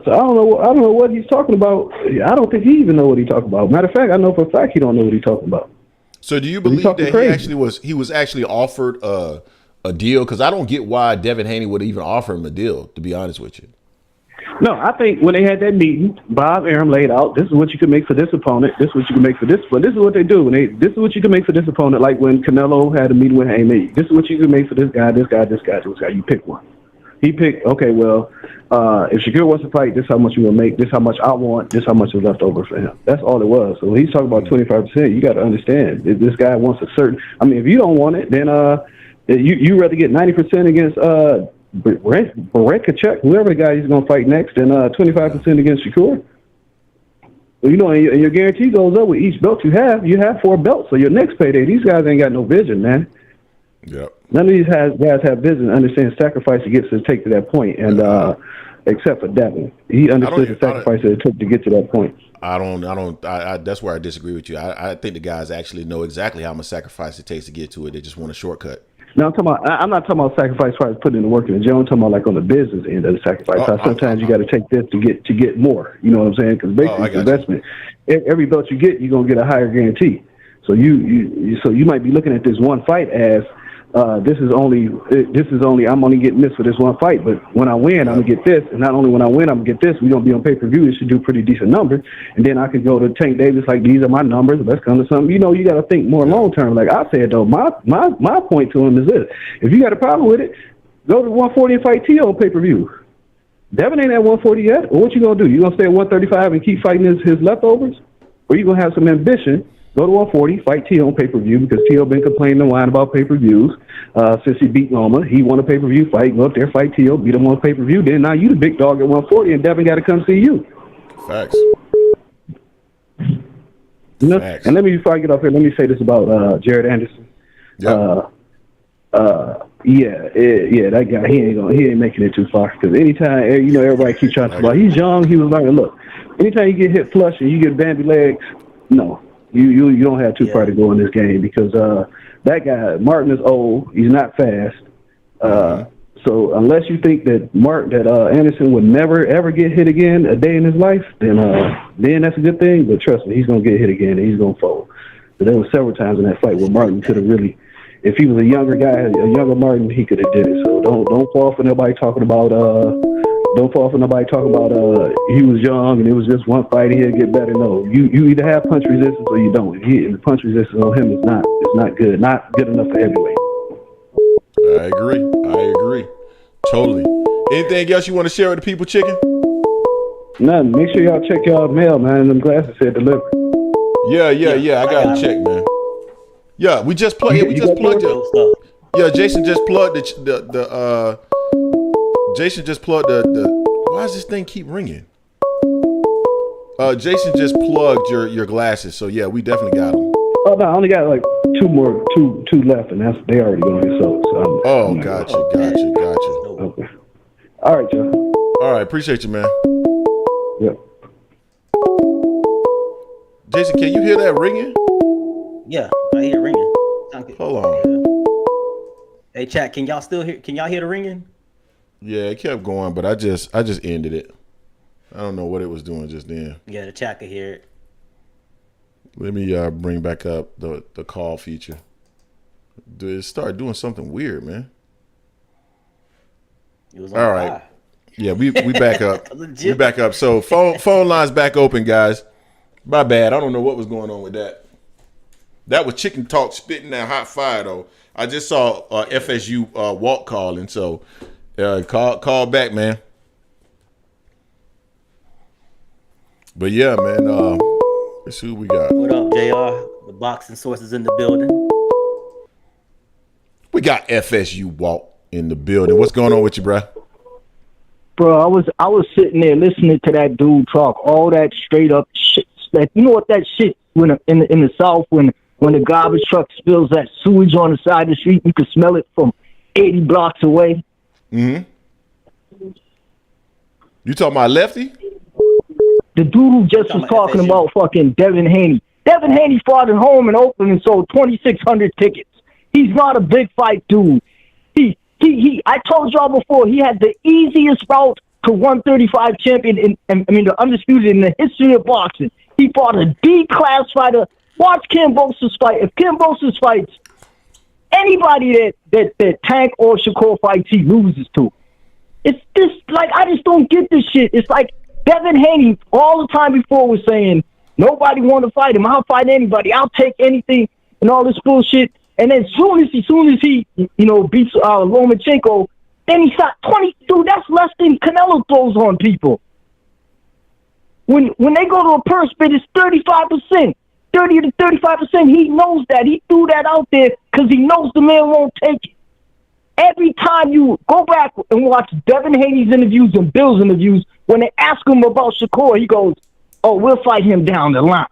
So I don't know what he's talking about. I don't think he even know what he's talking about. Matter of fact, I know for a fact he don't know what he's talking about. So do you believe that crazy. he was actually offered a deal? Because I don't get why Devin Haney would even offer him a deal, to be honest with you. No, I think when they had that meeting, Bob Arum laid out, this is what you can make for this opponent, this is what you can make for this, but this is what they do. This is what you can make for this opponent, like when Canelo had a meeting with Haney. This is what you can make for this guy, this guy, this guy, this guy. You pick one. He picked, okay, well, if Shakur wants to fight, this is how much you will make, this is how much I want, this is how much is left over for him. That's all it was. So when he's talking about 25%, you got to understand, if this guy wants a certain, I mean, if you don't want it, then you rather get 90% against Barekachek, whoever the guy he's going to fight next, and 25% against Shakur. Well, you know, and your guarantee goes up with each belt you have. You have 4 belts, so your next payday, these guys ain't got no vision, man. Yep. None of these guys have vision, understand sacrifice it gets to take to that point, and except for Devin, he understood the sacrifice that it took to get to that point. That's where I disagree with you. I think the guys actually know exactly how much sacrifice it takes to get to it. They just want a shortcut. No, I'm not talking about sacrifice as far as putting in the work in the gym. I'm talking about like on the business end of the sacrifice. Sometimes you got to take this to get more. You know what I'm saying? Because basically, it's investment. Every belt you get, you're gonna get a higher guarantee. So you might be looking at this one fight as this is only I'm only getting this for this one fight, but when I win, I'm gonna get this, and not only when I win, I'm gonna get this. We're gonna be on pay-per-view. It should do pretty decent numbers, and then I could go to Tank Davis like these are my numbers. Let's come to something. You know, you got to think more long term. Like I said though, my point to him is this: if you got a problem with it, go to 140 and fight T.O. on pay-per-view. Devin ain't at 140 yet. Or what you gonna do? You gonna stay at 135 and keep fighting his leftovers, or you gonna have some ambition? Go to 140, fight T.O. on pay-per-view because T.O. been complaining and whining about pay-per-views since he beat Loma. He won a pay-per-view fight. Go up there, fight T.O., beat him on pay-per-view. Then now you the big dog at 140, and Devin got to come see you. Facts. You know? Facts. And before I get off here, let me say this about Jared Anderson. Yep. That guy, he ain't making it too far because anytime, you know, everybody keeps trying to talk about he's young, he was learning. Look, anytime you get hit flush and you get bandy legs, no. You don't have too far to go in this game because that guy Martin is old. He's not fast. So unless you think that Anderson would never ever get hit again a day in his life, then that's a good thing. But trust me, he's gonna get hit again and he's gonna fold. But there were several times in that fight where Martin could have really, if he was a younger guy, a younger Martin, he could have did it. So don't fall for nobody talking about he was young and it was just one fight and he'll get better. No, you either have punch resistance or you don't. And the punch resistance on him is not good enough for heavyweight. I agree. Totally. Anything else you want to share with the people, Chicken? Nothing. Make sure y'all check y'all mail, man. Them glasses said delivered. Yeah. I got to check, man. Yeah, we just plugged it. Yeah, Jason just plugged the Jason just plugged the why does this thing keep ringing? Jason just plugged your glasses, so yeah, we definitely got them. Oh no, I only got like two left, and they already going to be sold. So gotcha. Okay. All right, Joe. All right, appreciate you, man. Yep. Jason, can you hear that ringing? Yeah, I hear it ringing. Hold on. Hey, chat, can y'all hear the ringing? Yeah, it kept going, but I just ended it. I don't know what it was doing just then. Yeah, the chat could hear it. Let me bring back up the call feature. It started doing something weird, man. It was on all right. Yeah, we back up. We back up. So phone lines back open, guys. My bad. I don't know what was going on with that. That was Chicken Talk spitting that hot fire though. I just saw FSU Walt calling, so call back, man. But yeah, man. Let's see who we got. What up, JR? The boxing sources in the building. We got FSU Walt in the building. What's going on with you, bro? Bro, I was sitting there listening to that dude talk all that straight up shit. You know what that shit when in the South when the garbage truck spills that sewage on the side of the street, you can smell it from 80 blocks away. Mm-hmm. You talking about Lefty? The dude who just was talking about fucking Devin Haney. Devin Haney fought at home in Oakland and sold 2,600 tickets. He's not a big fight dude. I told y'all before, he had the easiest route to 135 champion the undisputed in the history of boxing. He fought a D-class fighter. Watch Kambosos fight. If Kambosos fights anybody that Tank or Shakur fights, he loses to. It's this, like, I just don't get this shit. It's like Devin Haney all the time before was saying, nobody want to fight him. I'll fight anybody. I'll take anything and all this bullshit. And then soon as he beats Lomachenko, then he shot 20. Dude, that's less than Canelo throws on people. When they go to a purse bid, it's 35%. 30 to 35%. He knows that. He threw that out there because he knows the man won't take it. Every time you go back and watch Devin Haney's interviews and Bill's interviews, when they ask him about Shakur, he goes, oh, we'll fight him down the line.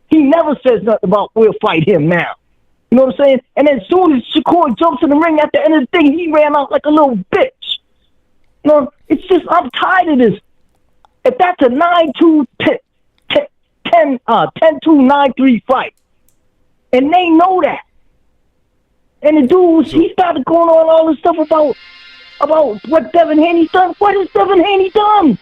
He never says nothing about we'll fight him now. You know what I'm saying? And as soon as Shakur jumps in the ring at the end of the thing, he ran out like a little bitch. You know, it's just, I'm tired of this. If that's a 9-2, 10-2, 9-3 fight, and they know that, and the dude, he started going on all this stuff about what Devin Haney's done. What has Devin Haney done?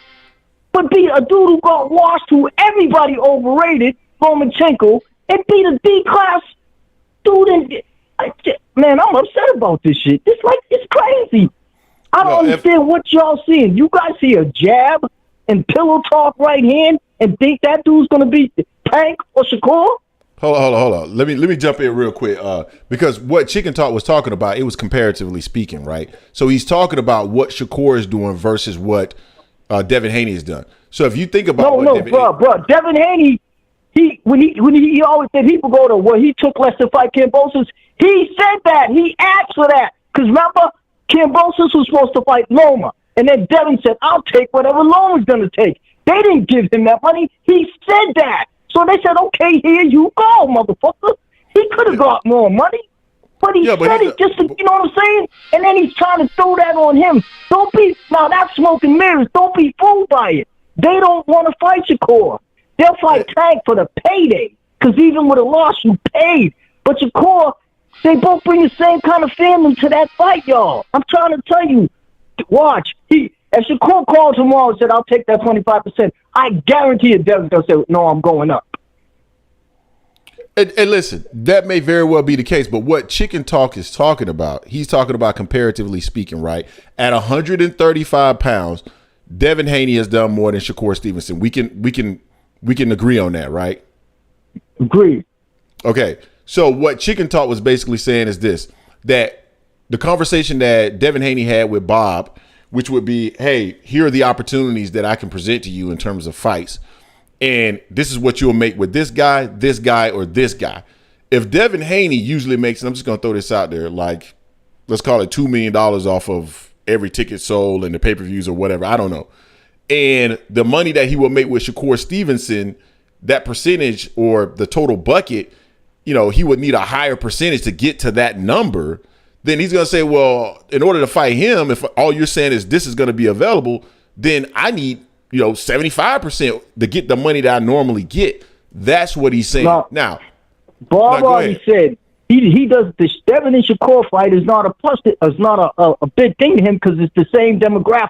But beat a dude who got washed, who everybody overrated, Lomachenko, and beat a D-class dude. And man, I'm upset about this shit. It's crazy. I don't understand what y'all seeing. You guys see a jab and pillow talk right hand and think that dude's gonna beat Tank or Shakur? Hold on. Let me jump in real quick because what Chicken Talk was talking about, it was comparatively speaking, right? So he's talking about what Shakur is doing versus what Devin Haney has done. So if you think about Devin Haney, when he always said people go to where he took less to fight Kambosos, he said that. He asked for that. Because remember, Kambosos was supposed to fight Loma. And then Devin said, I'll take whatever Loma's going to take. They didn't give him that money. He said that. So they said, okay, here you go, motherfucker. He could have got more money. But he said it just to, you know what I'm saying? And then he's trying to throw that on him. Now that's smoke and mirrors. Don't be fooled by it. They don't want to fight Shakur. They'll fight Tank for the payday. Because even with a loss, you paid. But Shakur, they both bring the same kind of family to that fight, y'all. I'm trying to tell you. Watch. If Shakur called tomorrow and said, I'll take that 25%, I guarantee you Devin's going to say, no, I'm going up. And listen, that may very well be the case, but what Chicken Talk is talking about, he's talking about comparatively speaking, right? At 135 pounds, Devin Haney has done more than Shakur Stevenson. We can agree on that, right? Agree. Okay. So what Chicken Talk was basically saying is this, that the conversation that Devin Haney had with Bob, which would be, hey, here are the opportunities that I can present to you in terms of fights. And this is what you'll make with this guy, or this guy. If Devin Haney usually makes, and I'm just going to throw this out there, like, let's call it $2 million off of every ticket sold and the pay-per-views or whatever, I don't know. And the money that he will make with Shakur Stevenson, that percentage or the total bucket, you know, he would need a higher percentage to get to that number. Then he's going to say, well, in order to fight him, if all you're saying is this is going to be available, then I need, 75% to get the money that I normally get. That's what he's saying. Now, Bob already said he does the Devin and Shakur fight is not a plus. It's not a big thing to him because it's the same demographic.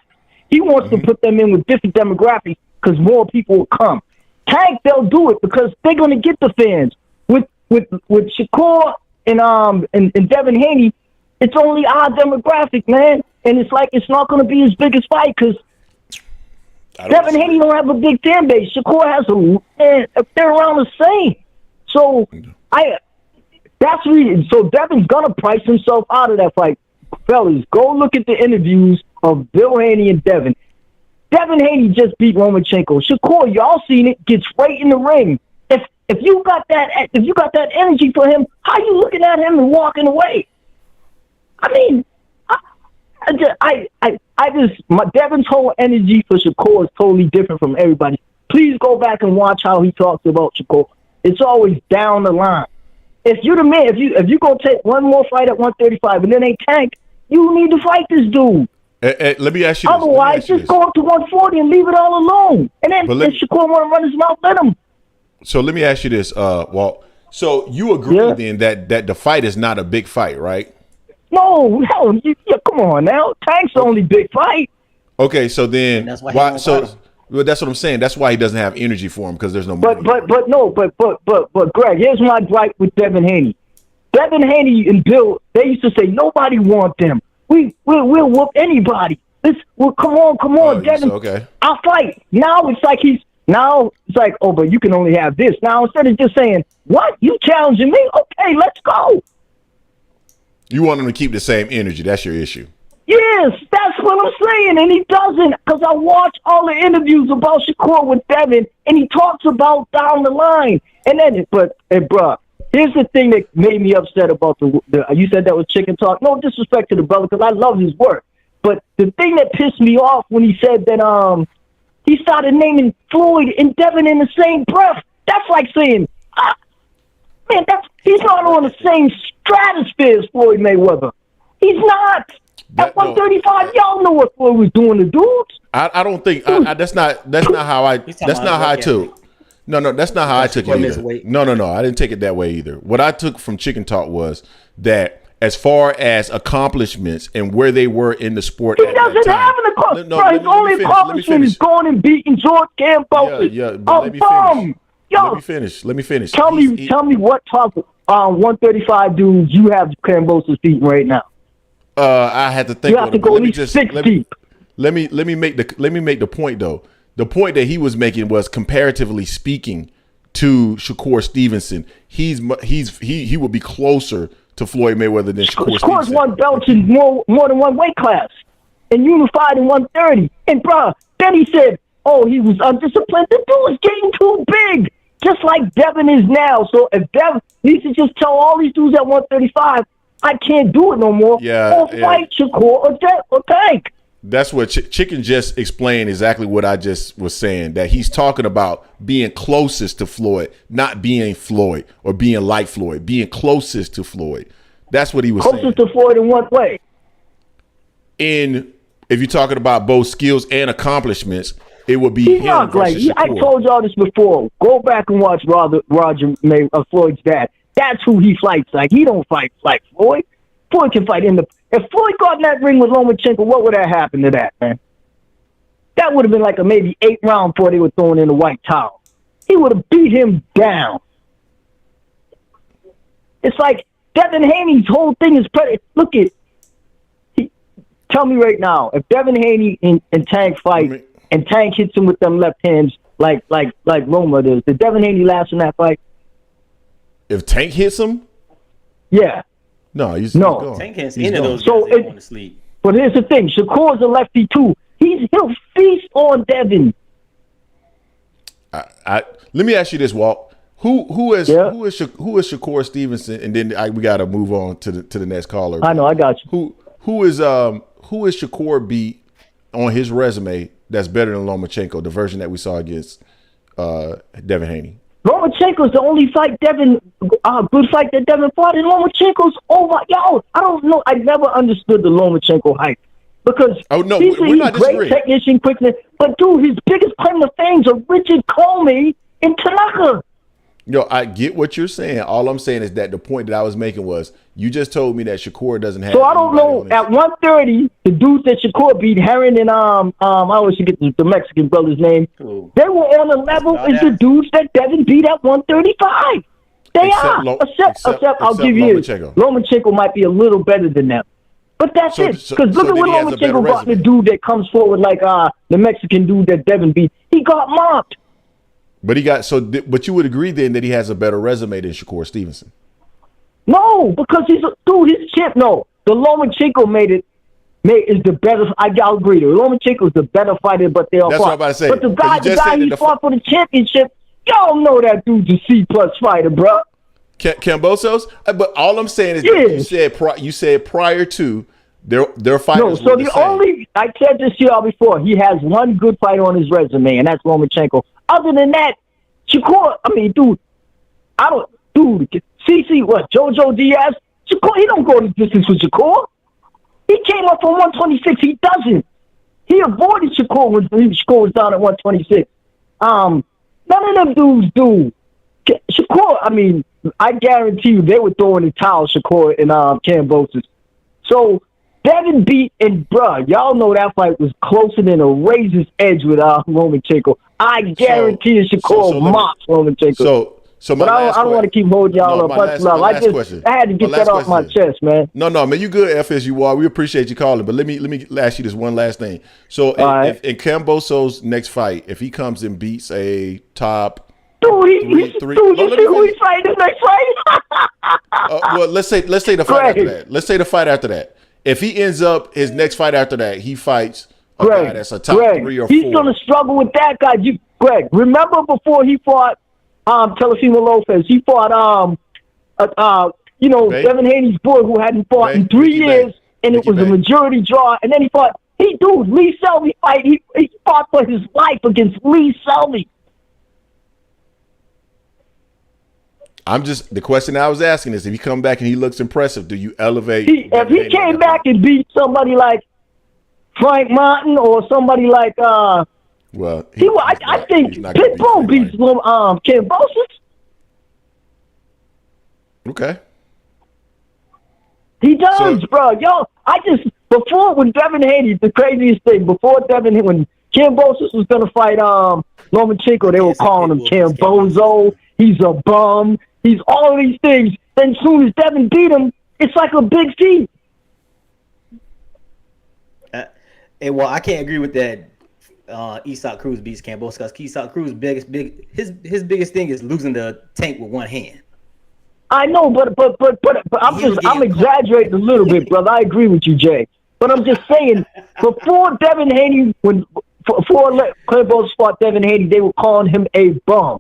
He wants to put them in with different demographics because more people will come. Tank, they'll do it because they're going to get the fans. With Shakur and Devin Haney, it's only our demographic, man. And it's like it's not going to be his biggest fight because Devin Haney don't have a big fan base. Shakur has they're around the same. So that's really, so Devin's gonna price himself out of that fight. Fellas, go look at the interviews of Bill Haney and Devin. Devin Haney just beat Lomachenko. Shakur, y'all seen it, gets right in the ring. If you got that energy for him, how you looking at him and walking away? I mean, Devin's whole energy for Shakur is totally different from everybody. Please go back and watch how he talks about Shakur. It's always down the line. If you're the man, if you gonna take one more fight at 135 and then they tank, you need to fight this dude. Let me ask you this. Otherwise, just go up to 140 and leave it all alone. And then if Shakur want to run his mouth, let him. So let me ask you this, Walt. So you agree then that the fight is not a big fight, right? No, hell, come on now. Tank's the only big fight. Okay, so then that's why well, that's what I'm saying. That's why he doesn't have energy for him because there's no money. But Greg, here's my gripe with Devin Haney. Devin Haney and Bill, they used to say nobody want them. We'll whoop anybody. Come on, Devin. Okay. I'll fight. Now it's like oh, but you can only have this. Now instead of just saying, what? You challenging me? Okay, let's go. You want him to keep the same energy. That's your issue. Yes, that's what I'm saying, and he doesn't, because I watch all the interviews about Shakur with Devin, and he talks about down the line. And then, bruh, here's the thing that made me upset about the you said that was chicken talk. No disrespect to the brother, because I love his work. But the thing that pissed me off when he said that he started naming Floyd and Devin in the same breath. That's like saying, man, he's not on the same stratosphere as Floyd Mayweather. He's not. At 135, y'all know what Floyd was doing to dudes. I don't think that's not how I took. No, that's not how I took it either. No, I didn't take it that way either. What I took from Chicken Talk was that as far as accomplishments and where they were in the sport, he doesn't have an accomplishment. His only accomplishment is going and beating George Cambosis. Yeah, but let me finish. Let me finish. Tell me what top 135 dudes you have Cambosis beating right now. I had to think. You have to go at least 6 deep. Let me make the point though. The point that he was making was comparatively speaking to Shakur Stevenson, he will be closer to Floyd Mayweather than Shakur Stevenson. Shakur's won belts in more than one weight class and unified in 130. And bruh, then he said, "Oh, he was undisciplined." The dude is getting too big, just like Devin is now. So if Devin needs to just tell all these dudes at 135. I can't do it no more. Or fight Shakur or Tank. That's what Chicken just explained exactly what I just was saying, that he's talking about being closest to Floyd, not being Floyd or being like Floyd, being closest to Floyd. That's what he was saying. Closest to Floyd in what way? If you're talking about both skills and accomplishments, it would be him versus Shakur. I told y'all this before. Go back and watch Floyd's dad. That's who he fights like. He don't fight like Floyd. Floyd can fight if Floyd got in that ring with Lomachenko, what would have happened to that, man? That would have been like a maybe 8-round before they were throwing in the white towel. He would have beat him down. It's like Devin Haney's whole thing is look at. Tell me right now, if Devin Haney and Tank fight and Tank hits him with them left hands like Roma does, did Devin Haney last in that fight? If Tank hits him? Yeah. No, he's gone. Tank hits any of those guys that want to sleep. But here's the thing. Shakur's a lefty, too. He'll feast on Devin. Let me ask you this, Walt. Who is Shakur Stevenson? And then we got to move on to the next caller. I know, I got you. Who is Shakur beat on his resume that's better than Lomachenko, the version that we saw against Devin Haney? Lomachenko's the only good fight that Devin fought, and Lomachenko's over. Yo, I don't know. I never understood the Lomachenko hype because he's a great technician, quickness. But dude, his biggest claim to fame are Richard Comey and Tanaka. Yo, I get what you're saying. All I'm saying is that the point that I was making was you just told me that Shakur doesn't have. So I don't know. At 130, the dudes that Shakur beat, Heron and I always forget the Mexican brother's name. Ooh. They were on the level as the dudes that Devin beat at 135. They except I'll give you Lomachenko might be a little better than them. But that's it. Because look at what Lomachenko got the dude that comes forward like the Mexican dude that Devin beat. He got mocked. But but you would agree then that he has a better resume than Shakur Stevenson? No, because his champ. No, the Lomachenko is the better. I'll agree. The Lomachenko is the better fighter, but they all That's what I'm about to say. But the guy he fought for the championship, y'all know that dude's a C+ fighter, bro. Cambosos? But all I'm saying is that you said prior to their fighters. No, so I said this to y'all before. He has one good fight on his resume, and that's Lomachenko. Other than that, Shakur, Dude, CC, what, JoJo Diaz? Shakur, he don't go the distance with Shakur. He came up from 126. He doesn't. He avoided Shakur when Shakur was down at 126. None of them dudes do. Shakur, I mean, I guarantee you they were throwing the towel, Shakur and Kambosos. So Devin beat, and bruh, y'all know that fight was closer than a razor's edge with Lomachenko. I guarantee you Shakur mocked Lomachenko. But I don't want to keep holding y'all up. I had to get that off my chest, man. No, man, you good, FSU. We appreciate you calling, but let me ask you this one last thing. So, if in Kambosos' next fight, if he comes and beats a top you see who he's fighting his next fight? well, let's say the fight after that. Let's say the fight after that. If he ends up his next fight after that, he fights a guy that's a top 3 or 4. He's gonna struggle with that guy. Greg, remember before he fought Teofimo Lopez, he fought Devin Haney's boy who hadn't fought in 3 years, and it was a majority draw, and then he fought Lee Selby fight. He fought for his life against Lee Selby. The question I was asking is, if he come back and he looks impressive, do you elevate? If he came back and beat somebody like Frank Martin or somebody like I think Pitbull beats Kambosos. Okay. He does, bro. Yo, before when Devin Haney, the craziest thing, when Kambosos was gonna fight Lomachenko, they were calling him Kambozo. He's a bum. He's all of these things. Then as soon as Devin beat him, it's like a big feat. Well, I can't agree with that. Isak Cruz beats Kambosos because Isak Cruz his biggest thing is losing the tank with one hand. I know, but I'm exaggerating a little bit, brother. I agree with you, Jay. But I'm just saying, before Devin Haney, before Kambosos fought Devin Haney, they were calling him a bum.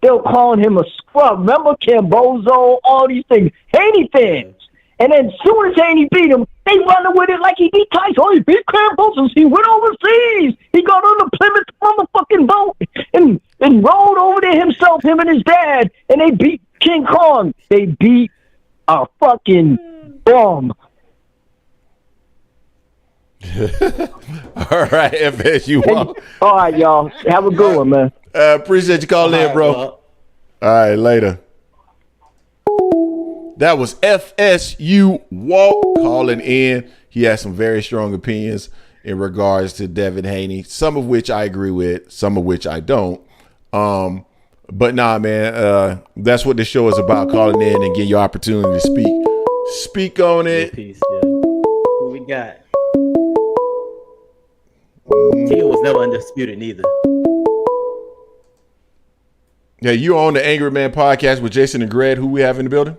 They were calling him a scrub. Remember Kambozo, all these things, Haney fans. And then as soon as Haney beat him, they running with it like he beat Tyson. Oh, he beat Kambosos. He went overseas. He got on the Plymouth motherfucking boat and rode over there himself, him and his dad, and they beat King Kong. They beat a fucking bum. All right, FSU. All right, y'all. Have a good one, man. Appreciate you calling in, bro. All right, later. That was FSU Walt calling in. He has some very strong opinions in regards to Devin Haney, some of which I agree with, some of which I don't. But nah, man, that's what this show is about, calling in and getting your opportunity to speak. Speak on it. Peace, yeah. Who we got? Teal was never undisputed neither. Yeah, you on the Angry Man podcast with Jason and Greg, who we have in the building?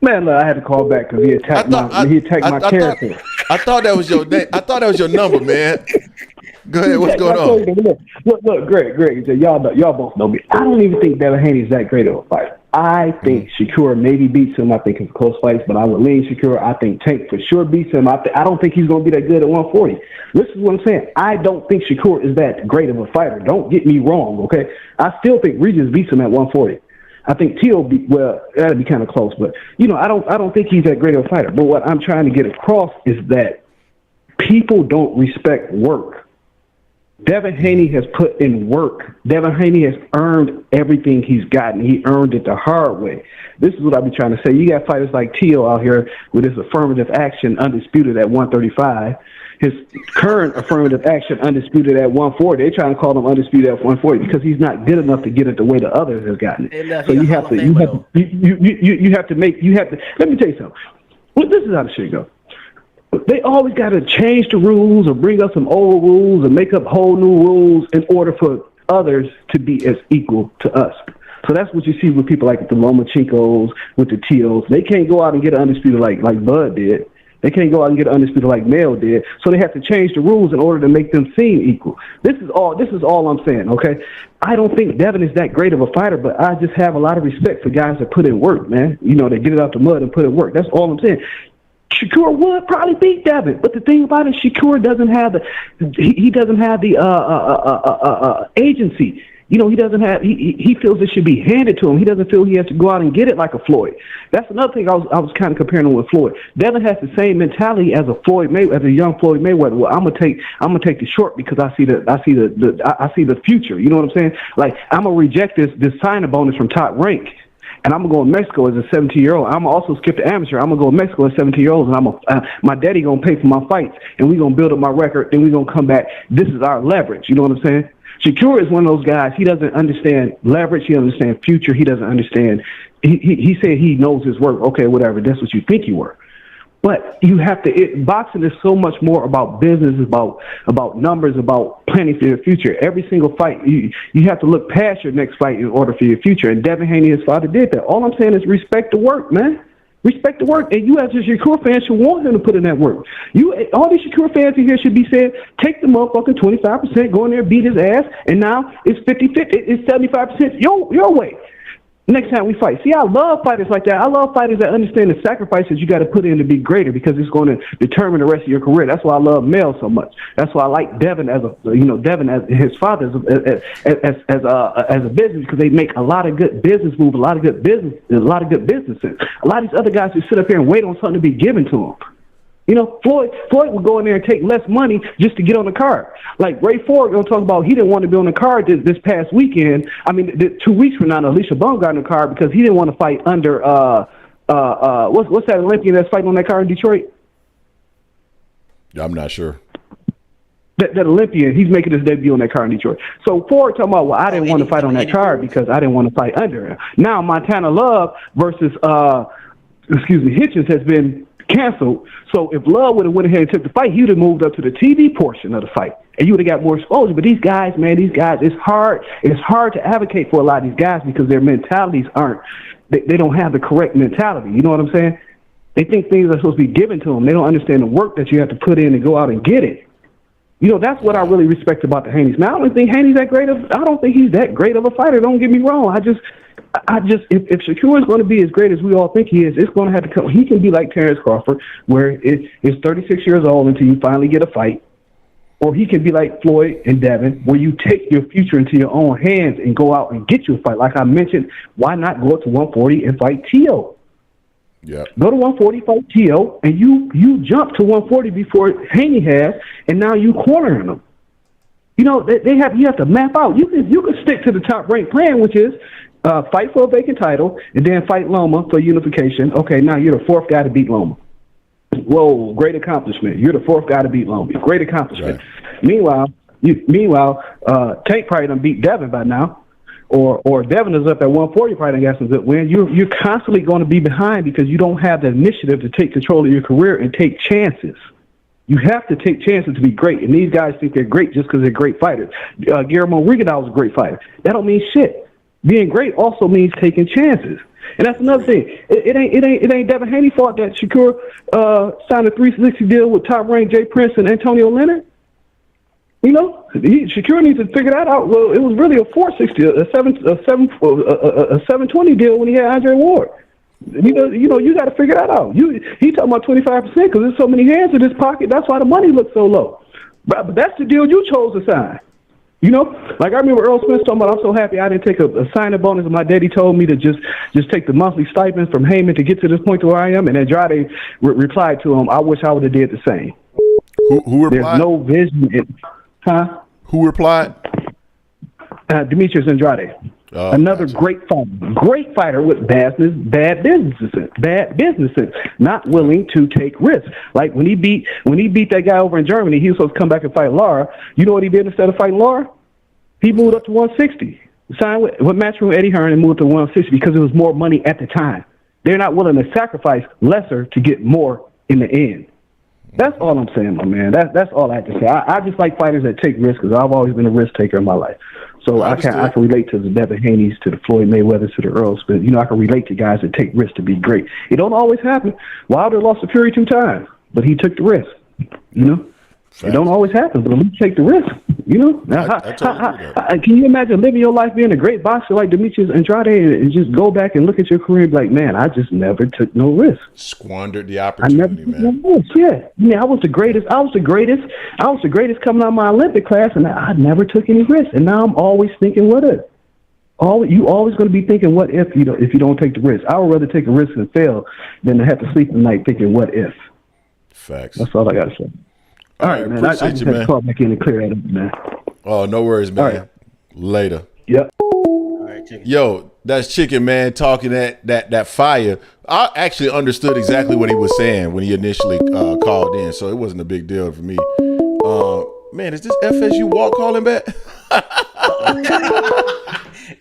Man, look, I had to call back because he attacked my character. I thought that was your name. I thought that was your number, man. Go ahead. What's going on? Look, Greg, y'all both know me. I don't even think Devin Haney is that great of a fighter. I think Shakur maybe beats him. I think it's close fights, but I would lean Shakur. I think Tank for sure beats him. I don't think he's going to be that good at 140. This is what I'm saying. I don't think Shakur is that great of a fighter. Don't get me wrong, okay? I still think Regis beats him at 140. I think Teal that'd be kind of close, but I don't think he's that great of a fighter. But what I'm trying to get across is that people don't respect work. Devin Haney has put in work. Devin Haney has earned everything he's gotten. He earned it the hard way. This is what I've been trying to say. You got fighters like Teal out here with his affirmative action undisputed at 135. His current affirmative action undisputed at 140. They're trying to call him undisputed at 140 because he's not good enough to get it the way the others have gotten it. So you have to let me tell you something. Well, this is how the shit goes. They always got to change the rules or bring up some old rules and make up whole new rules in order for others to be as equal to us. So that's what you see with people like the Lomachenkos, with the Teals. They can't go out and get an undisputed like Bud did. They can't go out and get an undisputed like Mell did. So they have to change the rules in order to make them seem equal. This is all I'm saying, okay? I don't think Devin is that great of a fighter, but I just have a lot of respect for guys that put in work, man. They get it out the mud and put in work. That's all I'm saying. Shakur would probably beat Devin, but the thing about it, Shakur doesn't have the agency. he doesn't have. He feels it should be handed to him. He doesn't feel he has to go out and get it like a Floyd. That's another thing I was kind of comparing him with Floyd. Devin has the same mentality as a young Floyd Mayweather. Well, I'm gonna take the short because I see the future. You know what I'm saying? Like, I'm gonna reject this signing bonus from Top Rank. And I'm gonna go to Mexico as a 17-year-old. I'm gonna also skip the amateur. I'm gonna go to Mexico as 17-year-old, and my daddy gonna pay for my fights, and we gonna build up my record. Then we gonna come back. This is our leverage. You know what I'm saying? Shakur is one of those guys. He doesn't understand leverage. He doesn't understand future. He doesn't understand. He said he knows his work. Okay, whatever. That's what you think you were. But you have to. Boxing is so much more about business, about numbers, about planning for your future. Every single fight, you have to look past your next fight in order for your future. And Devin Haney, his father, did that. All I'm saying is respect the work, man. Respect the work. And you as a Shakur fan should want him to put in that work. All these Shakur fans in here should be saying, take the motherfucking 25%, go in there, beat his ass, and now it's 50-50. It's 75% your way. Next time we fight. See, I love fighters like that. I love fighters that understand the sacrifices you got to put in to be greater, because it's going to determine the rest of your career. That's why I love Mell so much. That's why I like Devin Devin as his father as a business, because they make a lot of good business moves, a lot of good business sense. A lot of these other guys who sit up here and wait on something to be given to them. Floyd would go in there and take less money just to get on the card. Like Ray Ford gonna talk about, he didn't want to be on the card this past weekend. I mean, 2 weeks from now, Alicia Bum got on the card because he didn't want to fight under what's that Olympian that's fighting on that card in Detroit? I'm not sure. That Olympian, he's making his debut on that card in Detroit. So Ford talking about, well, I didn't want to fight on that card because I didn't want to fight under him. Now Montana Love versus Hitchens has been canceled. So if Love would have went ahead and took the fight, he would have moved up to the TV portion of the fight, and you would have got more exposure. But these guys, it's hard to advocate for a lot of these guys because their mentalities they don't have the correct mentality. You know what I'm saying? They think things are supposed to be given to them. They don't understand the work that you have to put in and go out and get it. That's what I really respect about the Haneys. Now, I don't think Haney's I don't think he's that great of a fighter. Don't get me wrong. I just, if Shakur is going to be as great as we all think he is, it's going to have to come. He can be like Terence Crawford, where it's 36 years old until you finally get a fight. Or he can be like Floyd and Devin, where you take your future into your own hands and go out and get you a fight. Like I mentioned, why not go up to 140 and fight T.O.? Yeah. Go to 140, fight T.O., and you jump to 140 before Haney has, and now you cornering them. You have to map out. You can stick to the Top Rank plan, which is fight for a vacant title, and then fight Loma for unification. Okay, now you're the fourth guy to beat Loma. Whoa, great accomplishment. You're the fourth guy to beat Loma. Great accomplishment. Right. Meanwhile, Tank probably done beat Devin by now. Or Devin is up at 140, probably got some good wins. You're constantly going to be behind because you don't have the initiative to take control of your career and take chances. You have to take chances to be great, and these guys think they're great just because they're great fighters. Guillermo Rigondeaux was a great fighter. That don't mean shit. Being great also means taking chances, and that's another thing. It ain't Devin Haney fault that Shakur signed a 360 deal with Top Rank Jay Prince and Antonio Leonard. Shakur needs to figure that out. Well, it was really a 460, a 720 deal when he had Andre Ward. You got to figure that out. He talking about 25% because there's so many hands in his pocket. That's why the money looks so low. But that's the deal you chose to sign. Like I remember Errol Spence talking about, I'm so happy I didn't take a signing bonus. My daddy told me to just take the monthly stipends from Heyman to get to this point to where I am. And Andrade replied to him, I wish I would have did the same. Who replied? There's no vision. Huh? Who replied? Demetrius Andrade. Another great fighter with bad business sense, not willing to take risks. Like when he beat that guy over in Germany, he was supposed to come back and fight Lara. You know what he did instead of fighting Lara? He moved up to 160. Signed with Matchroom Eddie Hearn and moved to 160 because it was more money at the time. They're not willing to sacrifice lesser to get more in the end. That's all I'm saying, my man. That's all I have to say. I just like fighters that take risks because I've always been a risk taker in my life. So I can relate to the Devin Haneys, to the Floyd Mayweathers, to the Errol Spence. I can relate to guys that take risks to be great. It don't always happen. Wilder lost to Fury 2 times, but he took the risk. It don't always happen, but at least take the risk. You know, can you imagine living your life being a great boxer like Demetrius Andrade and just go back and look at your career and be like, man, I just never took no risk. Squandered the opportunity, man. No risk. Yeah, I was the greatest. I was the greatest coming out of my Olympic class, and I never took any risks. And now I'm always thinking, what if? You always going to be thinking, what if you don't take the risk? I would rather take a risk and fail than to have to sleep at night thinking, what if? Facts. That's all I got to say. All right, man. I just had to call back in and clear that up, man. Oh, no worries, man. Right. Later. Yep. All right, chicken. Yo, that's Chicken, man, talking that fire. I actually understood exactly what he was saying when he initially called in, so it wasn't a big deal for me. Man, is this FSU walk calling back?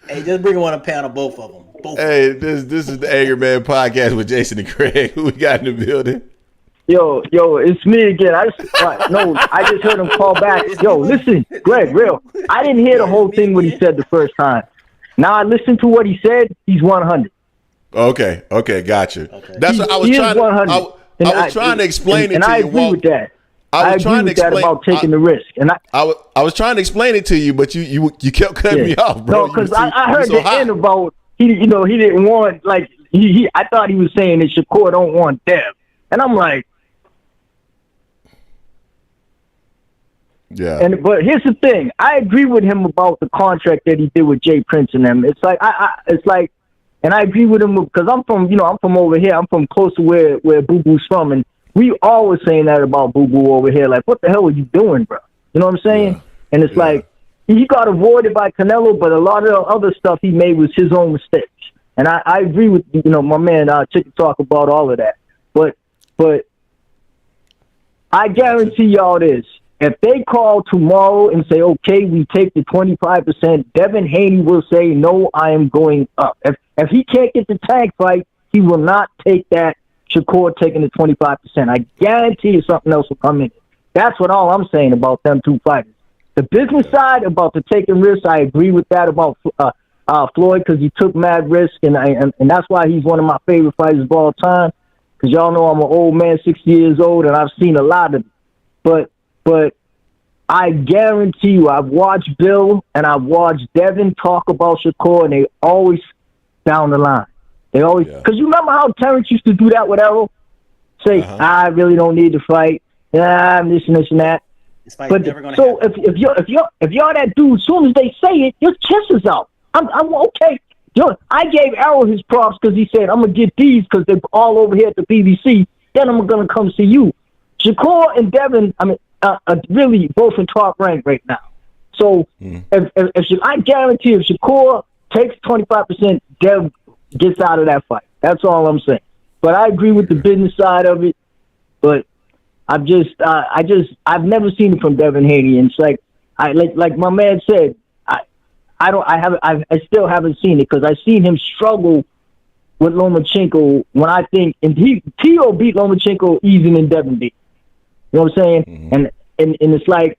Hey, just bring on a panel, both of them. Hey, this is the Anger Man podcast with Jason and Craig. Who we got in the building? Yo, it's me again. I just heard him call back. Yo, listen, Greg, real. I didn't hear the whole thing what he said the first time. Now I listened to what he said. He's 100. Okay, gotcha. Okay. That's what I was trying to. I was trying to explain it to you. And I agree with that. I agree with that about taking the risk. And I was trying to explain it to you, but you kept cutting me off, bro. No, because I heard the end about he didn't want I thought he was saying that Shakur don't want Dev, and I'm like. Yeah. But here's the thing. I agree with him about the contract that he did with Jay Prince and them. It's like and I agree with him because I'm from over here. I'm from close to where Boo Boo's from, and we always saying that about Boo Boo over here. Like, what the hell are you doing, bro? You know what I'm saying? Yeah. And it's like he got avoided by Canelo, but a lot of the other stuff he made was his own mistakes. And I agree with my man Chicken talk about all of that. But I guarantee y'all this. If they call tomorrow and say, okay, we take the 25%, Devin Haney will say, no, I am going up. If he can't get the Tank fight, he will not take that Shakur taking the 25%. I guarantee you something else will come in. That's what all I'm saying about them two fighters. The business side, about the taking risks, I agree with that about Floyd because he took mad risk, and that's why he's one of my favorite fighters of all time because y'all know I'm an old man, 60 years old, and I've seen a lot of it. But I guarantee you, I've watched Bill and I've watched Devin talk about Shakur, and they always down the line. They always, because you remember how Terence used to do that with Errol? Say, I really don't need to fight. I'm this and that. But so if you're that dude, as soon as they say it, your chest is out. I'm okay. I gave Errol his props because he said, I'm gonna get these because they're all over here at the BBC. Then I'm gonna come see you. Shakur and Devin, are really both in top rank right now. So I guarantee if Shakur takes 25%, Dev gets out of that fight. That's all I'm saying. But I agree with the business side of it. But I've never seen it from Devin Haney. And it's like my man said, I still haven't seen it because I've seen him struggle with Lomachenko when I think, and T.O. beat Lomachenko easy than Devin beat. You know what I'm saying? Mm-hmm. And it's like,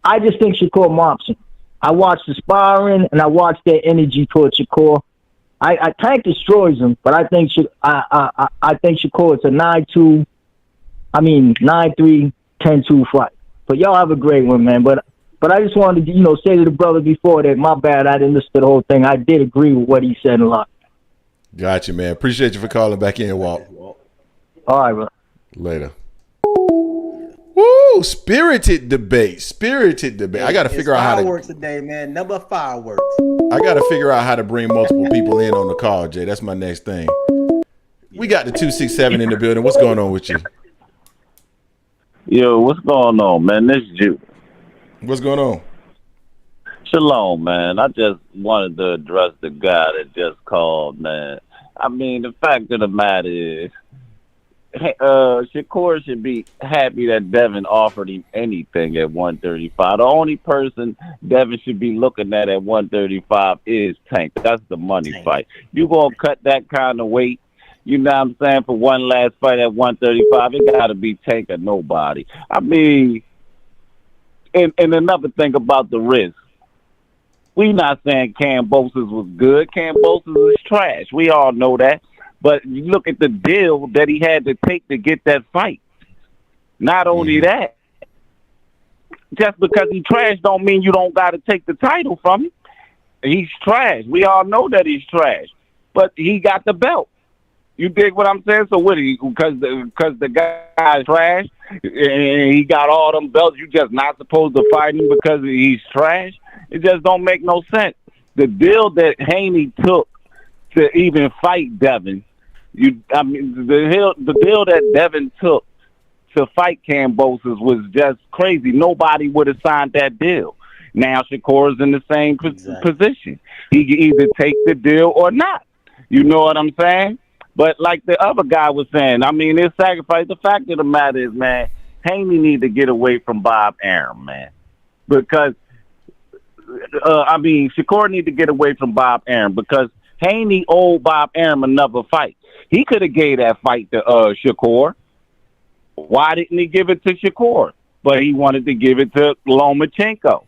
I just think Shakur mops him. I watched the sparring and I watched their energy towards Shakur. Tank destroys him, but I think Shakur it's a 9-2, 9-3, 10-2 fight. But y'all have a great one, man. But I just wanted to, say to the brother before that, my bad, I didn't listen to the whole thing. I did agree with what he said a lot. Gotcha, man. Appreciate you for calling back in, Walt. All right, bro. Later. Woo! Spirited debate. I got to figure out how to fireworks today, man. Number fireworks. I got to figure out how to bring multiple people in on the call, Jay. That's my next thing. We got the 267 in the building. What's going on with you? Yo, what's going on, man? This is you. What's going on? Shalom, man. I just wanted to address the guy that just called, man. The fact of the matter is, Shakur should be happy that Devin offered him anything at 135. The only person Devin should be looking at 135 is Tank. That's the money fight. You gonna cut that kind of weight, you know what I'm saying, for one last fight at 135, it gotta be Tank or nobody. And another thing about the risk. We not saying Kambosos was good. Kambosos is trash. We all know that. But you look at the deal that he had to take to get that fight. Not only that, just because he trash don't mean you don't got to take the title from him. He's trash. We all know that he's trash, but he got the belt. You dig what I'm saying? So what? Because the guy's trash and he got all them belts, you just not supposed to fight him because he's trash? It just don't make no sense. The deal that Haney took to even fight Devin, the deal that Devin took to fight Kambosos was just crazy. Nobody would have signed that deal. Now Shakur's in the same position. He can either take the deal or not. You know what I'm saying? But like the other guy was saying, I mean, it's sacrifice. The fact of the matter is, man, Haney need to get away from Bob Arum, man. Because, Shakur need to get away from Bob Arum because Haney owed Bob Arum another fight. He could have gave that fight to Shakur. Why didn't he give it to Shakur? But he wanted to give it to Lomachenko.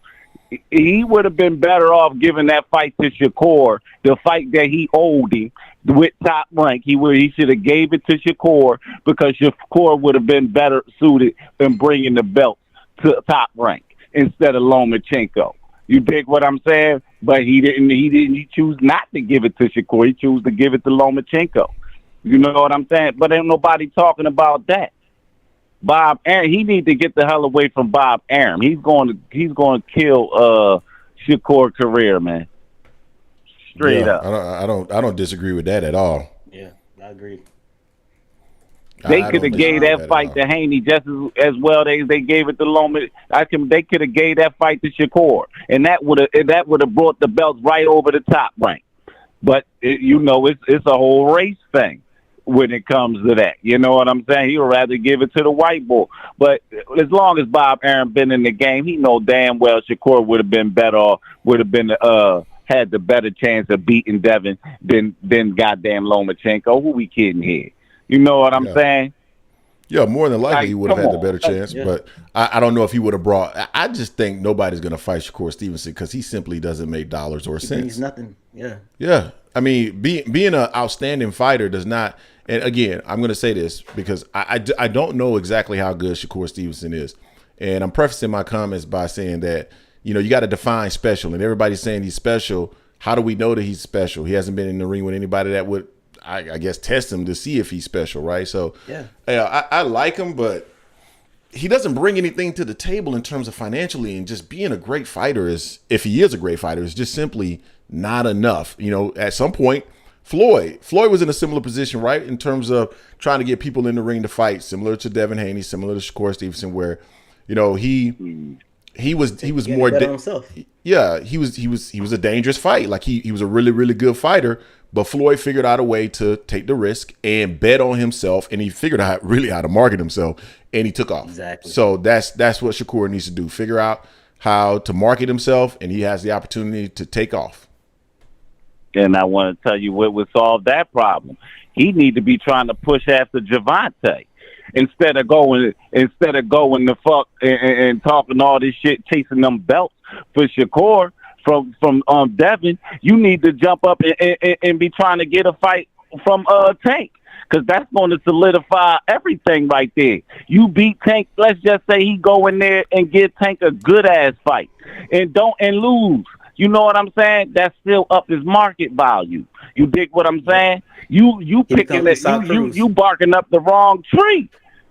He would have been better off giving that fight to Shakur, the fight that he owed him with Top Rank. He should have gave it to Shakur because Shakur would have been better suited in bringing the belt to Top Rank instead of Lomachenko. You dig what I'm saying? But he didn't. He chose not to give it to Shakur. He chose to give it to Lomachenko. You know what I'm saying? But ain't nobody talking about that. Bob Arum, he need to get the hell away from Bob Arum. He's going to kill Shakur's career, man. Straight up. I don't disagree with that at all. Yeah, I agree. They could have gave that fight to Haney just as well as they gave it to Loma. They could have gave that fight to Shakur, and that would have brought the belts right over the Top Rank. But it's a whole race thing when it comes to that. You know what I'm saying? He would rather give it to the white boy. But as long as Bob Arum been in the game, he know damn well Shakur would have been better off, would have been had the better chance of beating Devin than goddamn Lomachenko. Who we kidding here? You know what I'm saying? Yeah, more than likely he would have had the better chance, but I don't know if he would have brought. I just think nobody's going to fight Shakur Stevenson because he simply doesn't make dollars or cents. He's nothing. Yeah. Yeah. I mean, being an outstanding fighter does not. And again, I'm going to say this because I don't know exactly how good Shakur Stevenson is. And I'm prefacing my comments by saying that, you got to define special. And everybody's saying he's special. How do we know that he's special? He hasn't been in the ring with anybody that would, I guess, test him to see if he's special, right? So, I like him, but he doesn't bring anything to the table in terms of financially, and just being a great fighter if he is a great fighter, is just simply not enough. At some point, Floyd was in a similar position, right, in terms of trying to get people in the ring to fight, similar to Devin Haney, similar to Shakur Stevenson, where he was more himself. Yeah, he was a dangerous fight. Like he was a really, really good fighter, but Floyd figured out a way to take the risk and bet on himself, and he figured out really how to market himself, and he took off. Exactly. So that's what Shakur needs to do. Figure out how to market himself, and he has the opportunity to take off. And I want to tell you what would solve that problem. He need to be trying to push after Javante. Instead of going the fuck and talking all this shit, chasing them belts for Shakur from Devin, you need to jump up and be trying to get a fight from Tank, because that's going to solidify everything right there. You beat Tank. Let's just say he go in there and give Tank a good ass fight and lose. You know what I'm saying? That's still up his market value. You dig what I'm saying? You picking it. You barking up the wrong tree.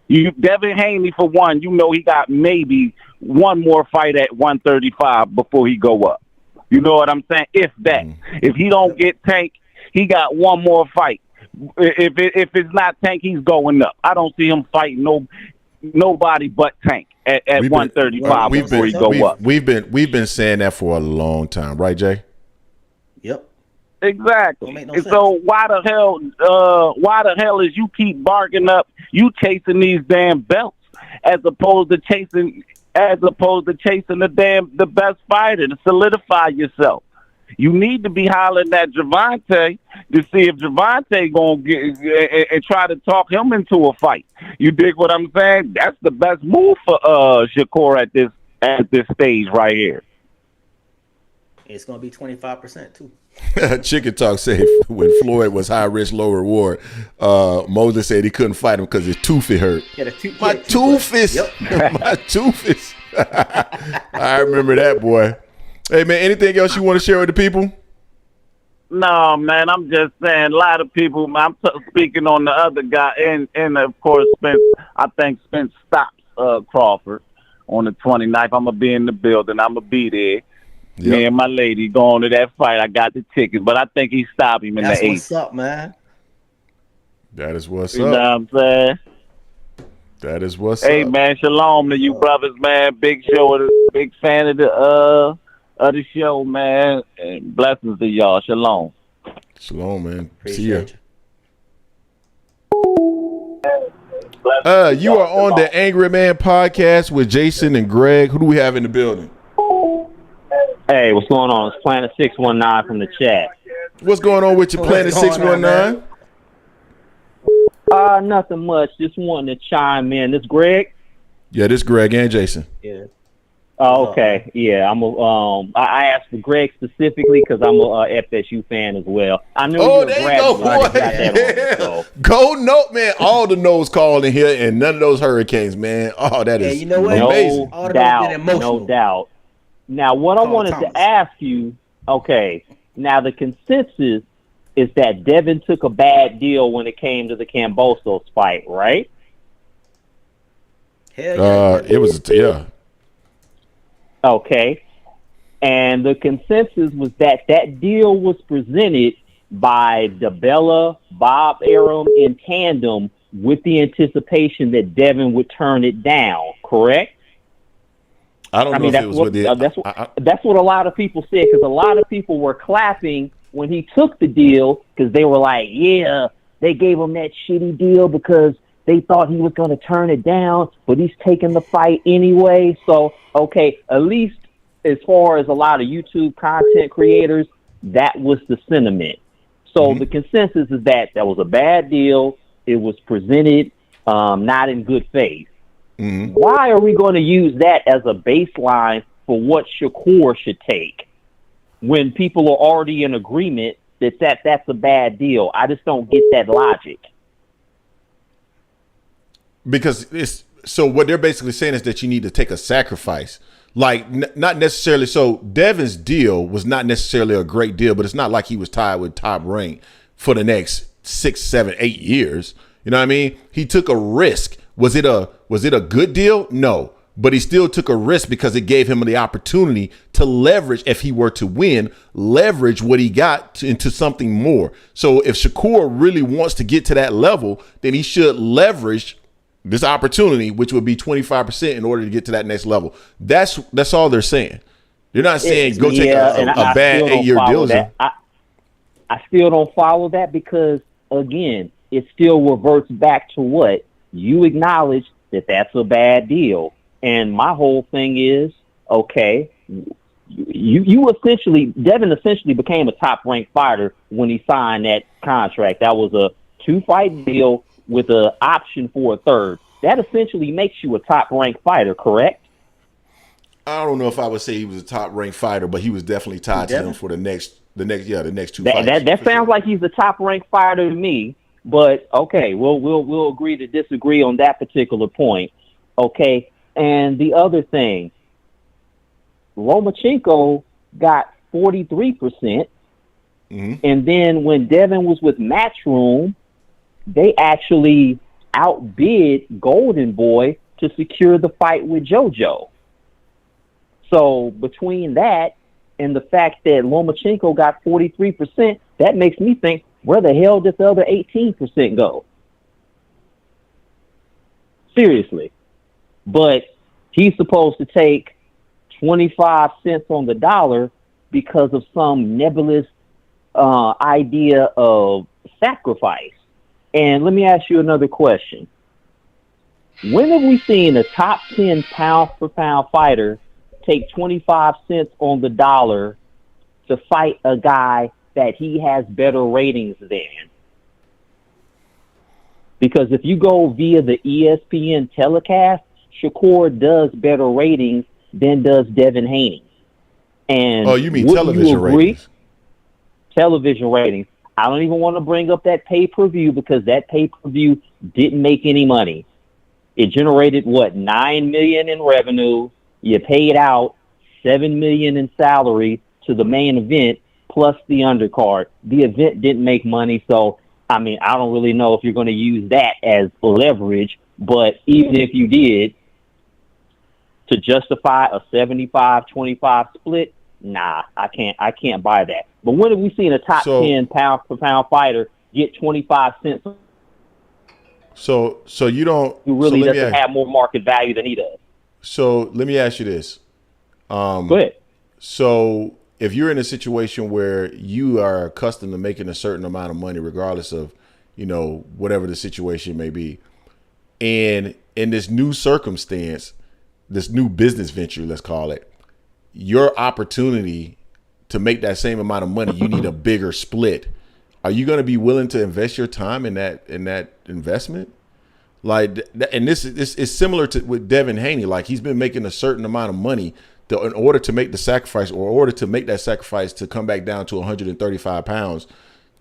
Devin Haney, for one, he got maybe one more fight at 135 before he go up. You know what I'm saying? If that. If he don't get Tank, he got one more fight. If it's not Tank, he's going up. I don't see him fighting nobody but Tank at 135 before he go up. We've been saying that for a long time, right, Jay? Yep. Exactly. No so why the hell is you keep barking up, you chasing these damn belts as opposed to chasing the best fighter to solidify yourself? You need to be hollering at Javante to see if Javante gonna get and try to talk him into a fight. You dig what I'm saying? That's the best move for Shakur at this stage right here. It's gonna be 25% too. Chicken Talk said when Floyd was high risk, low reward, Moses said he couldn't fight him because his tooth hurt. My tooth is. My tooth is. I remember that, boy. Hey, man, anything else you want to share with the people? No, man, I'm just saying a lot of people, I'm speaking on the other guy, and of course, Spence. I think Spence stops Crawford on the 29th. I'm going to be in the building. I'm going to be there. Yep. Me and my lady going to that fight. I got the tickets, but I think he stopped him in the 8th. What's up, man? That is what's you up. You know what I'm saying? That is what's hey, up. Hey, man, shalom to you brothers, man. Big show, big fan of the show, man. And blessings to y'all. Shalom. Shalom, man. Appreciate See ya. You are on the Angry Man podcast with Jason and Greg. Who do we have in the building? Hey, what's going on? It's Planet 619 from the chat. What's going on with your Planet 619? Nothing much. Just wanting to chime in. This Greg? Yeah, this Greg and Jason. Yeah. Oh, okay. Yeah, I asked for Greg specifically because I'm a FSU fan as well. I know. Oh, there you go, boy. Go note, man. All the no's called in here, and none of those Hurricanes, man. Oh, that is you know what? amazing. No doubt. Now, what I wanted to ask you, okay, now the consensus is that Devin took a bad deal when it came to the Kambosos fight, right? Hell yeah. It was, yeah. Okay. And the consensus was that that deal was presented by DeBella, Bob Arum in tandem with the anticipation that Devin would turn it down, correct? I don't know if it was with the... That's what a lot of people said, because a lot of people were clapping when he took the deal because they were like, yeah, they gave him that shitty deal because they thought he was going to turn it down, but he's taking the fight anyway. So, okay, at least as far as a lot of YouTube content creators, that was the sentiment. So the consensus is that was a bad deal. It was presented not in good faith. Why are we going to use that as a baseline for what Shakur should take when people are already in agreement that's a bad deal? I just don't get that logic. Because so what they're basically saying is that you need to take a sacrifice. Like, not necessarily. So Devin's deal was not necessarily a great deal, but it's not like he was tied with Top Rank for the next 6, 7, 8 years. You know what I mean? He took a risk. Was it a good deal? No. But he still took a risk because it gave him the opportunity to leverage, if he were to win, leverage what he got into something more. So if Shakur really wants to get to that level, then he should leverage this opportunity, which would be 25% in order to get to that next level. That's all they're saying. They're not saying go take a bad 8-year deal. I still don't follow that because, again, it still reverts back to what? You acknowledge that that's a bad deal. And my whole thing is, okay, Devin essentially became a top-ranked fighter when he signed that contract. That was a 2-fight deal with an option for a third. That essentially makes you a top-ranked fighter, correct? I don't know if I would say he was a top-ranked fighter, but he was definitely tied to him for the next 2 fights. That sounds like he's a top-ranked fighter to me. But okay, we'll agree to disagree on that particular point. Okay, and the other thing, Lomachenko got 43%, and then when Devin was with Matchroom, they actually outbid Golden Boy to secure the fight with JoJo. So between that and the fact that Lomachenko got 43%, that makes me think, where the hell did the other 18% go? Seriously. But he's supposed to take 25 cents on the dollar because of some nebulous idea of sacrifice. And let me ask you another question. When have we seen a top 10 pound-for-pound fighter take 25 cents on the dollar to fight a guy that he has better ratings than? Because if you go via the ESPN telecast, Shakur does better ratings than does Devin Haney. And you mean television ratings? television ratings. I don't even want to bring up that pay-per-view because that pay-per-view didn't make any money. It generated $9 million in revenue. You paid out $7 million in salary to the main event plus the undercard. The event didn't make money, so I mean, I don't really know if you're going to use that as leverage, but even if you did, to justify a 75-25 split, nah, I can't buy that. But when have we seen a top 10 pound for pound fighter get 25 cents? So you don't. Who really doesn't have more market value than he does. So let me ask you this. Go ahead. So if you're in a situation where you are accustomed to making a certain amount of money, regardless of, whatever the situation may be, and in this new circumstance, this new business venture, let's call it, your opportunity to make that same amount of money, you need a bigger split. Are you going to be willing to invest your time in that investment? Like, and this is similar to with Devin Haney. Like, he's been making a certain amount of money in order to make the sacrifice, or in order to make that sacrifice to come back down to 135 pounds,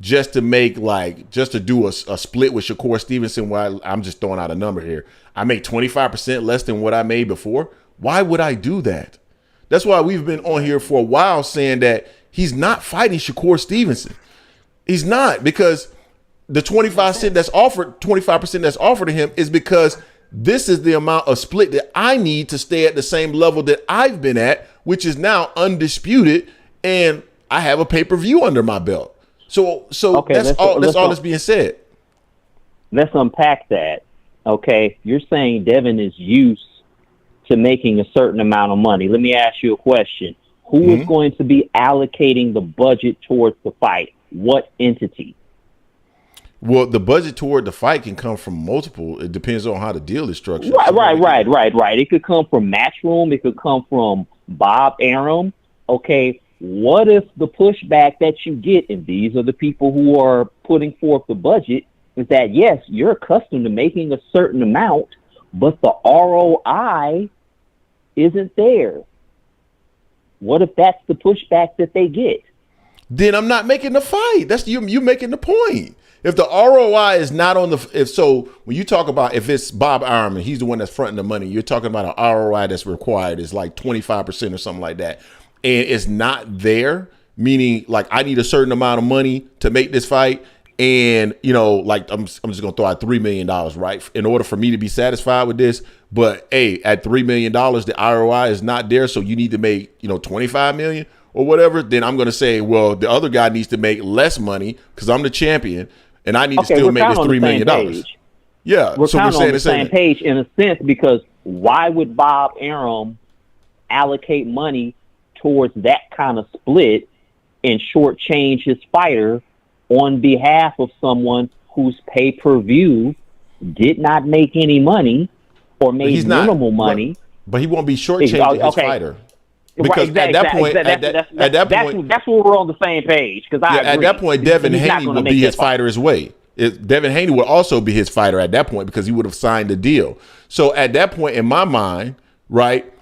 just to do a split with Shakur Stevenson. Where I'm just throwing out a number here. I make 25% less than what I made before. Why would I do that? That's why we've been on here for a while saying that he's not fighting Shakur Stevenson. He's not, because the 25% that's offered to him is because this is the amount of split that I need to stay at the same level that I've been at, which is now undisputed, and I have a pay-per-view under my belt. So okay, that's all that's being said. Let's unpack that. Okay, you're saying Devin is used to making a certain amount of money. Let me ask you a question. Who is going to be allocating the budget towards the fight? What entity? Well, the budget toward the fight can come from multiple. It depends on how the deal is structured. Right. It could come from Matchroom. It could come from Bob Arum. Okay, what if the pushback that you get, and these are the people who are putting forth the budget, is that, yes, you're accustomed to making a certain amount, but the ROI isn't there. What if that's the pushback that they get? Then I'm not making the fight. That's you making the point. If the ROI is not on when you talk about, if it's Bob Arum and he's the one that's fronting the money, you're talking about an ROI that's required is like 25% or something like that. And it's not there, meaning like I need a certain amount of money to make this fight. And, like I'm just going to throw out $3 million, right? In order for me to be satisfied with this. But hey, at $3 million, the ROI is not there. So you need to make, 25 million or whatever. Then I'm going to say, well, the other guy needs to make less money because I'm the champion and I need to still make this $3 million. Yeah. We're kind of on the same page in a sense, because why would Bob Arum allocate money towards that kind of split and shortchange his fighter on behalf of someone whose pay-per-view did not make any money or made minimal money? But he won't be shortchanging his fighter. Because at that point, that's where we're on the same page. Because at that point, Devin Haney would be his fighter as well. Devin Haney would also be his fighter at that point because he would have signed the deal. So at that point, in my mind, right,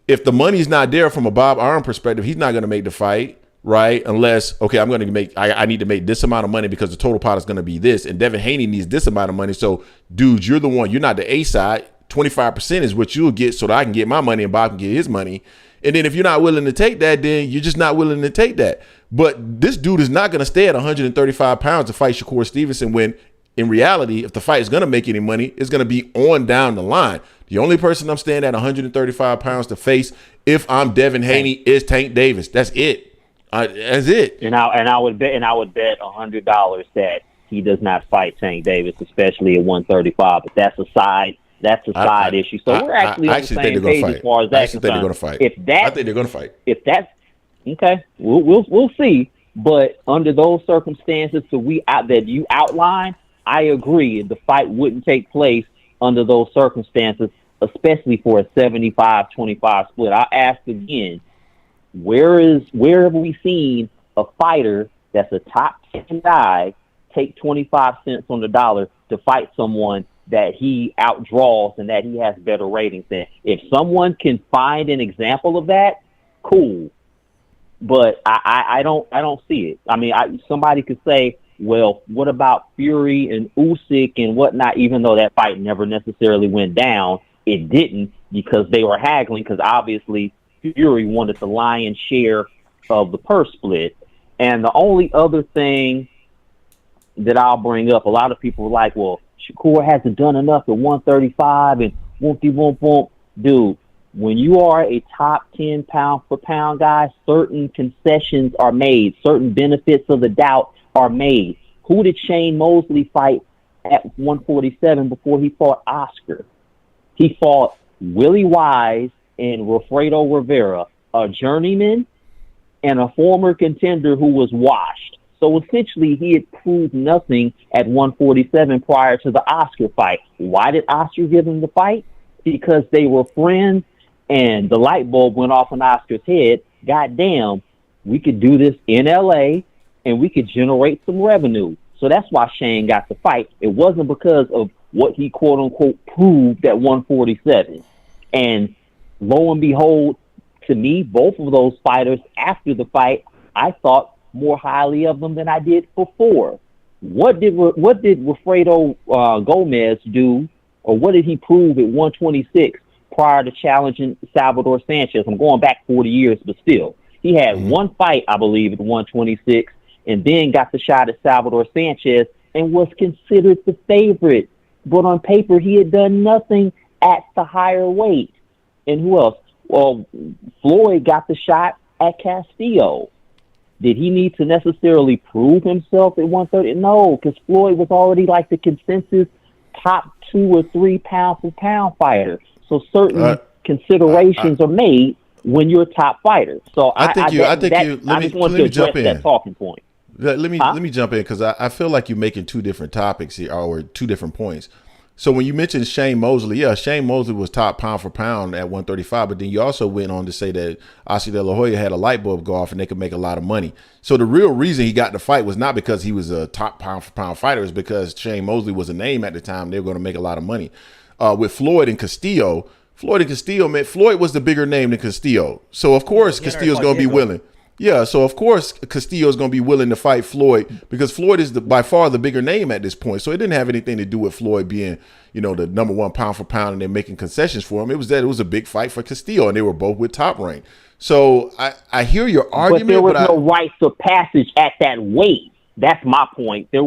if the money's not there from a Bob Arum perspective, he's not going to make the fight, right? Unless, okay, I'm going to make, I need to make this amount of money because the total pot is going to be this, and Devin Haney needs this amount of money. So, dude, you're the one. You're not the A side. 25% is what you'll get so that I can get my money and Bob can get his money. And then if you're not willing to take that, then you're just not willing to take that. But this dude is not going to stay at 135 pounds to fight Shakur Stevenson when, in reality, if the fight is going to make any money, it's going to be on down the line. The only person I'm staying at 135 pounds to face, if I'm Devin Haney, is Tank Davis. That's it. That's it. And I would bet $100 that he does not fight Tank Davis, especially at 135. But that's a side issue. So we're actually on the same page as far as that concerned. They're going to fight. I think they're going to fight. If that's okay, we'll see. But under those circumstances that you outlined, I agree. The fight wouldn't take place under those circumstances, especially for a 75-25 split. I ask again, where have we seen a fighter that's a top 10 guy take 25 cents on the dollar to fight someone that he outdraws and that he has better ratings than? If someone can find an example of that, cool. but I don't see it. I mean, somebody could say, well, what about Fury and Usyk and whatnot? Even though that fight never necessarily went down, it didn't because they were haggling. Because obviously Fury wanted the lion's share of the purse split. And the only other thing that I'll bring up, a lot of people are like, well, Shakur hasn't done enough at 135 and whoop-de-whoop-whoop. Dude, when you are a top 10 pound for pound guy, certain concessions are made, certain benefits of the doubt are made. Who did Shane Mosley fight at 147 before he fought Oscar? He fought Willie Wise and Wilfredo Rivera, a journeyman and a former contender who was washed. So essentially, he had proved nothing at 147 prior to the Oscar fight. Why did Oscar give him the fight? Because they were friends, and the light bulb went off on Oscar's head. Goddamn, we could do this in L.A., and we could generate some revenue. So that's why Shane got the fight. It wasn't because of what he, quote-unquote, proved at 147. And lo and behold, to me, both of those fighters, after the fight, I thought more highly of them than I did before. What did Wilfredo Gomez do, or what did he prove at 126 prior to challenging Salvador Sanchez? I'm going back 40 years, but still. He had one fight, I believe, at 126, and then got the shot at Salvador Sanchez and was considered the favorite. But on paper, he had done nothing at the higher weight. And who else? Well, Floyd got the shot at Castillo. Did he need to necessarily prove himself at 130? No, because Floyd was already like the consensus top 2 or 3 pound for pound fighter. So certain considerations are made when you're a top fighter. So I just want to address that talking point. Let me jump in because I feel like you're making two different topics here, or two different points. So when you mentioned Shane Mosley, yeah, Shane Mosley was top pound for pound at 135, but then you also went on to say that Oscar De La Hoya had a light bulb go off and they could make a lot of money. So the real reason he got the fight was not because he was a top pound for pound fighter, it's because Shane Mosley was a name at the time. They were going to make a lot of money. With Floyd and Castillo, man, Floyd was the bigger name than Castillo. So of course Castillo's going to be willing. Yeah, so of course Castillo's going to be willing to fight Floyd because Floyd is by far the bigger name at this point. So it didn't have anything to do with Floyd being, the number 1 pound for pound and they're making concessions for him. It was that it was a big fight for Castillo and they were both with Top Rank. So I hear your argument, but there was no rites of passage at that weight. That's my point. They're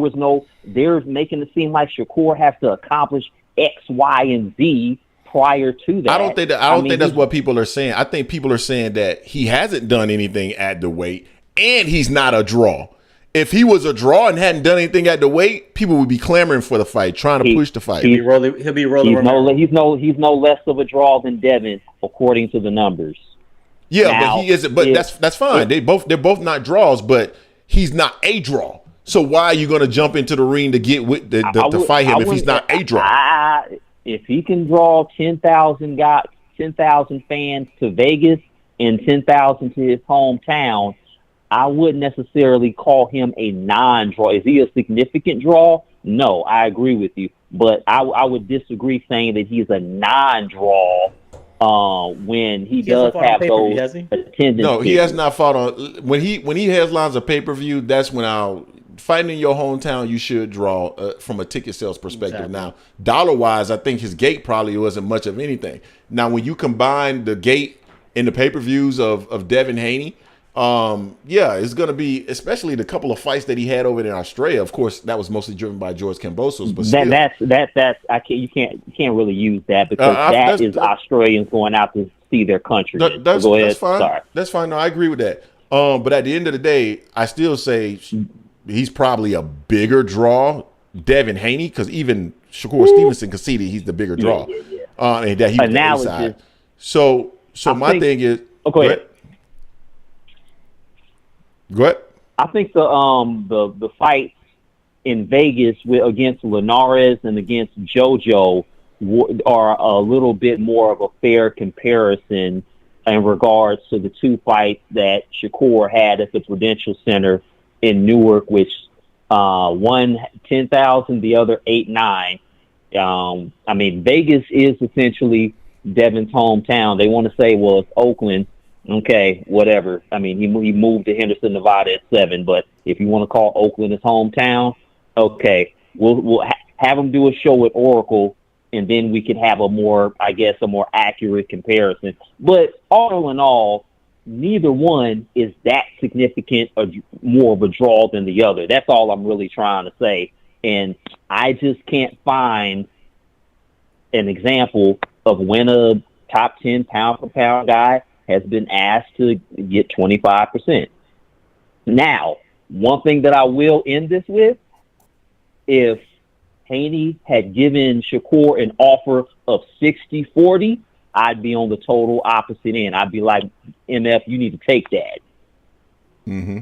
making it seem like Shakur has to accomplish X, Y, and Z prior to that. I don't think that's what people are saying. I think people are saying that he hasn't done anything at the weight and he's not a draw. If he was a draw and hadn't done anything at the weight, people would be clamoring for the fight, trying to push the fight. He'll be rolling. He's no less of a draw than Devin, according to the numbers. Yeah, now, but he isn't. But that's fine. They're both not draws, but he's not a draw. So why are you going to jump into the ring to get with to fight him if he's not a draw? If he can draw 10,000 fans to Vegas and 10,000 to his hometown, I wouldn't necessarily call him a non-draw. Is he a significant draw? No, I agree with you. But I would disagree saying that he's a non-draw when he does have those attendance. No, he has not fought on when he has lines of pay-per-view. That's when fighting in your hometown, you should draw from a ticket sales perspective. Exactly. Now, dollar-wise, I think his gate probably wasn't much of anything. Now, when you combine the gate and the pay-per-views of Devin Haney, it's going to be, especially the couple of fights that he had over there in Australia. Of course, that was mostly driven by George Kambosos. But you can't really use that because that is Australians going out to see their country. That's fine. Sorry. That's fine. No, I agree with that. But at the end of the day, I still say he's probably a bigger draw, Devin Haney, because even Shakur Stevenson conceded he's the bigger draw. And that he's the inside. So my thing is, go ahead. Go ahead. I think the fight in Vegas against Linares and against JoJo are a little bit more of a fair comparison in regards to the two fights that Shakur had at the Prudential Center in Newark, which one 10,000, the other 8-9. Vegas is essentially Devin's hometown. They want to say, well, it's Oakland, Okay, whatever. I mean, he moved to Henderson, Nevada at 7, but if you want to call Oakland his hometown, okay, we'll have him do a show at Oracle, and then we can have a more accurate comparison. But all in all, neither one is that significant or more of a draw than the other. That's all I'm really trying to say. And I just can't find an example of when a top 10 pound-for-pound guy has been asked to get 25%. Now, one thing that I will end this with, if Haney had given Shakur an offer of 60-40, I'd be on the total opposite end. I'd be like, MF, you need to take that. Mm-hmm.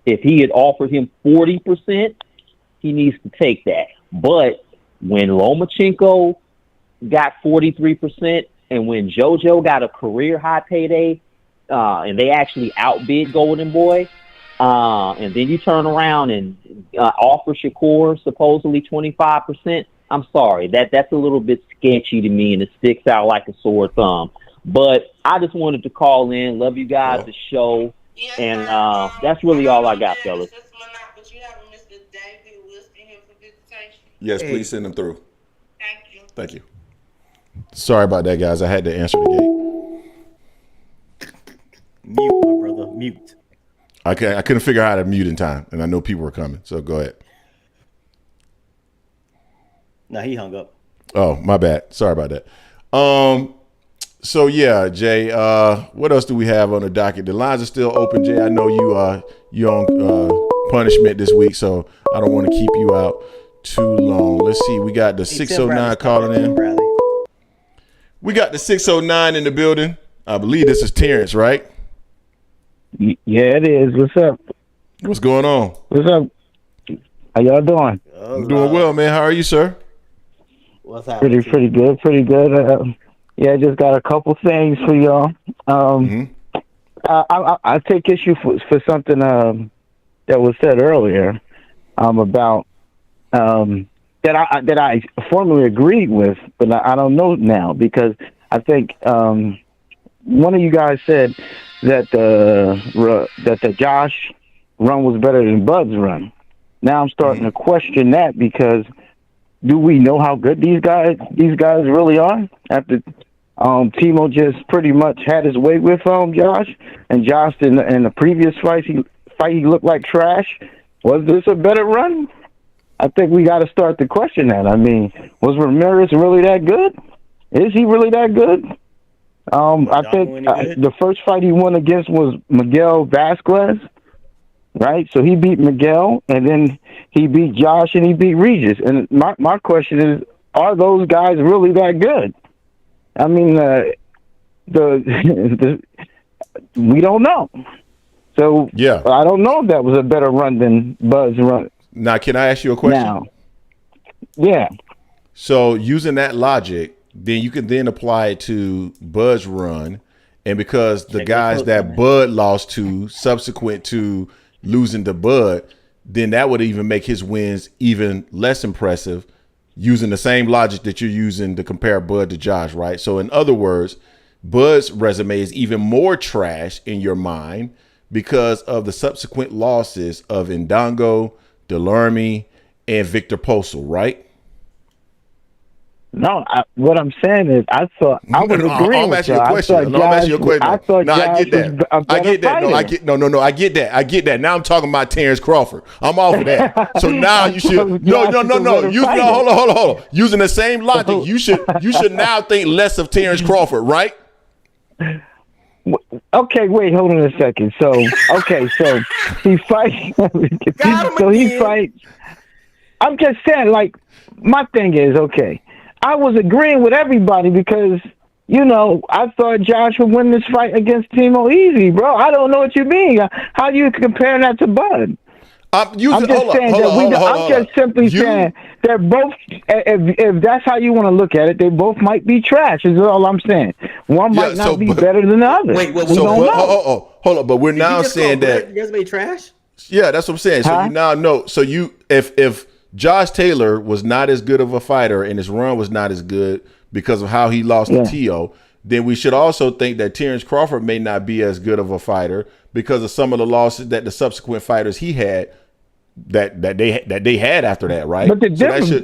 If he had offered him 40%, he needs to take that. But when Lomachenko got 43%, and when JoJo got a career high payday, and they actually outbid Golden Boy, and then you turn around and offer Shakur supposedly 25%, I'm sorry, that's a little bit sketchy to me, and it sticks out like a sore thumb. But I just wanted to call in. Love you guys, the show, and that's really all I got, fellas. Yes, please send them through. Thank you. Sorry about that, guys. I had to answer the gate. Mute, my brother. Mute. I couldn't figure out how to mute in time, and I know people were coming, so go ahead. No, he hung up. Oh, my bad. Sorry about that. So yeah, Jay, what else do we have on the docket? The lines are still open, Jay. I know you're on punishment this week, so I don't want to keep you out too long. Let's see. We got the 609 calling in. We got the 609 in the building. I believe this is Terrence, right? Yeah, it is. What's up? What's going on? What's up? How y'all doing? I'm doing well, man. How are you, sir? What's happening? Pretty good. Yeah, I just got a couple things for y'all. I take issue for something that was said earlier about that I formally agreed with, but I don't know now because I think one of you guys said that the Josh run was better than Bud's run. Now I'm starting to question that because do we know how good these guys really are? After Timo just pretty much had his way with Josh, and Josh in the previous fight he looked like trash. Was this a better run? I think we got to start to question that. I mean, was Ramirez really that good? Is he really that good? I think the first fight he won against was Miguel Vasquez, right? So he beat Miguel, and then he beat Josh, and he beat Regis. And my question is, are those guys really that good? I mean, we don't know. So yeah, I don't know if that was a better run than Bud's run. Now, can I ask you a question? Now, yeah. So using that logic, then you can then apply it to Bud's run, and because the guys that Bud lost to subsequent to losing to Bud, then that would even make his wins even less impressive using the same logic that you're using to compare Bud to Josh, right? So in other words, Bud's resume is even more trash in your mind because of the subsequent losses of Ndongo, Delorme, and Victor Posel, right? No, what I'm saying is, I was agreeing with you. I'm asking you a question. I get that. I get that. No, I get that. I get that. Now I'm talking about Terence Crawford. I'm off of that. So now you should no. Hold on. Using the same logic, you should now think less of Terence Crawford, right? Okay, wait, hold on a second. So he fights. He fights. I'm just saying, like, my thing is, okay, I was agreeing with everybody because, I thought Josh would win this fight against Timo easy, bro. I don't know what you mean. How do you compare that to Bud? I'm just simply saying they're both. If that's how you want to look at it, they both might be trash. Is all I'm saying. One might not be better than the other. Hold on. But we're now saying that you guys made trash. Yeah, that's what I'm saying. So you now know. So if Josh Taylor was not as good of a fighter and his run was not as good because of how he lost to T.O., then we should also think that Terence Crawford may not be as good of a fighter because of some of the losses that the subsequent fighters he had that they had after that, right? But the difference is,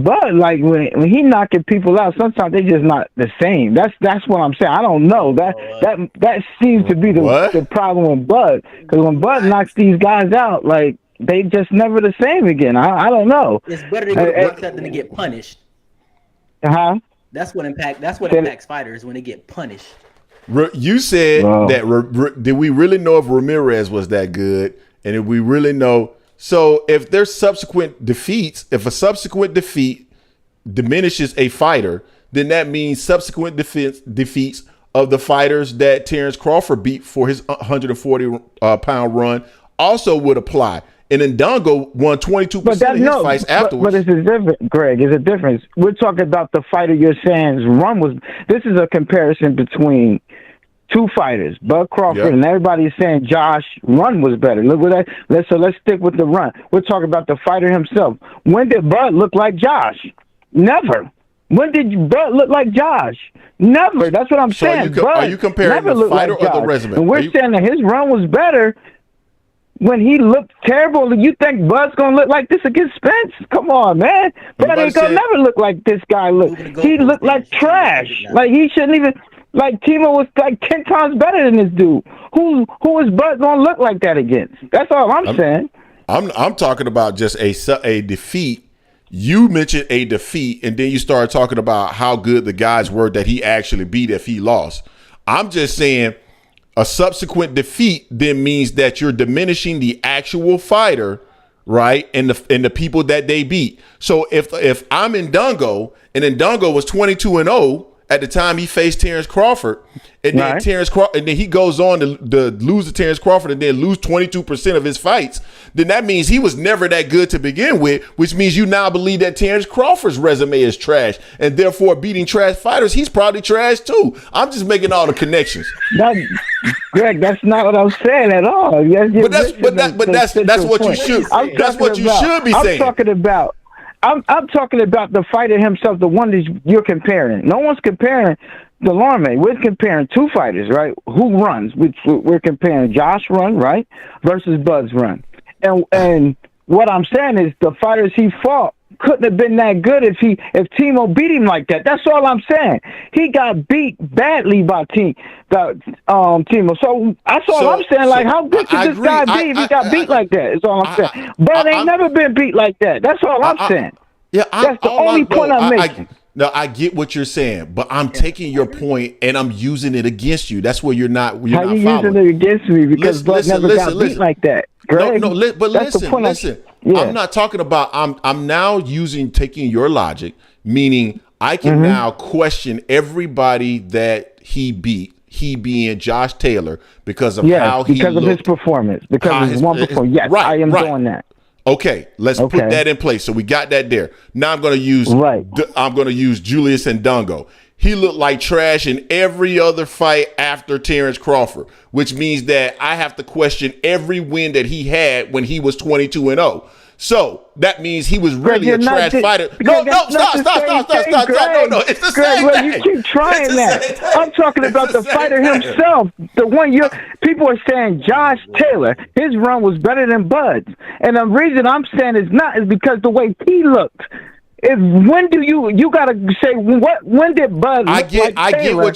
Bud, like when he knocking people out, sometimes they just not the same. That's what I'm saying. I don't know. That seems to be the problem with Bud, because when Bud knocks these guys out, like they just never the same again. I don't know. It's better to get worked out than to get punished. That's what impacts fighters when they get punished. You said that. Did we really know if Ramirez was that good? And if we really know, so if there's subsequent defeats, if a subsequent defeat diminishes a fighter, then that means subsequent defeats of the fighters that Terence Crawford beat for his 140-pound run also would apply. And Ndongo won 22% of his fights afterwards. But it's a different, Greg. It's a difference. We're talking about the fighter you're saying's run was. This is a comparison between two fighters, Bud Crawford, and everybody's saying Josh run was better. Look what that. Let's stick with the run. We're talking about the fighter himself. When did Bud look like Josh? Never. When did Bud look like Josh? Never. That's what I'm saying. Are you comparing the fighter or the resume? And we're saying that his run was better when he looked terrible. You think Bud's gonna look like this against Spence? Come on, man. Bud ain't gonna never look like this guy look. He looked like trash. Like he shouldn't even. Like Timo was like 10 times better than this dude. Who is Bud gonna look like that against? That's all I'm saying. I'm talking about just a defeat. You mentioned a defeat, and then you started talking about how good the guys were that he actually beat if he lost. I'm just saying a subsequent defeat then means that you're diminishing the actual fighter, right? And the people that they beat. So if I'm in Ndongo and Ndongo was 22-0 at the time he faced Terence Crawford, and then and then he goes on to lose to Terence Crawford and then lose 22% of his fights, then that means he was never that good to begin with, which means you now believe that Terence Crawford's resume is trash, and therefore beating trash fighters, he's probably trash too. I'm just making all the connections. Greg, that's not what I'm saying at all. That's what you should. That's what you should be saying. I'm talking about the fighter himself, the one that you're comparing. No one's comparing Delorme. We're comparing two fighters, right? Who runs? We're comparing Josh run, right, versus Bud's run. And what I'm saying is the fighters he fought couldn't have been that good if Timo beat him like that. That's all I'm saying. He got beat badly by Timo. So that's all I'm saying. Like, how good could this guy be if he got beat like that? Is all I'm saying. Bud ain't never been beat like that. That's all I'm saying. That's the only point I'm making. No, I get what you're saying, but I'm taking your point and I'm using it against you. That's where you're not. How you using it against me? Because Bud never got beat like that. Greg, but listen. Yeah. I'm not talking about. I'm now taking your logic, meaning I can now question everybody that he beat. He being Josh Taylor because of how he because of his performance, because of his one performance. Yes, I am doing that. Okay, let's put that in place. So we got that there. Now I'm going to use Julius Ndongo. He looked like trash in every other fight after Terence Crawford, which means that I have to question every win that he had when he was 22-0. So that means he was really a trash fighter. Stop. No, it's the same thing. You keep trying that. I'm talking about the fighter himself. The one people are saying Josh Taylor, his run was better than Bud's. And the reason I'm saying it's not is because the way he looked. When do you gotta say when did Bud look like Taylor?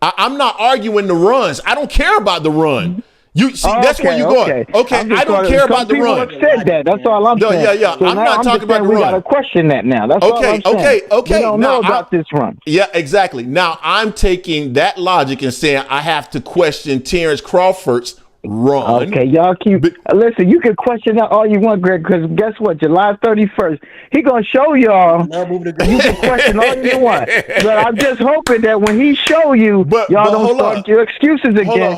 I'm not arguing the runs. I don't care about the run. You see, that's where you're going. Okay, I don't care about the run. People have said that. That's all I'm saying. Yeah. So I'm not talking about the run. We got to question that now. That's all I'm saying. Okay. We don't know about this run. Yeah, exactly. Now I'm taking that logic and saying I have to question Terence Crawford's run. Okay, y'all keep listen. You can question that all you want, Greg, because guess what? July 31st, he gonna show y'all. You can question all you want, but I'm just hoping that when he show you, y'all don't start your excuses again.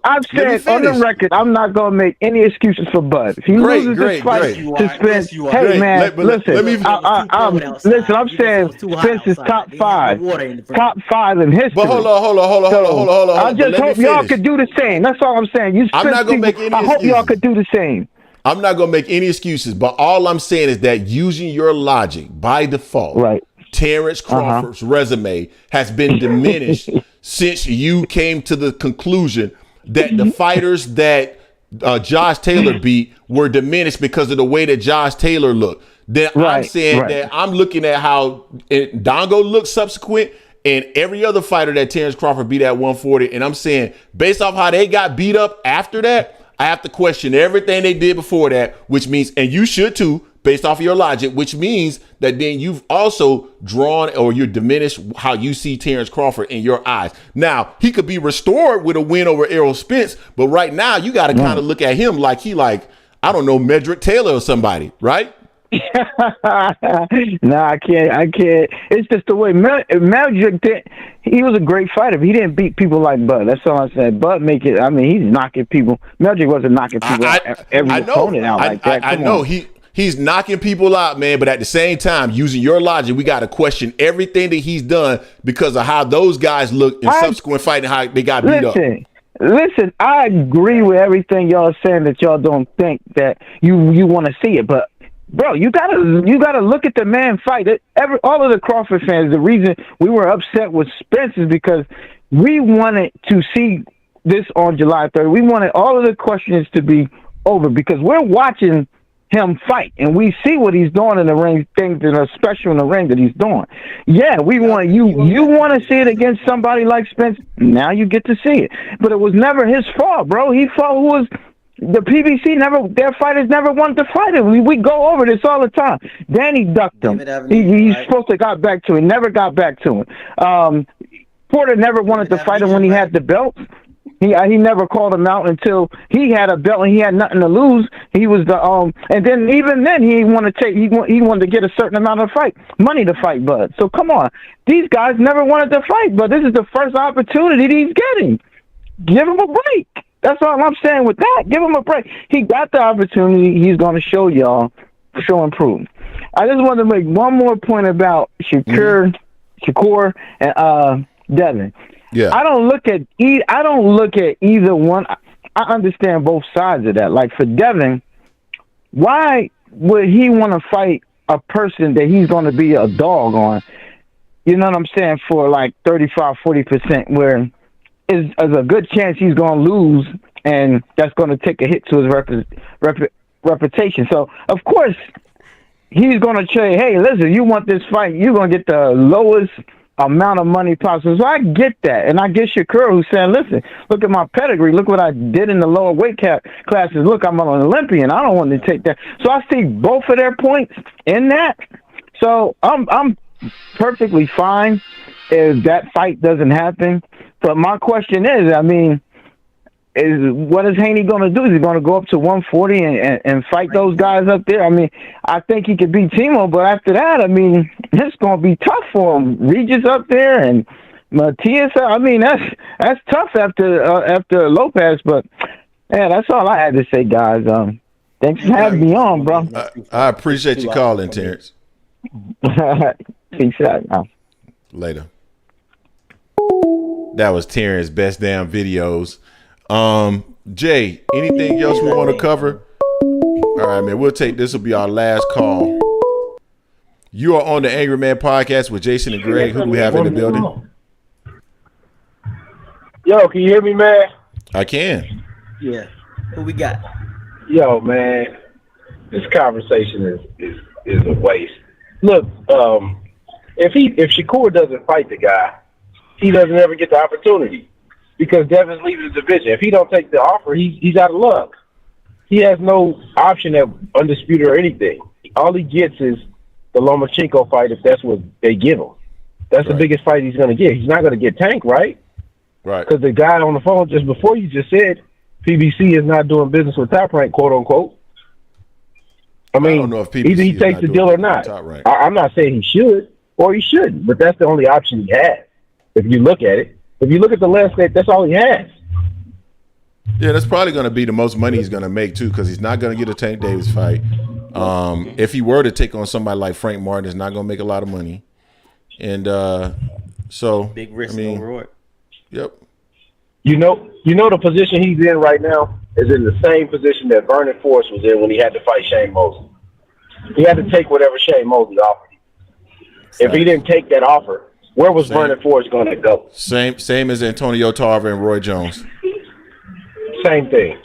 I'm saying on the record, I'm not gonna make any excuses for Bud. If he loses this fight to Spence, hey man, listen. I'm saying Spence is top five in history. But hold on. I just hope y'all could do the same. That's all I'm saying. I'm not gonna make any excuses. I hope y'all could do the same. I'm not gonna make any excuses, but all I'm saying is that using your logic by default, right? Terence Crawford's resume has been diminished since you came to the conclusion that the fighters that Josh Taylor beat were diminished because of the way that Josh Taylor looked. Then I'm saying that I'm looking at how Dongo looked subsequent and every other fighter that Terence Crawford beat at 140. And I'm saying based off how they got beat up after that, I have to question everything they did before that, which means, and you should too, based off of your logic, which means that then you've also drawn or you're diminished how you see Terence Crawford in your eyes. Now, he could be restored with a win over Errol Spence, but right now you got to kind of look at him like he like, I don't know, Medrick Taylor or somebody, right? No, I can't. It's just the way Medrick did. He was a great fighter, but he didn't beat people like Bud. That's all I said. Bud make it. I mean, he's knocking people. Medrick wasn't knocking people every opponent out like that. I know he's knocking people out, man. But at the same time, using your logic, we got to question everything that he's done because of how those guys look in subsequent fighting, how they got beat up. Listen, I agree with everything y'all saying that y'all don't think that you want to see it, but. Bro, you gotta look at the man fight. All of the Crawford fans, the reason we were upset with Spence is because we wanted to see this on July 3rd. We wanted all of the questions to be over because we're watching him fight and we see what he's doing in the ring, things that are special in the ring that he's doing. Yeah, we want you want to see it against somebody like Spence. Now you get to see it, but it was never his fault, bro. He fought who was. The PBC their fighters never wanted to fight him. We go over this all the time. Danny ducked him. He's supposed to got back to him. Never got back to him. Porter never wanted to fight him when he had the belt. He never called him out until he had a belt and he had nothing to lose. He was the and then even then he wanted to get a certain amount of money to fight Bud. So come on, these guys never wanted to fight, but this is the first opportunity he's getting. Give him a break. That's all I'm saying with that. Give him a break. He got the opportunity. He's going to show y'all, show and prove. I just want to make one more point about Shakur and Devin. Yeah. I don't look at either one. I understand both sides of that. Like for Devin, why would he want to fight a person that he's going to be a dog on? You know what I'm saying? For like 35-40%, where is a good chance he's going to lose, and that's going to take a hit to his reputation. So, of course, he's going to say, hey, listen, you want this fight, you're going to get the lowest amount of money possible. So I get that. And I get Shakur who's saying, listen, look at my pedigree. Look what I did in the lower weight classes. Look, I'm an Olympian. I don't want to take that. So I see both of their points in that. So I'm perfectly fine if that fight doesn't happen. But my question is, I mean, what is Haney going to do? Is he going to go up to 140 and fight those guys up there? I mean, I think he could beat Timo, but after that, I mean, it's going to be tough for him. Regis up there and Matias. I mean, that's tough after Lopez. But yeah, that's all I had to say, guys. Thanks for having me on, bro. I appreciate you calling, Terrence. Peace out now. Later. That was Terrence's best damn videos. Jay, anything else we want to cover? All right, man. We'll take this. Will be our last call. You are on the Angry Man Podcast with Jason and Greg. Who do we have in the building? Yo, can you hear me, man? I can. Yeah. Who we got? Yo, man. This conversation is a waste. Look, if Shakur doesn't fight the guy, he doesn't ever get the opportunity because Devin's leaving the division. If he don't take the offer, he's out of luck. He has no option at undisputed or anything. All he gets is the Lomachenko fight if that's what they give him. That's the biggest fight he's going to get. He's not going to get Tank, right? Right. Because the guy on the phone just before you just said PBC is not doing business with Top Rank, quote unquote. I mean, don't know if PBC either he takes the deal or not. I'm not saying he should or he shouldn't, but that's the only option he has. If you look at it, if you look at the landscape, that's all he has. Yeah, that's probably going to be the most money he's going to make too, because he's not going to get a Tank Davis fight. If he were to take on somebody like Frank Martin, it's not going to make a lot of money, and so big risk, no reward. Yep. You know the position he's in right now is in the same position that Vernon Forrest was in when he had to fight Shane Mosley. He had to take whatever Shane Mosley offered him. if he didn't take that offer, where was Vernon Forrest going to go? Same as Antonio Tarver and Roy Jones. Same thing.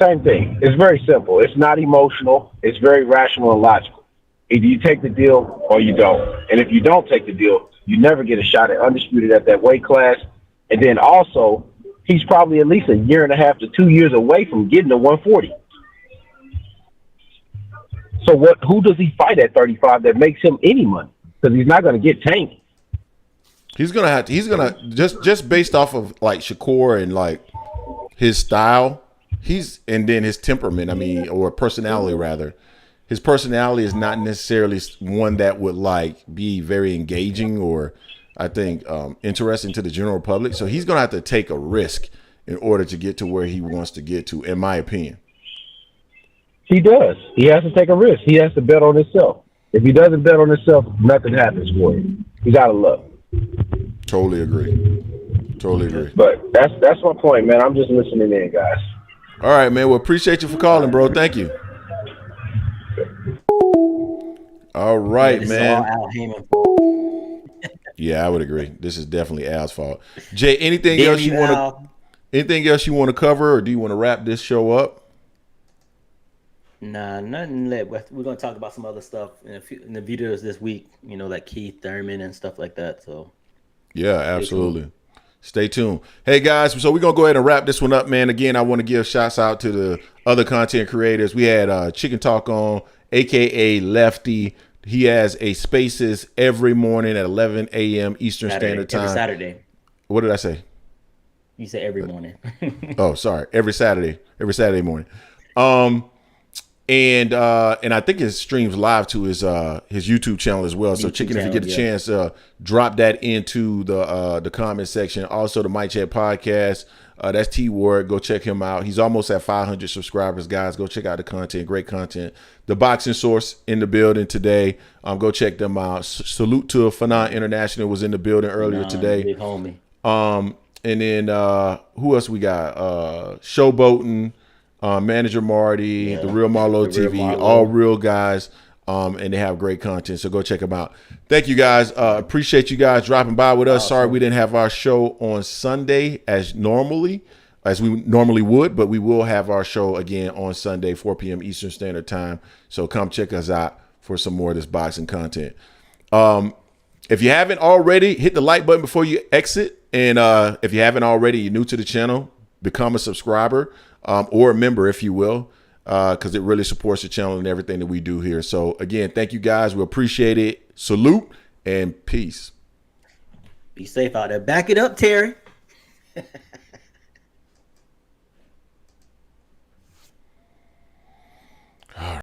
Same thing. It's very simple. It's not emotional. It's very rational and logical. Either you take the deal or you don't. And if you don't take the deal, you never get a shot at undisputed at that weight class. And then also, he's probably at least a year and a half to 2 years away from getting to 140. So who does he fight at 35 that makes him any money? Because he's not going to get tanked. He's gonna just based off of like Shakur and like his style, and then his temperament. I mean, or personality rather. His personality is not necessarily one that would like be very engaging or I think interesting to the general public. So he's gonna have to take a risk in order to get to where he wants to get to, in my opinion. He does. He has to take a risk. He has to bet on himself. If he doesn't bet on himself, nothing happens for him. He's out of luck. Totally agree. But that's my point, man. I'm just listening in, guys. All right, man. Well, appreciate you for calling, bro. Thank you. All right, man. Yeah, I would agree. This is definitely Al's fault. Jay, anything else you want to cover, or do you want to wrap this show up? Nah, nothing. We're gonna talk about some other stuff in the videos this week. You know, like Keith Thurman and stuff like that. So yeah, absolutely. Stay tuned. Hey guys, so we're gonna go ahead and wrap this one up, man. Again, I want to give shouts out to the other content creators. We had Chicken Talk on, aka Lefty. He has a Spaces every morning at 11 a.m. Eastern Standard Time. Every Saturday. What did I say? You said every morning. Oh, sorry. Every Saturday morning. And I think it streams live to his YouTube channel as well. So Chicken, if you get a chance, drop that into the comment section. Also the Mic Check podcast. That's T Ward. Go check him out. He's almost at 500 subscribers, guys. Go check out the content. Great content. The Boxing Source in the building today. Go check them out. Salute to Fanon International was in the building earlier today. Big homie. And then who else we got? Showboating. Manager Marty, The Real Marlo TV, all real guys, and they have great content. So go check them out. Thank you guys. Appreciate you guys dropping by with us. Sorry we didn't have our show on Sunday as we normally would, but we will have our show again on Sunday, 4 p.m. Eastern Standard Time. So come check us out for some more of this boxing content. If you haven't already, hit the like button before you exit. And if you haven't already, you're new to the channel, become a subscriber. Or a member, if you will, because it really supports the channel and everything that we do here. So, again, thank you, guys. We appreciate it. Salute and peace. Be safe out there. Back it up, Terry.